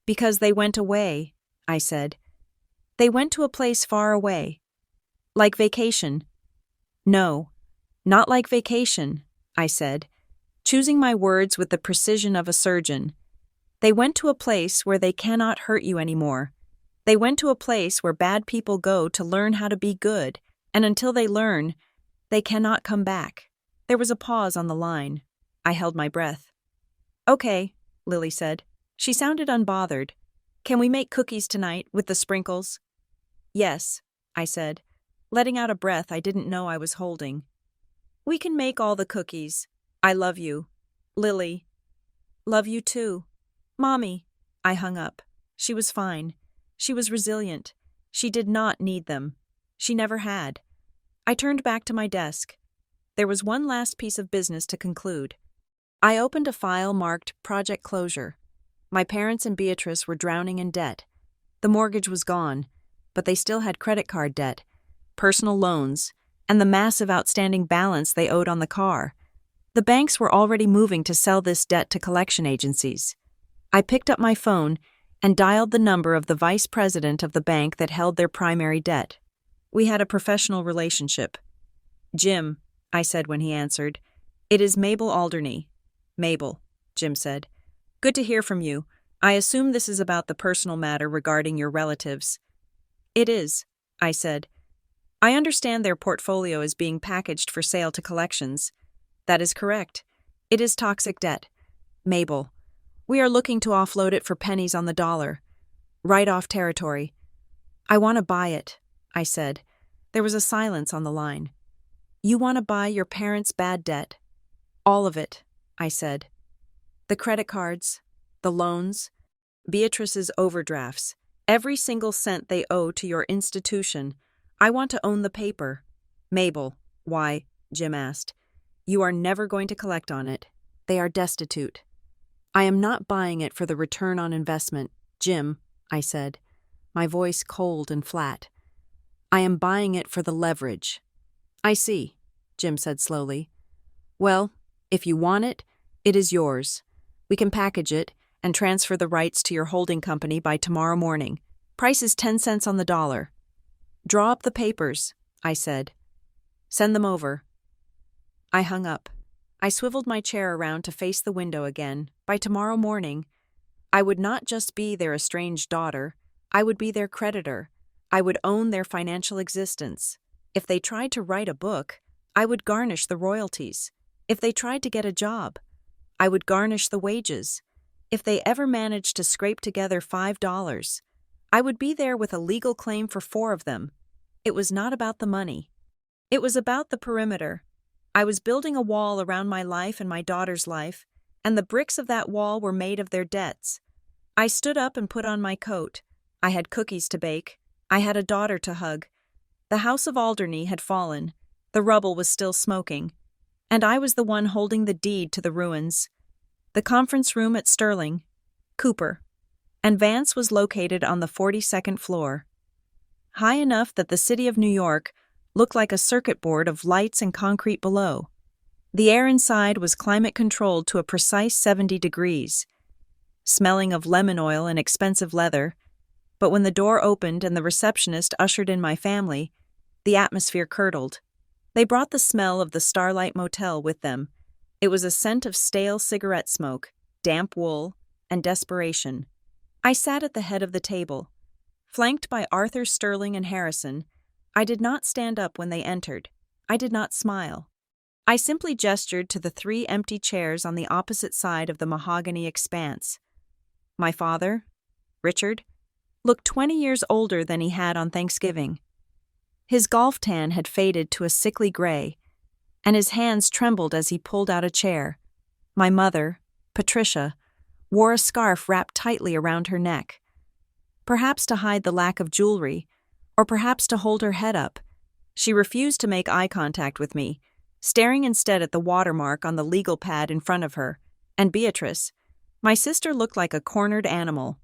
"Because they went away," I said. "They went to a place far away. Like vacation." "No, not like vacation," I said, choosing my words with the precision of a surgeon. "They went to a place where they cannot hurt you anymore. They went to a place where bad people go to learn how to be good, and until they learn, they cannot come back." There was a pause on the line. I held my breath. "Okay," Lily said. She sounded unbothered. "Can we make cookies tonight with the sprinkles?" "Yes," I said, letting out a breath I didn't know I was holding. "We can make all the cookies. I love you. Lily." "Love you too." "Mommy." I hung up. She was fine. She was resilient. She did not need them. She never had. I turned back to my desk. There was one last piece of business to conclude. I opened a file marked Project Closure. My parents and Beatrice were drowning in debt. The mortgage was gone, but they still had credit card debt, personal loans, and the massive outstanding balance they owed on the car. The banks were already moving to sell this debt to collection agencies. I picked up my phone and dialed the number of the vice president of the bank that held their primary debt. We had a professional relationship. "Jim," I said when he answered. "It is Mabel Alderney." "Mabel," Jim said. "Good to hear from you. I assume this is about the personal matter regarding your relatives." "It is," I said. "I understand their portfolio is being packaged for sale to collections." "That is correct. It is toxic debt. Mabel, we are looking to offload it for pennies on the dollar. Write-off territory." "I want to buy it," I said. There was a silence on the line. "You want to buy your parents' bad debt?" "All of it," I said. "The credit cards, the loans, Beatrice's overdrafts, every single cent they owe to your institution. I want to own the paper." "Mabel." "Why?" Jim asked. "You are never going to collect on it. They are destitute." "I am not buying it for the return on investment, Jim," I said, my voice cold and flat. "I am buying it for the leverage." "I see," Jim said slowly. "Well, if you want it, it is yours. We can package it and transfer the rights to your holding company by tomorrow morning. Price is 10 cents on the dollar." "Draw up the papers," I said. "Send them over." I hung up. I swiveled my chair around to face the window again. By tomorrow morning, I would not just be their estranged daughter, I would be their creditor. I would own their financial existence. If they tried to write a book, I would garnish the royalties. If they tried to get a job, I would garnish the wages. If they ever managed to scrape together $5, I would be there with a legal claim for 4 of them. It was not about the money. It was about the perimeter. I was building a wall around my life and my daughter's life, and the bricks of that wall were made of their debts. I stood up and put on my coat. I had cookies to bake. I had a daughter to hug. The house of Alderney had fallen. The rubble was still smoking. And I was the one holding the deed to the ruins. The conference room at Sterling, Cooper, and Vance was located on the 42nd floor. High enough that the city of New York looked like a circuit board of lights and concrete below. The air inside was climate-controlled to a precise 70 degrees, smelling of lemon oil and expensive leather, but when the door opened and the receptionist ushered in my family, the atmosphere curdled. They brought the smell of the Starlight Motel with them. It was a scent of stale cigarette smoke, damp wool, and desperation. I sat at the head of the table. Flanked by Arthur, Sterling, and Harrison, I did not stand up when they entered. I did not smile. I simply gestured to the 3 empty chairs on the opposite side of the mahogany expanse. My father, Richard, looked 20 years older than he had on Thanksgiving. His golf tan had faded to a sickly gray, and his hands trembled as he pulled out a chair. My mother, Patricia, wore a scarf wrapped tightly around her neck. Perhaps to hide the lack of jewelry, or perhaps to hold her head up, she refused to make eye contact with me, staring instead at the watermark on the legal pad in front of her. And Beatrice, my sister, looked like a cornered animal.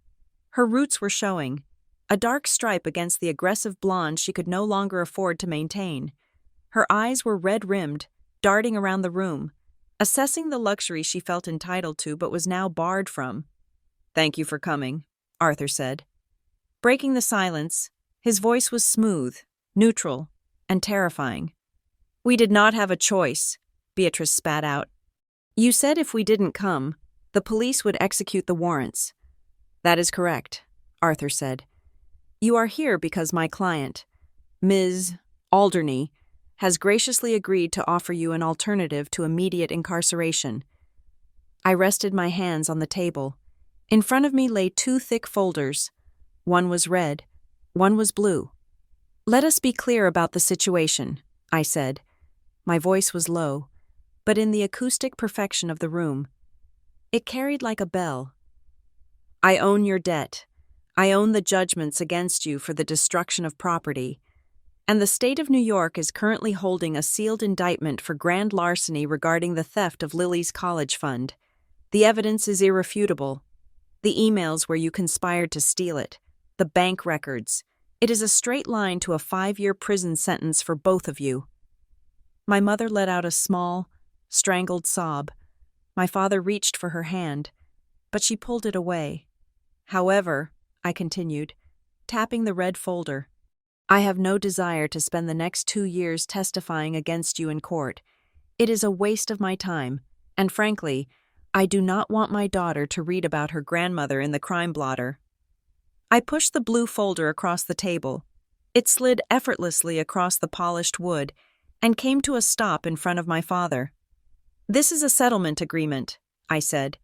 Her roots were showing, a dark stripe against the aggressive blonde she could no longer afford to maintain. Her eyes were red-rimmed, darting around the room, assessing the luxury she felt entitled to but was now barred from. "Thank you for coming," Arthur said. Breaking the silence, his voice was smooth, neutral, and terrifying. "We did not have a choice," Beatrice spat out. "You said if we didn't come, the police would execute the warrants." "That is correct," Arthur said. "You are here because my client, Ms. Alderney, has graciously agreed to offer you an alternative to immediate incarceration." I rested my hands on the table. In front of me lay 2 thick folders. One was red, one was blue. "Let us be clear about the situation," I said. My voice was low, but in the acoustic perfection of the room, it carried like a bell. "I own your debt. I own the judgments against you for the destruction of property. And the state of New York is currently holding a sealed indictment for grand larceny regarding the theft of Lily's college fund. The evidence is irrefutable. The emails where you conspired to steal it, the bank records. It is a straight line to a 5-year prison sentence for both of you." My mother let out a small, strangled sob. My father reached for her hand, but she pulled it away. "However," I continued, tapping the red folder, "I have no desire to spend the next 2 years testifying against you in court. It is a waste of my time, and frankly, I do not want my daughter to read about her grandmother in the crime blotter." I pushed the blue folder across the table. It slid effortlessly across the polished wood and came to a stop in front of my father. "This is a settlement agreement," I said.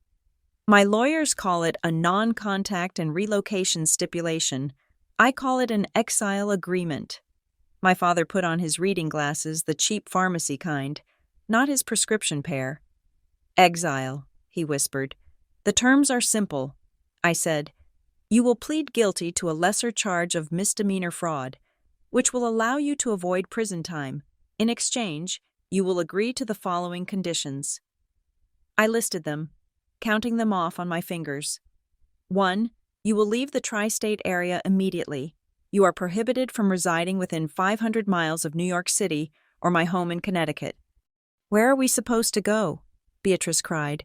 "My lawyers call it a non-contact and relocation stipulation. I call it an exile agreement." My father put on his reading glasses, the cheap pharmacy kind, not his prescription pair. "Exile," he whispered. "The terms are simple," I said. "You will plead guilty to a lesser charge of misdemeanor fraud, which will allow you to avoid prison time. In exchange, you will agree to the following conditions." I listed them, counting them off on my fingers. 1. You will leave the tri-state area immediately. You are prohibited from residing within 500 miles of New York City or my home in Connecticut. "Where are we supposed to go?" Beatrice cried.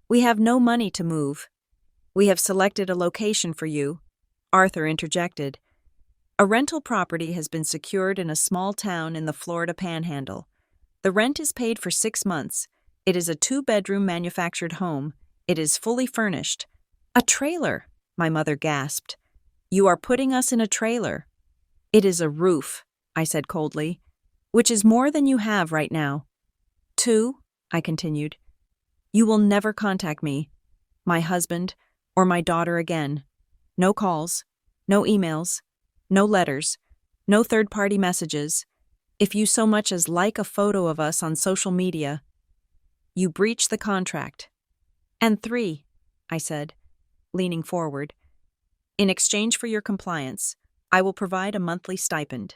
"We have no money to move." "We have selected a location for you," Arthur interjected. "A rental property has been secured in a small town in the Florida Panhandle. The rent is paid for 6 months. It is a 2-bedroom manufactured home. It is fully furnished." "A trailer," my mother gasped. "You are putting us in a trailer." "It is a roof," I said coldly, "which is more than you have right now." 2, I continued, "you will never contact me, my husband, or my daughter again. No calls, no emails, no letters, no third-party messages. If you so much as like a photo of us on social media, you breach the contract." "And 3, I said, leaning forward, "in exchange for your compliance, I will provide a monthly stipend."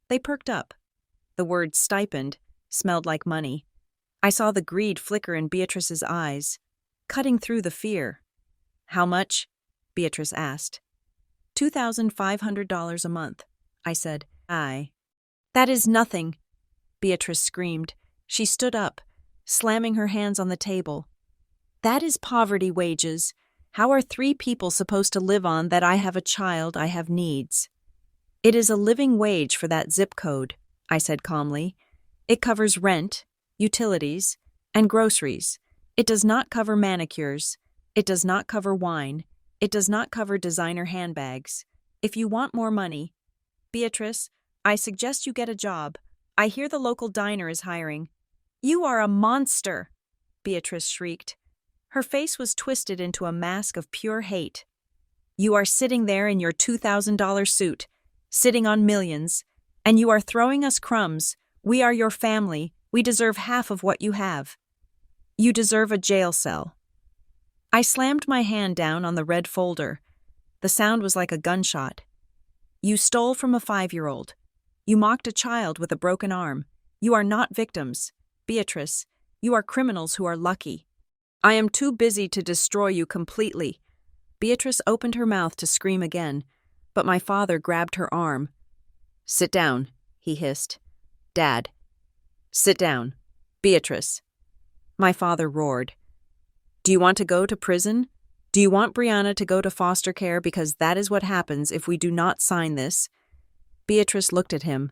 They perked up. The word stipend smelled like money. I saw the greed flicker in Beatrice's eyes, cutting through the fear. "How much?" Beatrice asked. $2,500 a month, I said. "That is nothing," Beatrice screamed. She stood up, slamming her hands on the table. "That is poverty wages. How are 3 people supposed to live on that? I have a child, I have needs." "It is a living wage for that zip code," I said calmly. "It covers rent, utilities, and groceries. It does not cover manicures. It does not cover wine. It does not cover designer handbags. If you want more money, Beatrice, I suggest you get a job. I hear the local diner is hiring." You are a monster, Beatrice shrieked. Her face was twisted into a mask of pure hate. You are sitting there in your $2,000 suit, sitting on millions, and you are throwing us crumbs. We are your family. We deserve half of what you have. You deserve a jail cell. I slammed my hand down on the red folder. The sound was like a gunshot. You stole from a 5-year-old. You mocked a child with a broken arm. You are not victims. Beatrice, you are criminals who are lucky. I am too busy to destroy you completely. Beatrice opened her mouth to scream again, but my father grabbed her arm. Sit down, he hissed. Dad. Sit down. Beatrice. My father roared. Do you want to go to prison? Do you want Brianna to go to foster care because that is what happens if we do not sign this? Beatrice looked at him,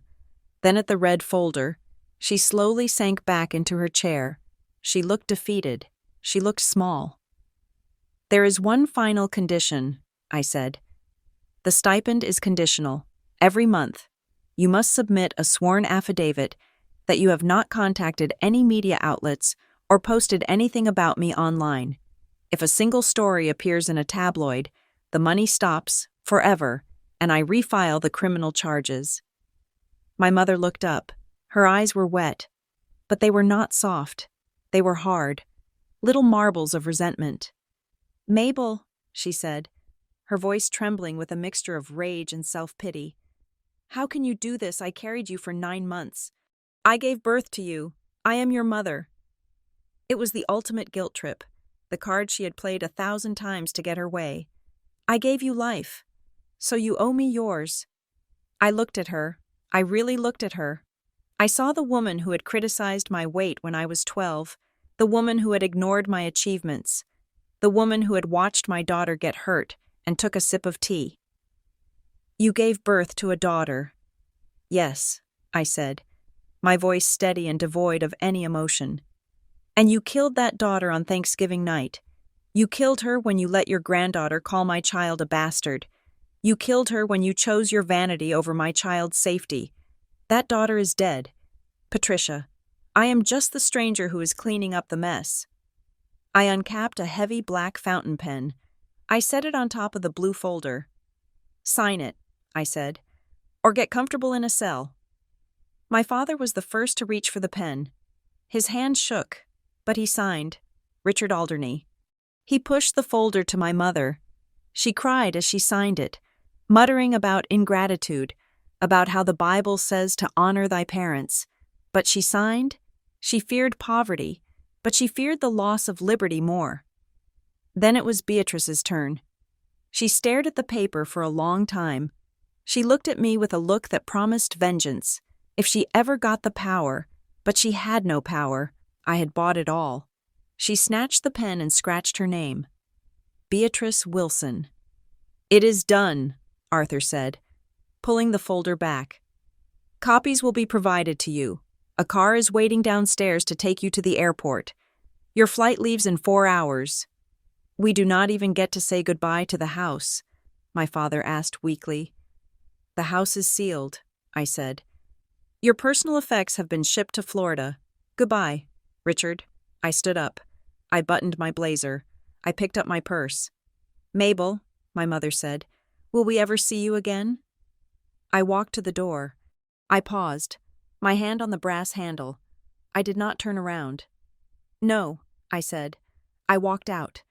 then at the red folder. She slowly sank back into her chair. She looked defeated. She looked small. There is one final condition, I said. The stipend is conditional. Every month, you must submit a sworn affidavit that you have not contacted any media outlets or posted anything about me online. If a single story appears in a tabloid, the money stops forever, and I refile the criminal charges. My mother looked up. Her eyes were wet, but they were not soft. They were hard, little marbles of resentment. Mabel, she said, her voice trembling with a mixture of rage and self-pity. How can you do this? I carried you for 9 months. I gave birth to you. I am your mother. It was the ultimate guilt trip, the card she had played 1,000 times to get her way. I gave you life, so you owe me yours. I looked at her. I really looked at her. I saw the woman who had criticized my weight when I was 12, the woman who had ignored my achievements, the woman who had watched my daughter get hurt and took a sip of tea. You gave birth to a daughter. Yes, I said, my voice steady and devoid of any emotion. And you killed that daughter on Thanksgiving night. You killed her when you let your granddaughter call my child a bastard. You killed her when you chose your vanity over my child's safety. That daughter is dead. Patricia, I am just the stranger who is cleaning up the mess. I uncapped a heavy black fountain pen. I set it on top of the blue folder. Sign it, I said, or get comfortable in a cell. My father was the first to reach for the pen. His hand shook, but he signed, Richard Alderney. He pushed the folder to my mother. She cried as she signed it, muttering about ingratitude, about how the Bible says to honor thy parents. But she signed. She feared poverty, but she feared the loss of liberty more. Then it was Beatrice's turn. She stared at the paper for a long time. She looked at me with a look that promised vengeance. If she ever got the power, but she had no power. I had bought it all. She snatched the pen and scratched her name. Beatrice Wilson. It is done, Arthur said, pulling the folder back. Copies will be provided to you. A car is waiting downstairs to take you to the airport. Your flight leaves in 4 hours. We do not even get to say goodbye to the house, my father asked weakly. The house is sealed, I said. Your personal effects have been shipped to Florida. Goodbye, Richard. I stood up. I buttoned my blazer. I picked up my purse. Mabel, my mother said, will we ever see you again? I walked to the door. I paused, my hand on the brass handle. I did not turn around. No, I said. I walked out.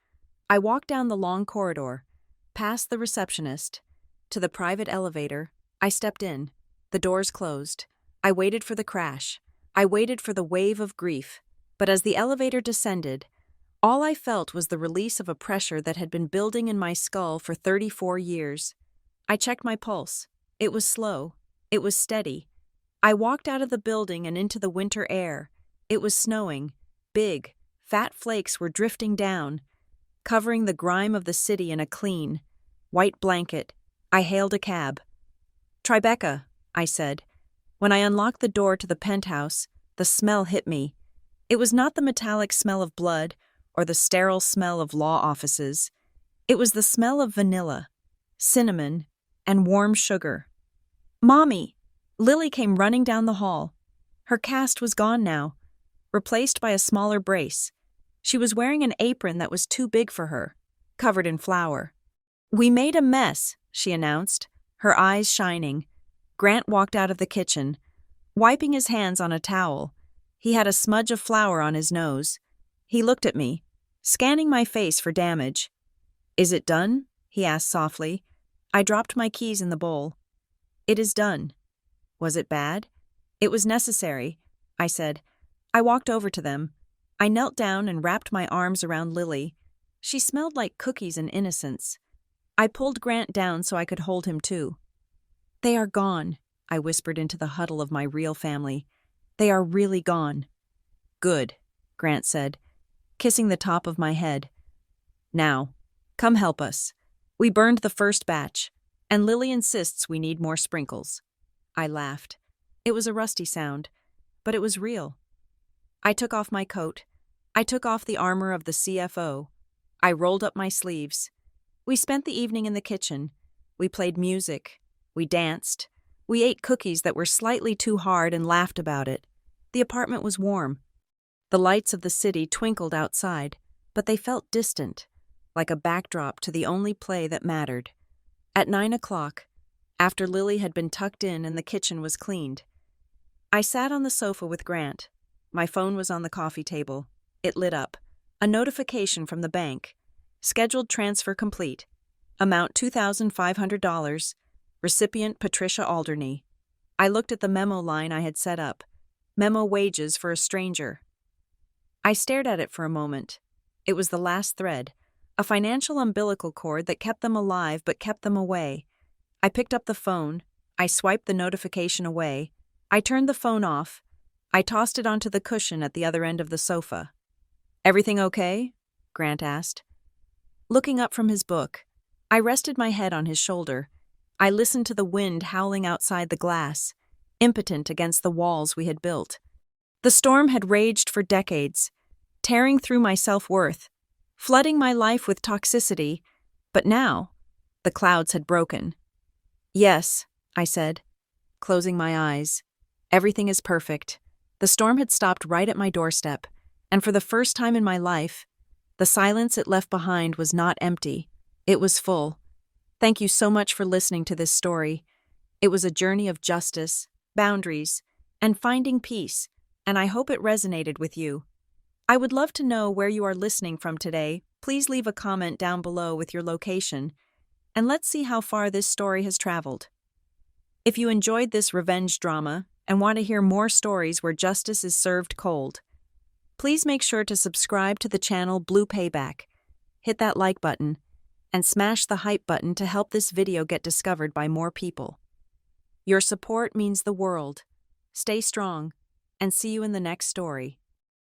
I walked down the long corridor, past the receptionist, to the private elevator. I stepped in. The doors closed. I waited for the crash. I waited for the wave of grief. But as the elevator descended, all I felt was the release of a pressure that had been building in my skull for 34 years. I checked my pulse. It was slow. It was steady. I walked out of the building and into the winter air. It was snowing. Big, fat flakes were drifting down, covering the grime of the city in a clean, white blanket. I hailed a cab. Tribeca, I said. When I unlocked the door to the penthouse, the smell hit me. It was not the metallic smell of blood or the sterile smell of law offices. It was the smell of vanilla, cinnamon, and warm sugar. Mommy! Lily came running down the hall. Her cast was gone now. replaced by a smaller brace. She was wearing an apron that was too big for her, covered in flour. "We made a mess," she announced, her eyes shining. Grant walked out of the kitchen, wiping his hands on a towel. He had a smudge of flour on his nose. He looked at me, scanning my face for damage. "Is it done?" he asked softly. I dropped my keys in the bowl. "It is done." "Was it bad?" "It was necessary," I said. I walked over to them. I knelt down and wrapped my arms around Lily. She smelled like cookies and innocence. I pulled Grant down so I could hold him too. "They are gone," I whispered into the huddle of my real family. "They are really gone." "Good," Grant said, kissing the top of my head. "Now, come help us. We burned the first batch, and Lily insists we need more sprinkles." I laughed. It was a rusty sound, but it was real. I took off my coat. I took off the armor of the CFO. I rolled up my sleeves. We spent the evening in the kitchen. We played music. We danced. We ate cookies that were slightly too hard and laughed about it. The apartment was warm. The lights of the city twinkled outside, but they felt distant, like a backdrop to the only play that mattered. At 9 o'clock, after Lily had been tucked in and the kitchen was cleaned, I sat on the sofa with Grant. My phone was on the coffee table. It lit up. A notification from the bank. Scheduled transfer complete. Amount $2,500. Recipient Patricia Alderney. I looked at the memo line I had set up. Memo wages for a stranger. I stared at it for a moment. It was the last thread. A financial umbilical cord that kept them alive but kept them away. I picked up the phone. I swiped the notification away. I turned the phone off. I tossed it onto the cushion at the other end of the sofa. "Everything okay?" Grant asked. Looking up from his book, I rested my head on his shoulder. I listened to the wind howling outside the glass, impotent against the walls we had built. The storm had raged for decades, tearing through my self-worth, flooding my life with toxicity, but now, the clouds had broken. "Yes," I said, closing my eyes. "Everything is perfect." The storm had stopped right at my doorstep, and for the first time in my life, the silence it left behind was not empty. It was full. Thank you so much for listening to this story. It was a journey of justice, boundaries, and finding peace, and I hope it resonated with you. I would love to know where you are listening from today. Please leave a comment down below with your location, and let's see how far this story has traveled. If you enjoyed this revenge drama and want to hear more stories where justice is served cold, please make sure to subscribe to the channel Blue Payback, hit that like button, and smash the hype button to help this video get discovered by more people. Your support means the world. Stay strong, and see you in the next story.